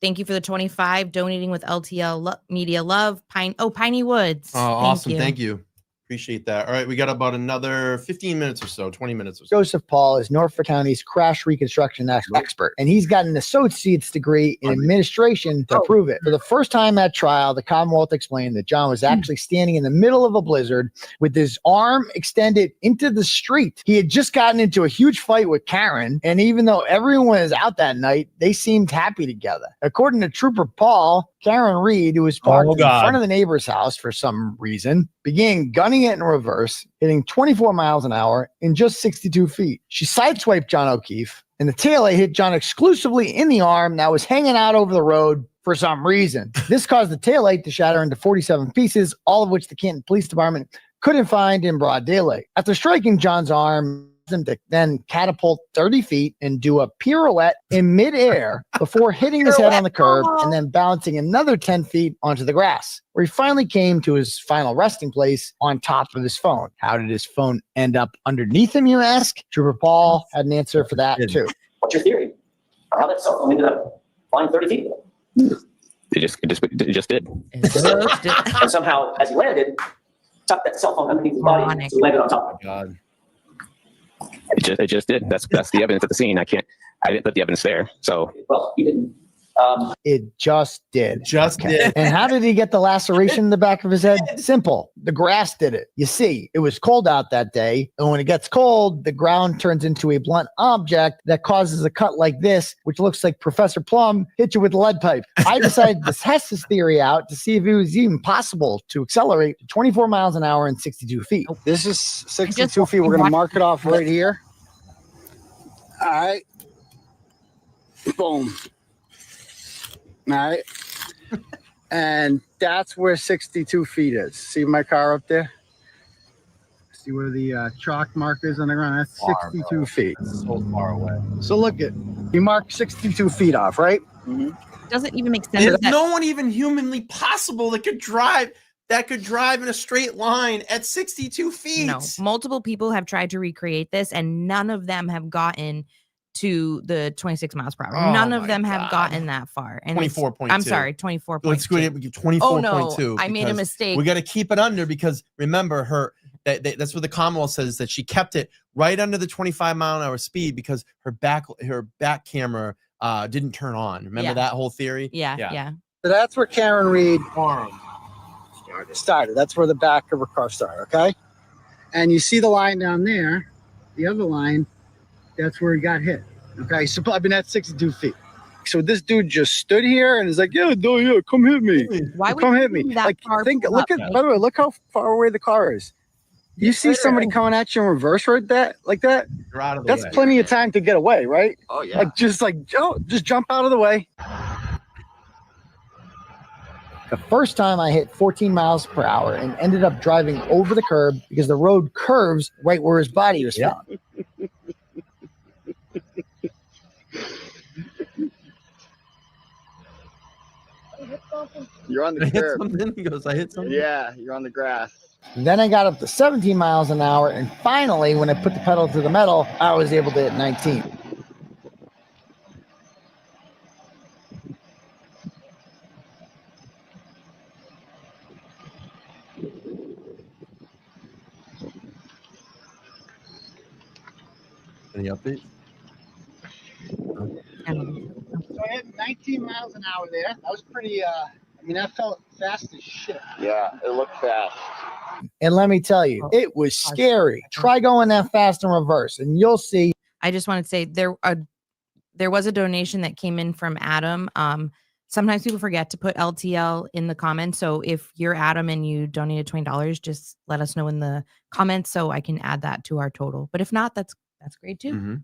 Thank you for the 25. Donating with LTL Media Love. Piney Woods. Oh, awesome. Thank you. Appreciate that. All right, we got about another 15 minutes or so, 20 minutes or so. Joseph Paul is Norfolk County's crash reconstruction expert, and he's got an associate's degree in administration to prove it. For the first time at trial, the Commonwealth explained that John was actually standing in the middle of a blizzard with his arm extended into the street. He had just gotten into a huge fight with Karen, and even though everyone was out that night, they seemed happy together. According to Trooper Paul, Karen Reed, who was parked in front of the neighbor's house for some reason, began gunning it in reverse, hitting 24 miles an hour in just 62 feet. She sideswiped John O'Keefe, and the taillight hit John exclusively in the arm that was hanging out over the road for some reason. This caused the taillight to shatter into 47 pieces, all of which the Canton Police Department couldn't find in broad daylight. After striking John's arm, him to then catapult 30 feet and do a pirouette in midair before hitting his head on the curb and then bouncing another 10 feet onto the grass, where he finally came to his final resting place on top of his phone. How did his phone end up underneath him, you ask? Trooper Paul had an answer for that too. What's your theory? How that cell phone ended up flying 30 feet? It just did. And somehow, as he landed, tucked that cell phone underneath his body, so he landed on top of it. God. It just did. That's the evidence at the scene. I didn't put the evidence there. So well, he didn't. It just did. Did. And how did he get the laceration in the back of his head? Simple. The grass did it. You see, it was cold out that day. And when it gets cold, the ground turns into a blunt object that causes a cut like this, which looks like Professor Plum hit you with a lead pipe. I decided to test this theory out to see if it was even possible to accelerate to 24 miles an hour and 62 feet. This is 62 feet. We're going to mark it off right here. All right. Boom. All right. And that's where 62 feet is. See my car up there? See where the chalk mark is on the ground? That's 62 feet. So far away. So look at, you marked 62 feet off, right? Mm-hmm. Doesn't even make sense. There's no one even humanly possible that could drive in a straight line at 62 feet. No, multiple people have tried to recreate this, and none of them have gotten to the 26 miles per hour. Oh None of them have gotten that far. And 24.2. I'm sorry, 24.2. Let's go 24.2. Oh no, I made a mistake. We got to keep it under because remember that's what the Commonwealth says, that she kept it right under the 25 mile an hour speed because her back camera didn't turn on. Remember that whole theory? Yeah. So that's where Karen Reed started. That's where the back of her car started, okay? And you see the line down there, the other line, that's where he got hit. Okay, so I've been at 62 feet. So this dude just stood here and is like, yeah, come hit me. Why would come hit me? Like, by the way, look how far away the car is. You see somebody coming at you in reverse like that? You're out of the That's way. plenty of time to get away, right? Oh yeah. Just jump out of the way. The first time I hit 14 miles per hour and ended up driving over the curb because the road curves right where his body was found. You're on the I hit curb. something. He goes, I hit something. Yeah, you're on the grass. Then I got up to 17 miles an hour, and finally, when I put the pedal to the metal, I was able to hit 19. Any updates? So I hit 19 miles an hour there. That was pretty, that felt fast as shit. Yeah, it looked fast. And let me tell you, it was scary. Try going that fast in reverse, and you'll see. I just want to say there was a donation that came in from Adam. Sometimes people forget to put LTL in the comments. So if you're Adam and you donated $20, just let us know in the comments so I can add that to our total. But if not, that's great too. Mm-hmm.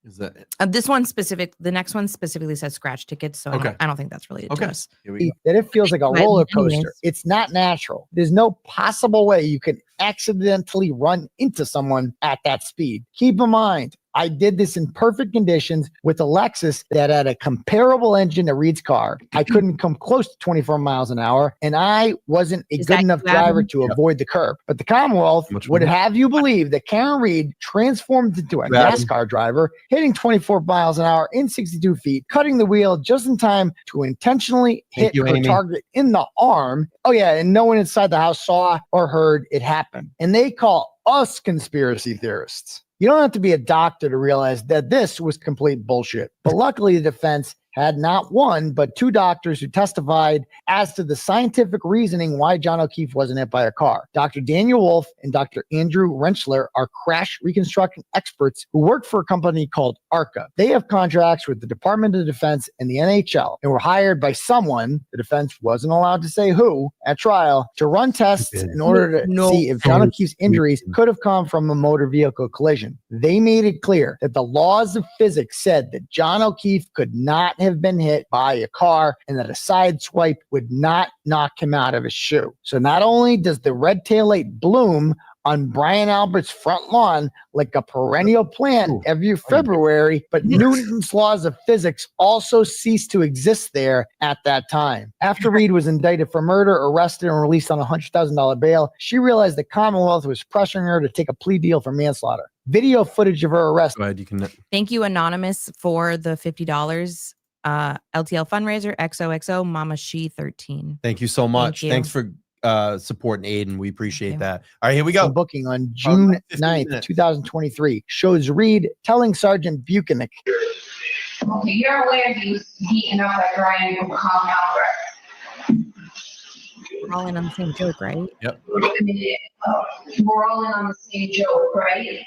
Is that it? The next one specifically says scratch tickets. So Okay. I don't think that's related to us. Here we go. That it feels like a But roller anyways. coaster. It's not natural. There's no possible way you can accidentally run into someone at that speed. Keep in mind, I did this in perfect conditions with a Lexus that had a comparable engine to Reed's car. I couldn't come close to 24 miles an hour, and I wasn't a good enough driver to avoid the curb. But the Commonwealth would have you believe that Karen Reed transformed into a NASCAR driver, hitting 24 miles an hour in 62 feet, cutting the wheel just in time to intentionally hit her target in the arm. Oh, yeah, and no one inside the house saw or heard it happen. And they call us conspiracy theorists. You don't have to be a doctor to realize that this was complete bullshit. But luckily, the defense had not one, but two doctors who testified as to the scientific reasoning why John O'Keefe wasn't hit by a car. Dr. Daniel Wolf and Dr. Andrew Rentschler are crash reconstruction experts who work for a company called ARCA. They have contracts with the Department of Defense and the NHL and were hired by someone, the defense wasn't allowed to say who, at trial, to run tests in order to see if John O'Keefe's injuries could have come from a motor vehicle collision. They made it clear that the laws of physics said that John O'Keefe could not have been hit by a car and that a side swipe would not knock him out of his shoe. So not only does the red taillight bloom on Brian Albert's front lawn like a perennial plant every February, but Newton's laws of physics also ceased to exist there at that time. After Reed was indicted for murder, arrested, and released on a $100,000 bail, she realized the Commonwealth was pressuring her to take a plea deal for manslaughter. Video footage of her arrest. Go ahead, you can. Thank you, Anonymous, for the $50. LTL fundraiser, XOXO, Mama She 13. Thank you so much. you. Thanks for supporting Aiden. We appreciate that. All right, here we go. Booking on June 9th, 2023 shows Reed telling Sergeant Buchanan. Okay, you're aware he was beaten up by Brian from Calm Albert. We're all in on the same joke, right? Yep. We're all in on the same joke, right?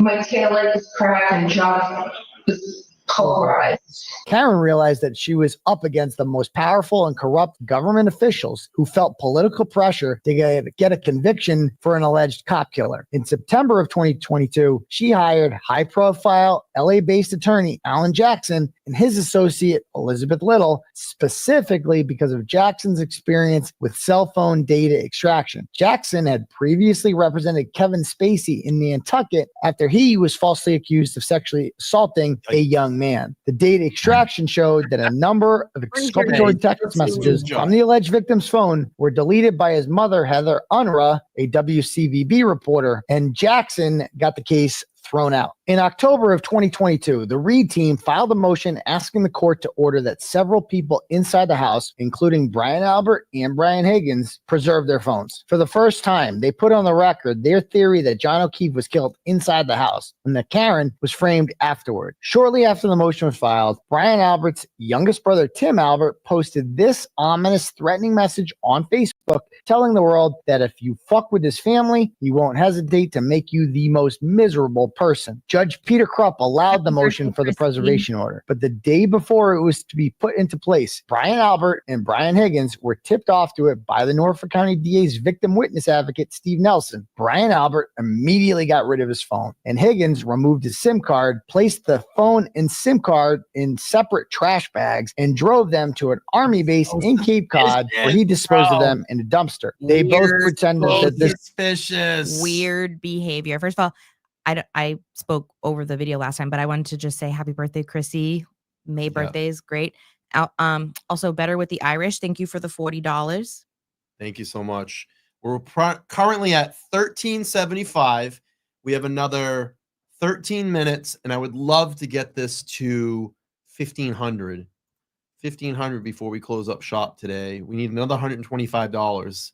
My taillight is cracked and John is polarized. Karen realized that she was up against the most powerful and corrupt government officials who felt political pressure to get a conviction for an alleged cop killer. In September of 2022, she hired high-profile LA-based attorney Alan Jackson and his associate Elizabeth Little, specifically because of Jackson's experience with cell phone data extraction. Jackson had previously represented Kevin Spacey in Nantucket after he was falsely accused of sexually assaulting a young man. The data extraction showed that a number of exculpatory text messages from the alleged victim's phone were deleted by his mother, Heather Unruh, a WCVB reporter, and Jackson got the case thrown out. In October of 2022, the Reed team filed a motion asking the court to order that several people inside the house, including Brian Albert and Brian Higgins, preserve their phones. For the first time, they put on the record their theory that John O'Keefe was killed inside the house and that Karen was framed afterward. Shortly after the motion was filed, Brian Albert's youngest brother, Tim Albert, posted this ominous, threatening message on Facebook telling the world that if you fuck with his family, he won't hesitate to make you the most miserable person. Judge Peter Krupp allowed the motion for the preservation order, but the day before it was to be put into place, Brian Albert and Brian Higgins were tipped off to it by the Norfolk County DA's victim witness advocate, Steve Nelson. Brian Albert immediately got rid of his phone, and Higgins removed his SIM card, placed the phone and SIM card in separate trash bags, and drove them to an Army base in Cape Cod where he disposed of them in a dumpster. They both pretended that this suspicious weird behavior. First of all, I spoke over the video last time, but I wanted to just say happy birthday, Chrissy. May birthday is great. Also Better with the Irish. Thank you for the $40. Thank you so much. We're currently at 1375. We have another 13 minutes, and I would love to get this to 1500. 1500 before we close up shop today. We need another $125.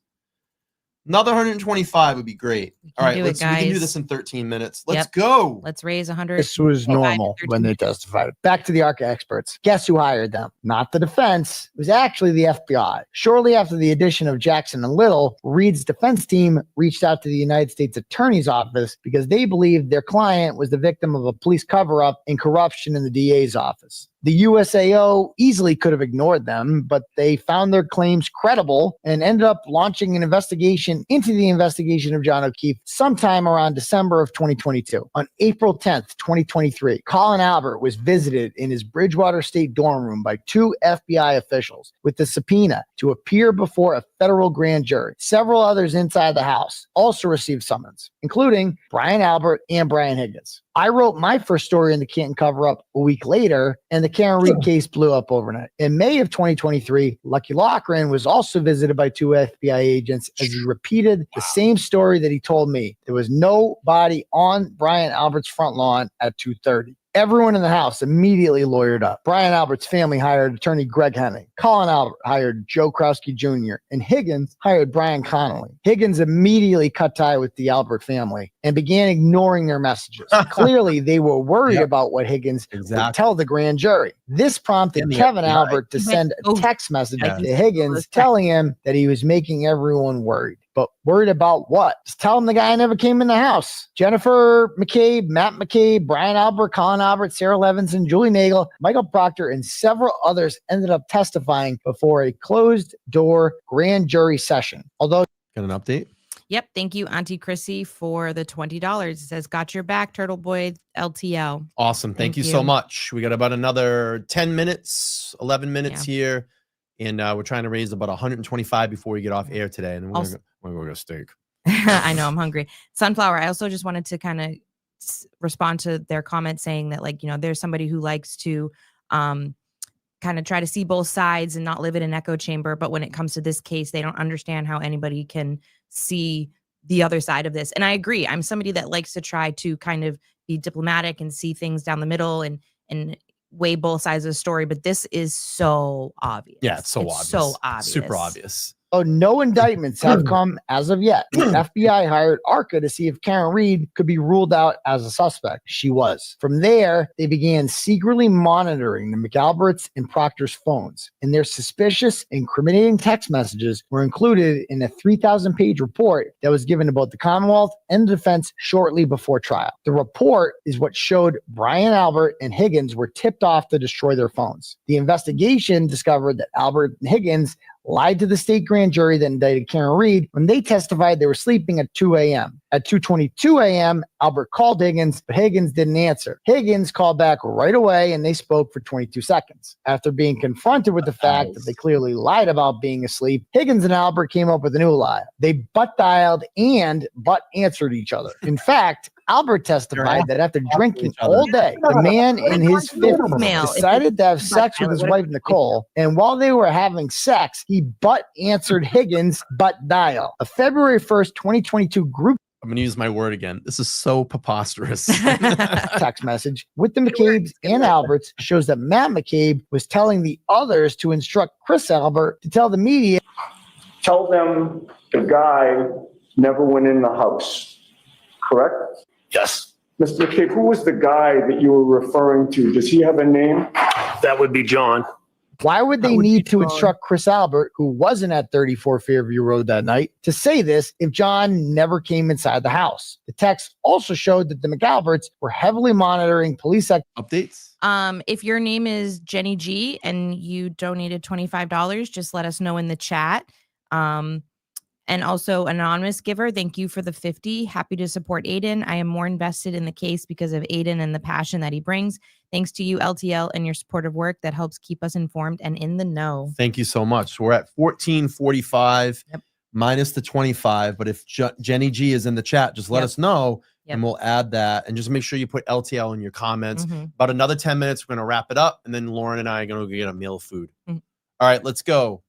Another 125 would be great. All right, we can do this in 13 minutes. Let's go. Let's raise 100. This was normal when they testified. Back to the ARCA experts. Guess who hired them? Not the defense. It was actually the FBI. Shortly after the addition of Jackson and Little, Reed's defense team reached out to the United States Attorney's Office because they believed their client was the victim of a police cover-up and corruption in the DA's office. The USAO easily could have ignored them, but they found their claims credible and ended up launching an investigation into the investigation of John O'Keefe sometime around December of 2022. On April 10th, 2023, Colin Albert was visited in his Bridgewater State dorm room by 2 FBI officials with the subpoena to appear before a federal grand jury. Several others inside the house also received summons, including Brian Albert and Brian Higgins. I wrote my first story in the Canton cover-up a week later, and the Karen Reed case blew up overnight. In May of 2023, Lucky Loughran was also visited by 2 FBI agents as he repeated the same story that he told me. There was no body on Brian Albert's front lawn at 2:30. Everyone in the house immediately lawyered up. Brian Albert's family hired attorney Greg Henning. Colin Albert hired Joe Krowski Jr. And Higgins hired Brian Connolly. Higgins immediately cut tie with the Albert family and began ignoring their messages. Clearly, they were worried about what Higgins would tell the grand jury. This prompted Kevin Albert to send a text message to Higgins telling him that he was making everyone worried. But worried about what? Just tell him the guy never came in the house. Jennifer McCabe, Matt McCabe, Brian Albert, Colin Albert, Sarah Levinson, Julie Nagel, Michael Proctor, and several others ended up testifying before a closed-door grand jury session. Although, got an update? Yep. Thank you, Auntie Chrissy, for the $20. It says, got your back, Turtleboy LTL. Awesome. Thank you so much. We got about another 10 minutes, 11 minutes here. And we're trying to raise about 125 before we get off air today. And we're going to go get steak. I know, I'm hungry. Sunflower, I also just wanted to kind of respond to their comment saying that, like, you know, there's somebody who likes to kind of try to see both sides and not live in an echo chamber. But when it comes to this case, they don't understand how anybody can see the other side of this. And I agree. I'm somebody that likes to try to kind of be diplomatic and see things down the middle and weigh both sides of the story. But this is so obvious. Yeah, it's obvious. So obvious. Super obvious. No indictments have come as of yet. The FBI hired ARCA to see if Karen Reed could be ruled out as a suspect. She was. From there, they began secretly monitoring the McAlberts and Proctor's phones, and their suspicious, incriminating text messages were included in a 3,000-page report that was given to both the Commonwealth and the defense shortly before trial. The report is what showed Brian Albert and Higgins were tipped off to destroy their phones. The investigation discovered that Albert and Higgins lied to the state grand jury that indicted Karen Reed when they testified they were sleeping at 2 a.m. At 2:22 a.m., Albert called Higgins, but Higgins didn't answer. Higgins called back right away, and they spoke for 22 seconds. After being confronted with the fact that they clearly lied about being asleep, Higgins and Albert came up with a new lie. They butt dialed and butt answered each other. In fact, Albert testified that after drinking all day, the man in his 50s decided to have sex with his wife, Nicole, and while they were having sex, he butt answered Higgins' butt dial. A February 1st, 2022 group I'm going to use my word again. This is so preposterous. text message with the McCabes and Alberts shows that Matt McCabe was telling the others to instruct Chris Albert to tell the media. Tell them the guy never went in the house, correct? Yes. Mr. McCabe, who was the guy that you were referring to? Does he have a name? That would be John. Why would they need to instruct Chris Albert, who wasn't at 34 Fairview Road that night, to say this if John never came inside the house? The text also showed that the McAlberts were heavily monitoring police updates. If your name is Jenny G and you donated $25, just let us know in the chat. And also anonymous giver, thank you for the 50. Happy to support Aiden. I am more invested in the case because of Aiden and the passion that he brings. Thanks to you, LTL, and your supportive work that helps keep us informed and in the know. Thank you so much. We're at 14:45. Yep. minus the 25. But if Jenny G is in the chat, just let us know and we'll add that. And just make sure you put LTL in your comments. About another 10 minutes, we're going to wrap it up. And then Lauren and I are going to go get a meal of food. All right, let's go.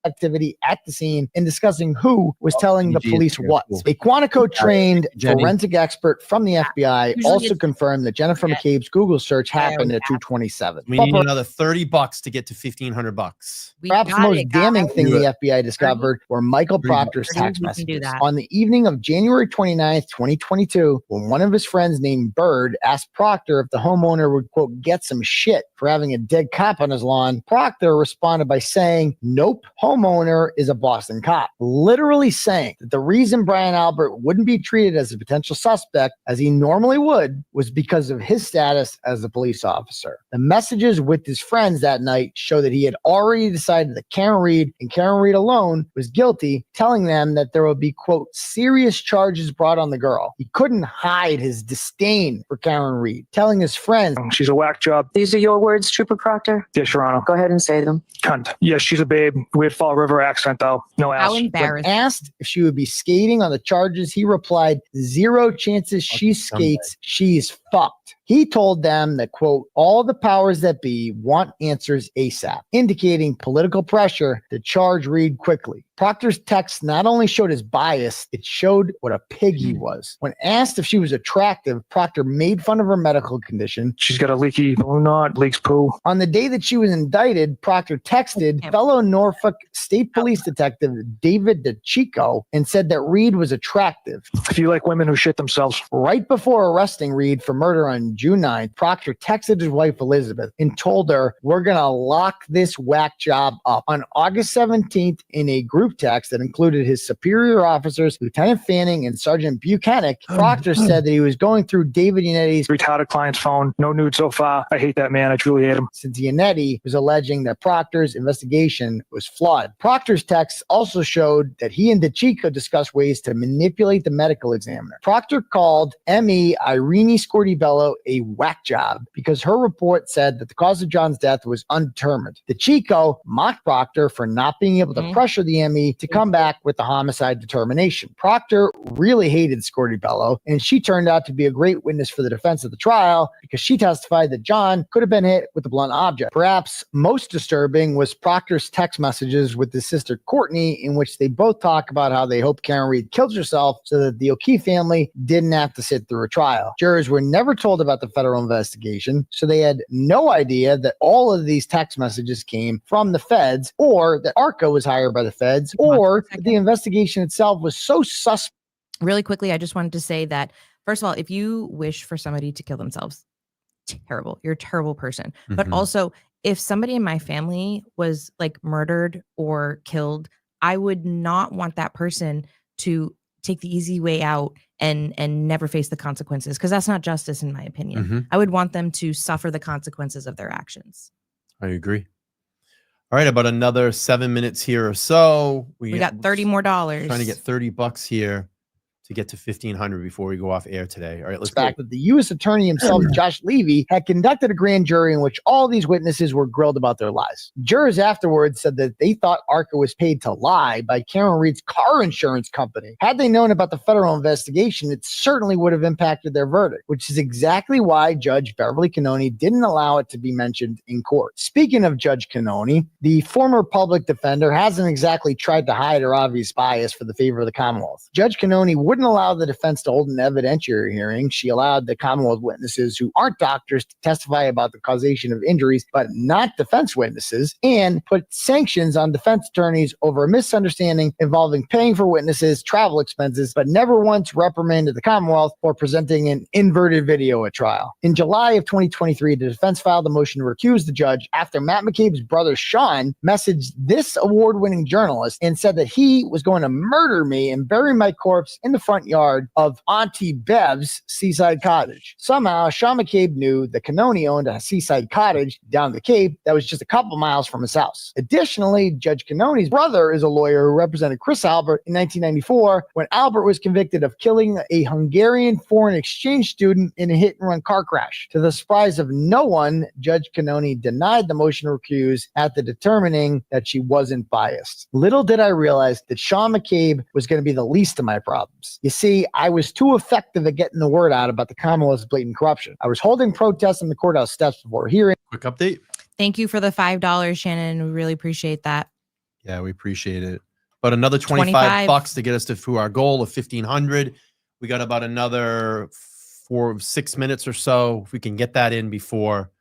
Activity at the scene and discussing who was telling the police what. A Quantico trained forensic expert from the FBI also confirmed that Jennifer McCabe's Google search happened at 2:27. We need another $30 to get to $1,500. Perhaps the most damning thing the FBI discovered were Michael Proctor's text messages. On the evening of January 29th, 2022, when one of his friends named Bird asked Proctor if the homeowner would, quote, get some shit for having a dead cop on his lawn, Proctor responded by saying, nope, homeowner is a Boston cop, literally saying that the reason Brian Albert wouldn't be treated as a potential suspect as he normally would was because of his status as a police officer. The messages with his friends that night show that he had already decided that Karen Reed and Karen Reed alone was guilty, telling them that there would be, quote, serious charges brought on the girl. He couldn't hide his disdain for Karen Reed, telling his friends, she's a whack job. These are your words, Trooper Proctor? Yes, Your Honor. Go ahead and say them. Cunt. Yes, she's a babe. Weird Fall River accent, though. No ass. How embarrassing. When asked if she would be skating on the charges, he replied, 0 chances she skates. She's fucked. He told them that, quote, all the powers that be want answers ASAP, indicating political pressure to charge Reed quickly. Proctor's text not only showed his bias, it showed what a pig he was. When asked if she was attractive, Proctor made fun of her medical condition. She's got a leaky balloon knot, leaks poo. On the day that she was indicted, Proctor texted fellow Norfolk State Police Detective David DeChico and said that Reed was attractive. If you like women who shit themselves. Right before arresting Reed for murder on June 9th, Proctor texted his wife Elizabeth and told her, we're going to lock this whack job up. On August 17th, in a group text that included his superior officers, Lieutenant Fanning and Sergeant Buchanan, Proctor said that he was going through David Yanetti's retarded client's phone. No nude so far. I hate that man. I truly hate him. Since Yanetti was alleging that Proctor's investigation was flawed. Proctor's text also showed that he and DeChico discussed ways to manipulate the medical examiner. Proctor called M.E. Irene Scortibello a whack job because her report said that the cause of John's death was undetermined. DeChico mocked Proctor for not being able to pressure the M.E. to come back with the homicide determination. Proctor really hated Scortibello, and she turned out to be a great witness for the defense of the trial because she testified that John could have been hit with a blunt object. Perhaps most disturbing was Proctor's text messages with his sister Courtney, in which they both talk about how they hope Karen Reed kills herself so that the O'Keefe family didn't have to sit through a trial. Jurors were never told about the federal investigation, so they had no idea that all of these text messages came from the feds, or that ARCA was hired by the feds, or the investigation itself was so suspect. Really quickly, I just wanted to say that, first of all, if you wish for somebody to kill themselves, terrible. You're a terrible person. But also, if somebody in my family was like murdered or killed, I would not want that person to take the easy way out and never face the consequences, because that's not justice, in my opinion. I would want them to suffer the consequences of their actions. I agree. All right, about another 7 minutes here or so. We got $30 more. Trying to get $30 here to get to 1,500 before we go off air today. All right, let's back that the U.S. Attorney himself, Josh Levy, had conducted a grand jury in which all these witnesses were grilled about their lies. Jurors afterwards said that they thought ARCA was paid to lie by Karen Reed's car insurance company. Had they known about the federal investigation, it certainly would have impacted their verdict, which is exactly why Judge Beverly Cannoni didn't allow it to be mentioned in court. Speaking of Judge Cannoni, the former public defender hasn't exactly tried to hide her obvious bias for the favor of the Commonwealth. Judge Cannoni wouldn't allow the defense to hold an evidentiary hearing. She allowed the Commonwealth witnesses who aren't doctors to testify about the causation of injuries, but not defense witnesses, and put sanctions on defense attorneys over a misunderstanding involving paying for witnesses' travel expenses, but never once reprimanded the Commonwealth for presenting an inverted video at trial. In July of 2023, the defense filed a motion to recuse the judge after Matt McCabe's brother Sean messaged this award-winning journalist and said that he was going to murder me and bury my corpse in the front yard of Auntie Bev's seaside cottage. Somehow, Sean McCabe knew that Cannoni owned a seaside cottage down the Cape that was just a couple miles from his house. Additionally, Judge Cannoni's brother is a lawyer who represented Chris Albert in 1994 when Albert was convicted of killing a Hungarian foreign exchange student in a hit-and-run car crash. To the surprise of no one, Judge Cannoni denied the motion to recuse after determining that she wasn't biased. Little did I realize that Sean McCabe was going to be the least of my problems. You see, I was too effective at getting the word out about the Commonwealth's blatant corruption. I was holding protests on the courthouse steps before hearing. Quick update. Thank you for the $5, Shannon. We really appreciate that. Yeah, we appreciate it. But another 25 bucks to get us to our goal of 1,500. We got about another 6 minutes or so. If we can get that in before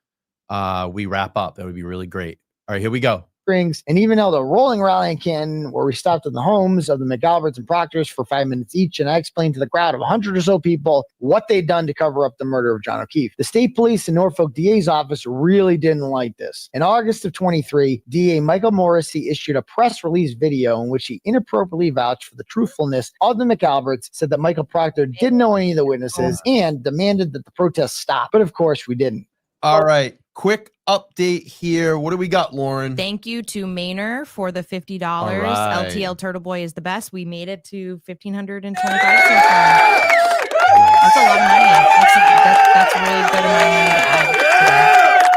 we wrap up, that would be really great. All right, here we go. And even held a rolling rally in Canton where we stopped in the homes of the McAlberts and Proctors for 5 minutes each, and I explained to the crowd of 100 or so people what they'd done to cover up the murder of John O'Keefe. The state police and Norfolk DA's office really didn't like this. In August of 23, DA Michael Morrissey issued a press release video in which he inappropriately vouched for the truthfulness of the McAlberts, said that Michael Proctor didn't know any of the witnesses, and demanded that the protest stop. But of course, we didn't. All right. Quick update here. What do we got, Lauren? Thank you to Maynor for the $50. right. LTL Turtleboy is the best. We made it to 1,525 so far. That's a lot of money. That's a really good amount of money to add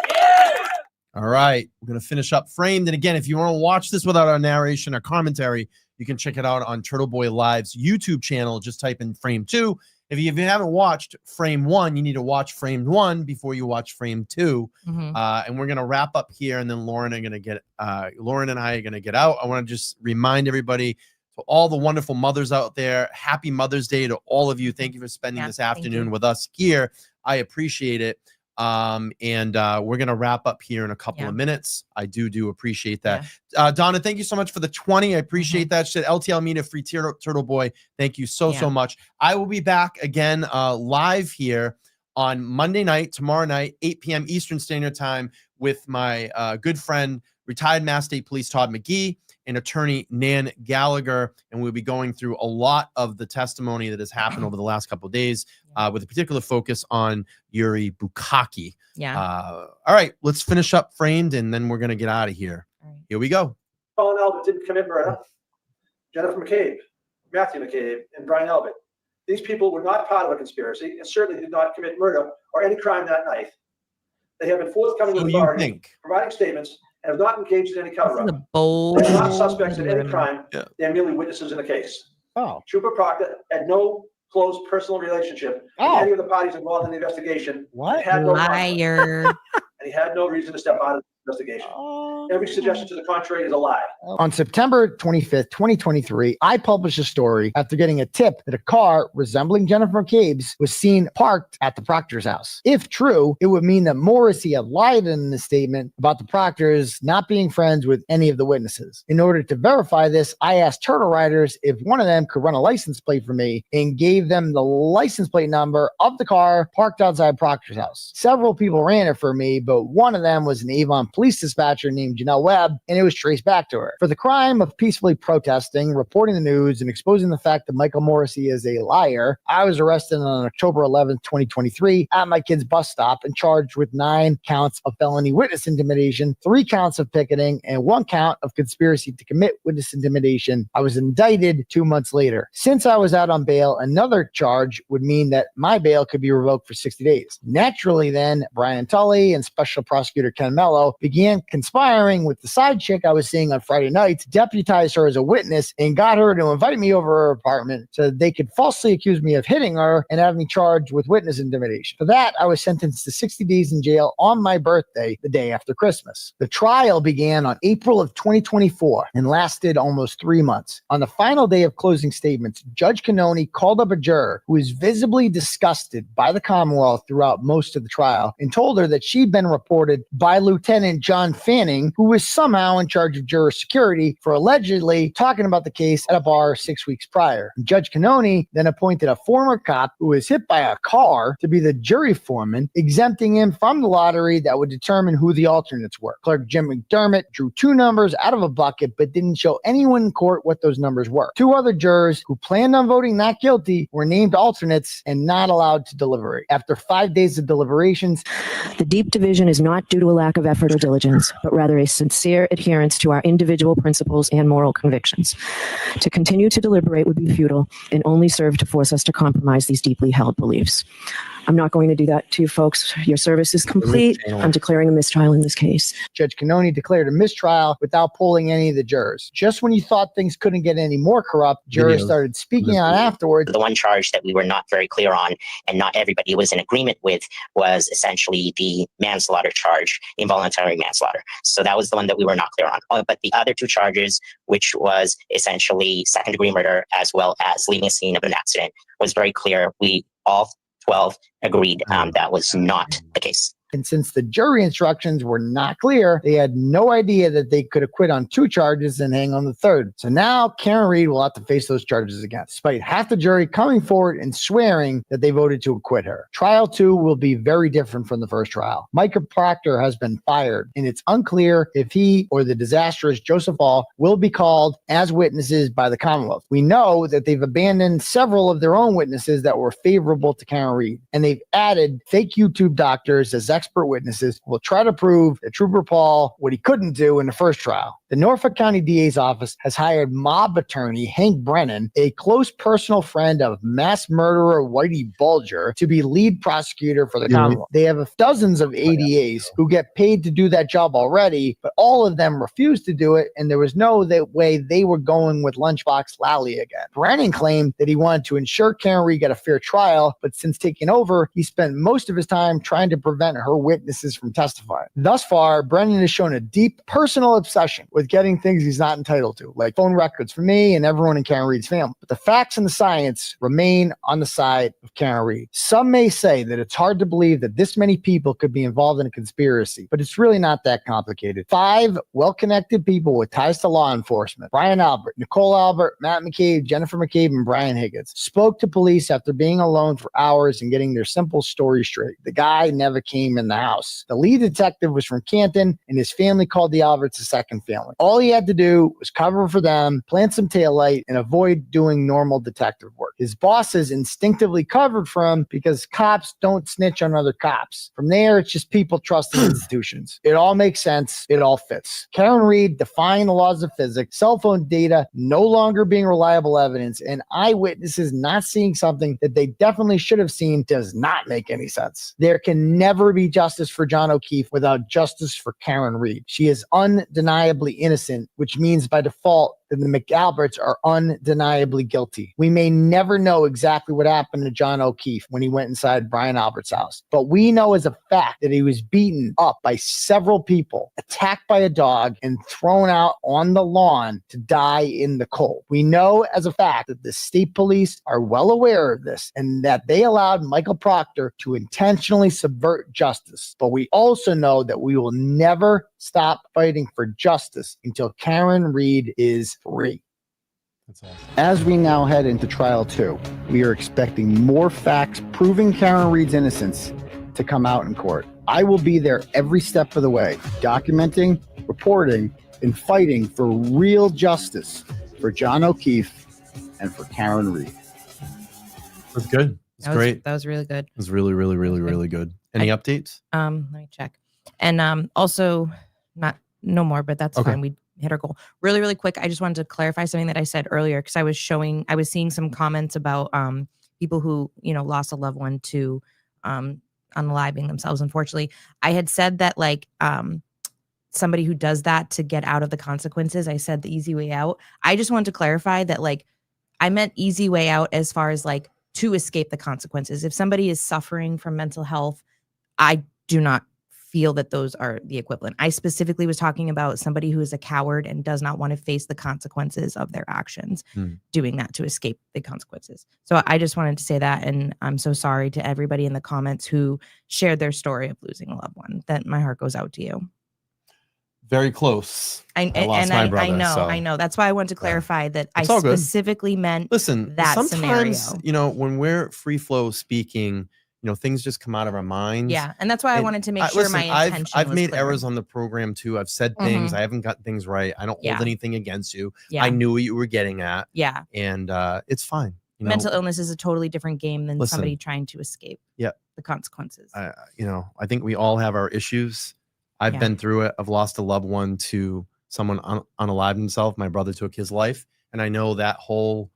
today. All right. We're going to finish up Framed. And again, if you want to watch this without our narration or commentary, you can check it out on Turtleboy Live's YouTube channel. Just type in Frame 2. If you haven't watched Frame 1, you need to watch Frame 1 before you watch Frame 2. And we're going to wrap up here, and then Lauren and I are going to get out. I want to just remind everybody, to all the wonderful mothers out there, happy Mother's Day to all of you. Thank you for spending this afternoon with us here. I appreciate it. And we're going to wrap up here in a couple of minutes. I do appreciate that. Donna, thank you so much for the 20. I appreciate that. She said LTL Media Free Turtle Boy. Thank you so much. I will be back again live here on Monday night, tomorrow night, 8 p.m. Eastern Standard Time with my good friend, retired Mass State Police Todd McGee and attorney Nan Gallagher, and we'll be going through a lot of the testimony that has happened over the last couple of days, with a particular focus on Yuri Bukaki. All right, let's finish up Framed, and then we're going to get out of here. Here we go. Colin Albert didn't commit murder. Jennifer McCabe, Matthew McCabe, and Brian Albert. These people were not part of a conspiracy and certainly did not commit murder or any crime that night. They have been forthcoming with authorities, providing statements, and have not engaged in any cover-up. They're not suspects in any crime. They're merely witnesses in the case. Trooper Proctor had no close personal relationship with any of the parties involved in the investigation. Liar. And he had no reason to step out of the investigation. Every suggestion to the contrary is a lie. On September 25th, 2023, I published a story after getting a tip that a car resembling Jennifer McCabe's was seen parked at the Proctor's house. If true, it would mean that Morrissey had lied in the statement about the Proctors not being friends with any of the witnesses. In order to verify this, I asked Turtle Riders if one of them could run a license plate for me and gave them the license plate number of the car parked outside Proctor's house. Several people ran it for me, but one of them was an Avon police dispatcher named Janelle Webb, and it was traced back to her. For the crime of peacefully protesting, reporting the news, and exposing the fact that Michael Morrissey is a liar, I was arrested on October 11th, 2023 at my kid's bus stop and charged with 9 counts of felony witness intimidation, 3 counts of picketing, and 1 count of conspiracy to commit witness intimidation. I was indicted 2 months later. Since I was out on bail, another charge would mean that my bail could be revoked for 60 days. Naturally then, Brian Tully and Special Prosecutor Ken Mello began conspiring with the side chick I was seeing on Friday nights, deputized her as a witness, and got her to invite me over her apartment so that they could falsely accuse me of hitting her and have me charged with witness intimidation. For that, I was sentenced to 60 days in jail on my birthday, the day after Christmas. The trial began on April of 2024 and lasted almost 3 months. On the final day of closing statements, Judge Cannoni called up a juror who was visibly disgusted by the Commonwealth throughout most of the trial and told her that she'd been reported by Lieutenant Lieutenant John Fanning, who was somehow in charge of juror security for allegedly talking about the case at a bar 6 weeks prior. Judge Cannoni then appointed a former cop who was hit by a car to be the jury foreman, exempting him from the lottery that would determine who the alternates were. Clerk Jim McDermott drew 2 numbers out of a bucket but didn't show anyone in court what those numbers were. 2 other jurors who planned on voting not guilty were named alternates and not allowed to deliberate. After 5 days of deliberations, the deep division is not due to a lack of effort or diligence, but rather a sincere adherence to our individual principles and moral convictions. To continue to deliberate would be futile and only serve to force us to compromise these deeply held beliefs. I'm not going to do that to you folks. Your service is complete. I'm declaring a mistrial in this case. Judge Cannoni declared a mistrial without polling any of the jurors. Just when you thought things couldn't get any more corrupt, jurors started speaking out afterwards. The one charge that we were not very clear on and not everybody was in agreement with was essentially the manslaughter charge, involuntary manslaughter. So that was the one that we were not clear on. But the other 2 charges, which was essentially second-degree murder as well as leaving a scene of an accident, was very clear. We all 12 agreed that was not the case. And since the jury instructions were not clear, they had no idea that they could acquit on 2 charges and hang on the 3rd. So now Karen Reed will have to face those charges again, despite half the jury coming forward and swearing that they voted to acquit her. Trial 2 will be very different from the first trial. Michael Proctor has been fired, and it's unclear if he or the disastrous Joseph Hall will be called as witnesses by the Commonwealth. We know that they've abandoned several of their own witnesses that were favorable to Karen Reed, and they've added fake YouTube doctors as expert witnesses who will try to prove that Trooper Paul what he couldn't do in the first trial. The Norfolk County DA's office has hired mob attorney Hank Brennan, a close personal friend of mass murderer Whitey Bulger, to be lead prosecutor for the Commonwealth. They have dozens of ADAs who get paid to do that job already, but all of them refused to do it, and there was no way they were going with Lunchbox Lally again. Brennan claimed that he wanted to ensure Karen Reed got a fair trial, but since taking over, he spent most of his time trying to prevent her witnesses from testifying. Thus far, Brennan has shown a deep personal obsession with getting things he's not entitled to, like phone records for me and everyone in Karen Reed's family. But the facts and the science remain on the side of Karen Reed. Some may say that it's hard to believe that this many people could be involved in a conspiracy, but it's really not that complicated. 5 well-connected people with ties to law enforcement, Brian Albert, Nicole Albert, Matt McCabe, Jennifer McCabe, and Brian Higgins, spoke to police after being alone for hours and getting their simple story straight. The guy never came in the house. The lead detective was from Canton, and his family called the Alberts a second family. All he had to do was cover for them, plant some taillight, and avoid doing normal detective work. His bosses instinctively covered for him because cops don't snitch on other cops. From there, it's just people trusting institutions. It all makes sense. It all fits. Karen Reed defying the laws of physics, cell phone data no longer being reliable evidence, and eyewitnesses not seeing something that they definitely should have seen does not make any sense. There can never be justice for John O'Keefe without justice for Karen Reed. She is undeniably innocent, which means by default that the McAlberts are undeniably guilty. We may never know exactly what happened to John O'Keefe when he went inside Brian Albert's house, but we know as a fact that he was beaten up by several people, attacked by a dog, and thrown out on the lawn to die in the cold. We know as a fact that the state police are well aware of this and that they allowed Michael Proctor to intentionally subvert justice. But we also know that we will never stop fighting for justice until Karen Reed is free. As we now head into trial 2, we are expecting more facts proving Karen Reed's innocence to come out in court. I will be there every step of the way, documenting, reporting, and fighting for real justice for John O'Keefe and for Karen Reed. That's good. It's great. That was really good. It was really, really, really, really good. Any updates? Let me check. And also, no more, but that's fine. We hit our goal. Really, really quick. I just wanted to clarify something that I said earlier because I was seeing some comments about people who, lost a loved one to unaliving themselves. Unfortunately, I had said that somebody who does that to get out of the consequences, I said the easy way out. I just wanted to clarify that I meant easy way out as far as to escape the consequences. If somebody is suffering from mental health, I do not feel that those are the equivalent. I specifically was talking about somebody who is a coward and does not want to face the consequences of their actions, doing that to escape the consequences. So I just wanted to say that. And I'm so sorry to everybody in the comments who shared their story of losing a loved one. That my heart goes out to you. very close. I lost my brother. I know. That's why I wanted to clarify that I It's all good. specifically meant Listen, that sometimes, scenario. you know, when we're free flow speaking, you know, things just come out of our minds. Yeah, and that's why I wanted to make sure my intention I've was made clear. errors on the program too. I've said things. Mhm. I haven't got things right. I don't Yeah. hold anything against you. Yeah. I knew what you were getting at. Yeah. And it's fine. You know, Mental illness is a totally different game than Listen. somebody trying to escape Yeah. the consequences. You know, I think we all have our issues. I've Yeah. been through it. I've lost a loved one to someone unalived himself. My brother took his life, and I know that whole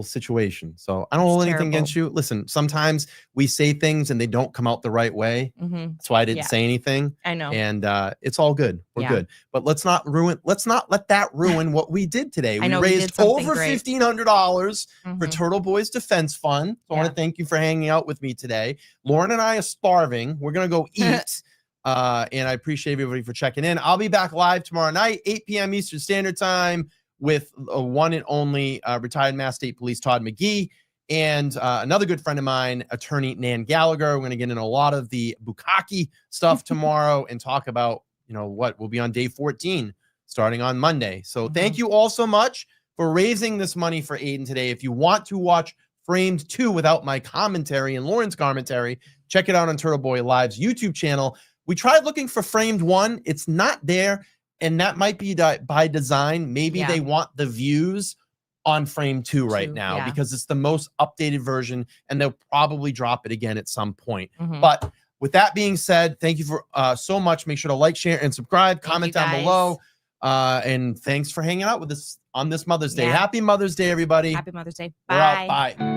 situation. So I don't hold anything against you. Listen, sometimes we say things and they don't come out the right way. Mhm. That's why I didn't Yeah. say anything. I know. And it's all good. We're Yeah. good. But let's not let that ruin what we did today. I We know, we did raised something over great. $1,500 for Mhm. Turtleboy's Defense Fund. So I want to thank you for hanging out with me today. Lauren and I are starving. We're gonna go eat. And I appreciate everybody for checking in. I'll be back live tomorrow night, 8 p.m. Eastern Standard Time, with one and only retired Mass State Police Todd McGee and another good friend of mine, attorney Nan Gallagher. We're going to get into a lot of the bukkake stuff tomorrow and talk about, you know, what will be on day 14 starting on Monday. So thank you all so much for raising this money for Aiden today. If you want to watch Framed 2 without my commentary and Lauren's commentary, check it out on Turtleboy Live's YouTube channel. We tried looking for Framed 1. It's not there. And that might be by design. Maybe they want the views on Frame 2 right now because it's the most updated version, and they'll probably drop it again at some point. Mhm. But with that being said, thank you for so much. Make sure to like, share, and subscribe. Comment down below. And thanks for hanging out with us on this Mother's Day. Yeah. Happy Mother's Day, everybody. Happy Mother's Day. We're out. Bye. Bye.